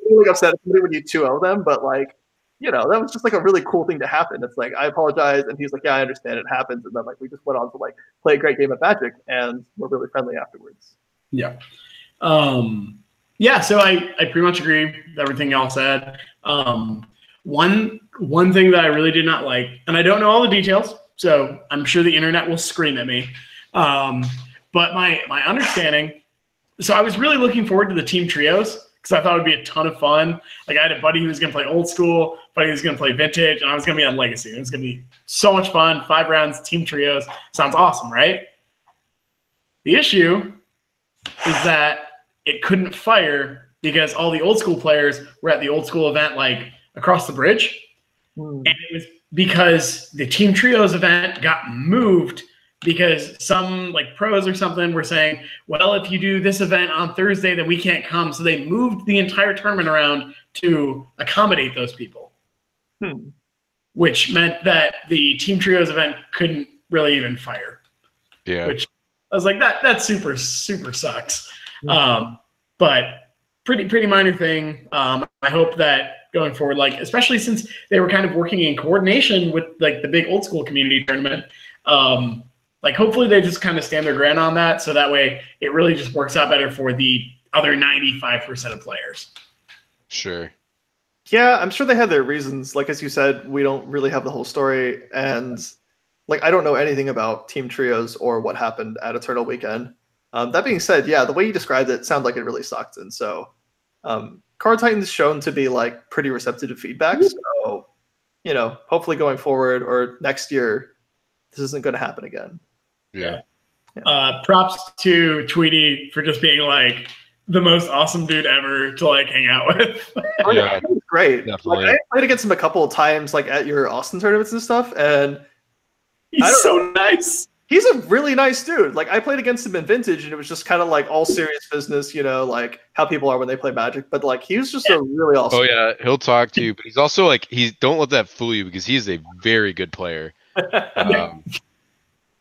Speaker 1: really upset at somebody when you 2-0 them, but like, you know, that was just like a really cool thing to happen. It's like, I apologize. And he's like, yeah, I understand, it happens. And then like we just went on to like play a great game of Magic and we're really friendly afterwards.
Speaker 2: Yeah. Yeah, so I pretty much agree with everything y'all said. One thing that I really did not like, and I don't know all the details, so I'm sure the internet will scream at me. But my understanding, so I was really looking forward to the team trios because I thought it would be a ton of fun. Like I had a buddy who was going to play old school, buddy who was going to play vintage, and I was going to be on Legacy. It was going to be so much fun. 5 rounds, team trios. Sounds awesome, right? The issue is that it couldn't fire because all the old school players were at the old school event like across the bridge. And it was because the team trios event got moved because some like pros or something were saying, well, if you do this event on Thursday, then we can't come. So they moved the entire tournament around to accommodate those people, which meant that the team trios event couldn't really even fire.
Speaker 3: Yeah.
Speaker 2: Which I was like, that super, super sucks. But pretty minor thing. I hope that going forward, like, especially since they were kind of working in coordination with like the big old school community tournament, like hopefully they just kind of stand their ground on that. So that way it really just works out better for the other 95% of players.
Speaker 3: Sure.
Speaker 1: Yeah, I'm sure they had their reasons. Like, as you said, we don't really have the whole story. And like, I don't know anything about team trios or what happened at Eternal Weekend. That being said, yeah, the way you described it sounded like it really sucked. And so Card Titan's shown to be like pretty receptive to feedback. So, you know, hopefully going forward or next year, this isn't going to happen again.
Speaker 3: Yeah.
Speaker 2: Props to Tweety for just being like, the most awesome dude ever to like hang out with.
Speaker 1: Oh, yeah, he was great.
Speaker 3: Definitely.
Speaker 1: Like, I played against him a couple of times, like at your Austin tournaments and stuff, and
Speaker 2: He's so nice.
Speaker 1: he's a really nice dude. Like I played against him in Vintage, and it was just kind of like all serious business, you know, like how people are when they play Magic. But like he was just a really awesome.
Speaker 3: Oh yeah, he'll talk to you, but he's also like don't let that fool you because he's a very good player.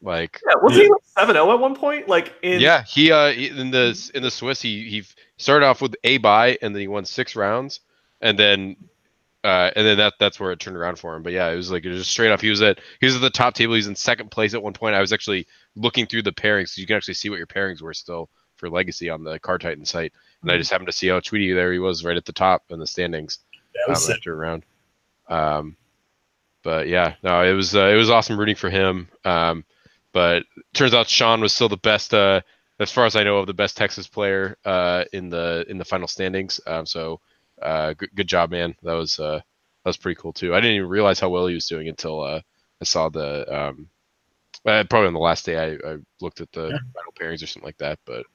Speaker 3: Like
Speaker 1: Yeah, was he like 7-0 at one point? Like in
Speaker 3: yeah, he in the Swiss he started off with a bye and then he won 6 rounds and then that's where it turned around for him. But yeah, it was just straight off. He was at the top table. He's in second place at one point. I was actually looking through the pairings, so you can actually see what your pairings were still for Legacy on the Card Titan site. And I just happened to see how Tweety there he was right at the top in the standings after a round. But yeah, no, it was awesome rooting for him. But turns out Sean was still the best, as far as I know, of the best Texas player in the final standings. So good job, man. That was pretty cool too. I didn't even realize how well he was doing until I saw the probably on the last day I looked at the final pairings or something like that. But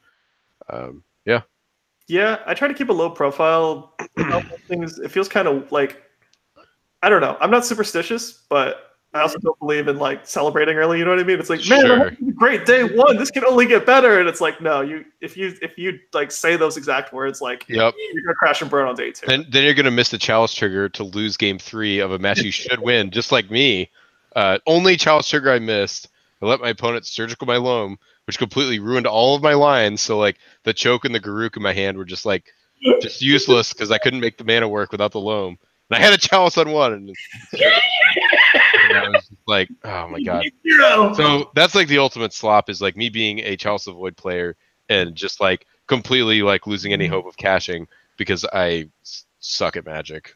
Speaker 1: yeah, I try to keep a low profile. Things. It feels kind of like I don't know. I'm not superstitious, but I also don't believe in like celebrating early. You know what I mean? It's like, man,
Speaker 3: Sure.
Speaker 1: great day one. This can only get better. And it's like, no, if you like say those exact words, like,
Speaker 3: Yep.
Speaker 1: you're gonna crash and burn on day 2.
Speaker 3: Then you're gonna miss the chalice trigger to lose game 3 of a match you should win, just like me. Only chalice trigger I missed. I let my opponent surgical my loam, which completely ruined all of my lines. So like the choke and the Garuk in my hand were just useless because I couldn't make the mana work without the loam. And I had a chalice on one, and I was just like, oh my god. So that's like the ultimate slop is like me being a Chalice of Void player and just like completely like losing any hope of cashing because I suck at Magic.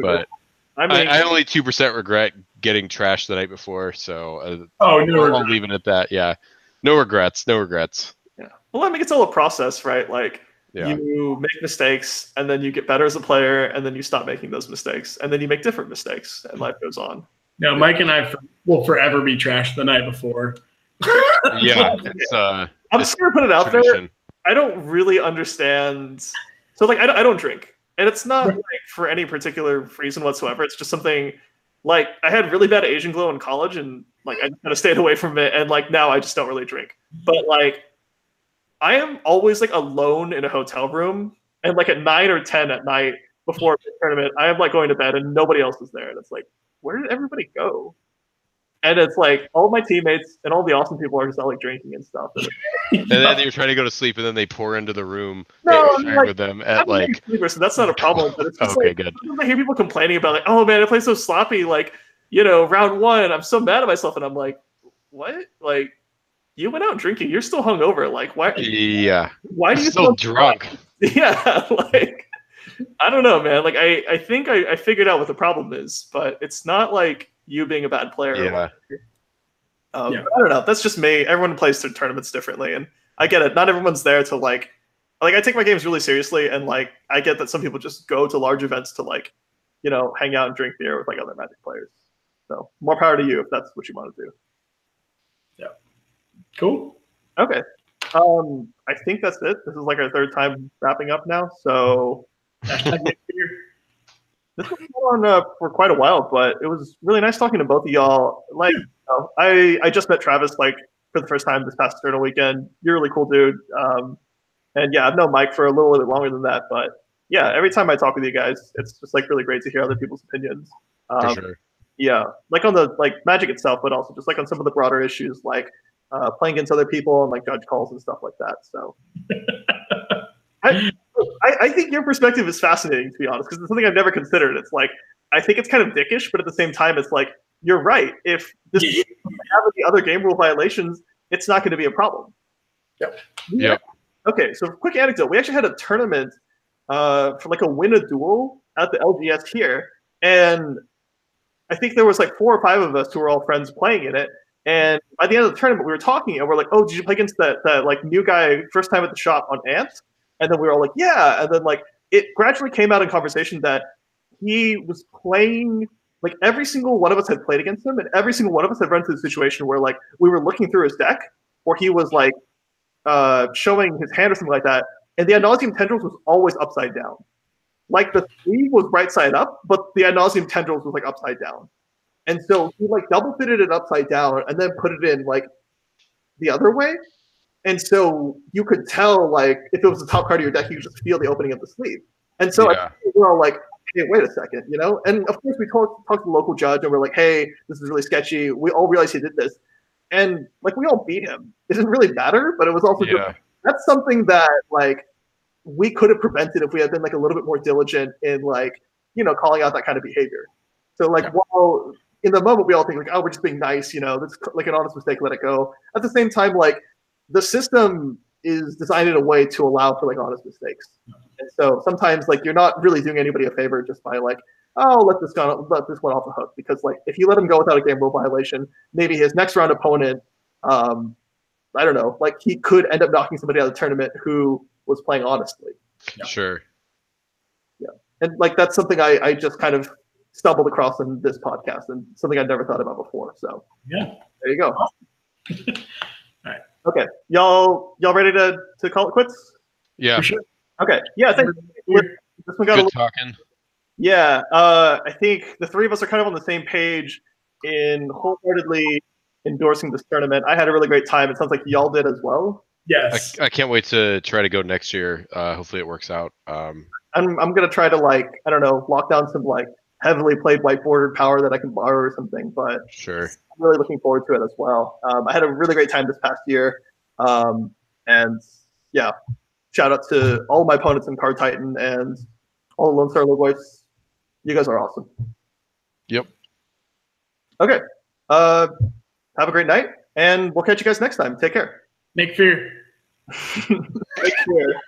Speaker 3: But I only 2% regret getting trashed the night before, so I'll leave it at that. Yeah, no regrets.
Speaker 1: Yeah. Well, I mean, it's all a process, right? Like you make mistakes, and then you get better as a player, and then you stop making those mistakes, and then you make different mistakes, and life goes on.
Speaker 2: No, Mike and I will forever be trashed the night before.
Speaker 3: Yeah,
Speaker 1: I'm just gonna put it out there. I don't really understand. So like, I don't drink, and it's not like for any particular reason whatsoever. It's just something like I had really bad Asian glow in college, and like I just kind of stayed away from it, and like now I just don't really drink. But like, I am always like alone in a hotel room, and like at 9 or 10 at night before the tournament, I am like going to bed, and nobody else is there, and it's like, where did everybody go? And it's like all my teammates and all the awesome people are just out like drinking and stuff.
Speaker 3: And then you're trying to go to sleep, and then they pour into the room with them at like.
Speaker 1: So that's not a problem. But it's just
Speaker 3: okay,
Speaker 1: like,
Speaker 3: good.
Speaker 1: I hear people complaining about like, oh man, I play so sloppy. Like, you know, round 1, I'm so mad at myself, and I'm like, what? Like, you went out drinking. You're still hungover. Like, why?
Speaker 3: Yeah.
Speaker 1: Why do you
Speaker 3: still drunk?
Speaker 1: Yeah, like. I don't know, man. Like, I think I figured out what the problem is, but it's not like you being a bad player.
Speaker 3: Yeah.
Speaker 1: I don't know. That's just me. Everyone plays their tournaments differently, and I get it. Not everyone's there to like I take my games really seriously, and like I get that some people just go to large events to like, you know, hang out and drink beer with like other Magic players. So more power to you if that's what you want to do.
Speaker 2: Yeah. Cool.
Speaker 1: Okay. I think that's it. This is like our 3rd time wrapping up now, so. This was on for quite a while, but it was really nice talking to both of y'all. Like, you know, I just met Travis like for the first time this past Eternal weekend. You're a really cool dude, and yeah, I've known Mike for a little bit longer than that. But yeah, every time I talk with you guys, it's just like really great to hear other people's opinions.
Speaker 3: For sure.
Speaker 1: Yeah, like on the like Magic itself, but also just like on some of the broader issues, like playing against other people and like judge calls and stuff like that. So. I think your perspective is fascinating, to be honest, because it's something I've never considered. It's like, I think it's kind of dickish, but at the same time, it's like, you're right. If this have the other game rule violations, it's not going to be a problem.
Speaker 3: Yep.
Speaker 1: Okay, so quick anecdote. We actually had a tournament for like a win a duel at the LGS here, and I think there was like 4 or 5 of us who were all friends playing in it. And by the end of the tournament, we were talking, and we're like, "Oh, did you play against that like new guy first time at the shop on Ant?" And then we were all like, yeah. And then like it gradually came out in conversation that he was playing, like every single one of us had played against him, and every single one of us had run into a situation where like we were looking through his deck, or he was like showing his hand or something like that, and the Ad Nauseam Tendrils was always upside down. Like the sleeve was right side up, but the Ad Nauseam Tendrils was like upside down. And so he like double fitted it upside down and then put it in like the other way. And so you could tell like if it was the top card of your deck, you could just feel the opening of the sleeve. And so I think we're all like, hey, wait a second, you know? And of course we talked to the local judge and we're like, hey, this is really sketchy. We all realized he did this. And like we all beat him. It didn't really matter, but it was also just, that's something that like we could have prevented if we had been like a little bit more diligent in like, you know, calling out that kind of behavior. So like while in the moment we all think like, oh, we're just being nice, you know, that's like an honest mistake, let it go. At the same time, like the system is designed in a way to allow for like honest mistakes. And so sometimes like you're not really doing anybody a favor just by like, oh, let this one off the hook, because like if you let him go without a game rule violation, maybe his next round opponent, I don't know, like he could end up knocking somebody out of the tournament who was playing honestly.
Speaker 3: Sure.
Speaker 1: Yeah, and like that's something I just kind of stumbled across in this podcast and something I'd never thought about before. So
Speaker 2: yeah,
Speaker 1: there you go.
Speaker 2: Awesome. All right.
Speaker 1: Okay, y'all ready to call it quits?
Speaker 3: Yeah.
Speaker 2: For sure.
Speaker 1: Okay. Yeah, I think this one got
Speaker 3: good talking.
Speaker 1: Yeah, I think the three of us are kind of on the same page in wholeheartedly endorsing this tournament. I had a really great time. It sounds like y'all did as well.
Speaker 2: Yes.
Speaker 3: I can't wait to try to go next year. Hopefully it works out.
Speaker 1: I'm gonna try to like, I don't know, lock down some like heavily played whiteboarded power that I can borrow or something. But
Speaker 3: sure,
Speaker 1: I'm really looking forward to it as well. I had a really great time this past year, and yeah, shout out to all of my opponents in Card Titan and all the Lone Star Logoists. You guys are awesome.
Speaker 3: Yep.
Speaker 1: Okay. Have a great night, and we'll catch you guys next time. Take care.
Speaker 2: Make fear.
Speaker 1: Make fear.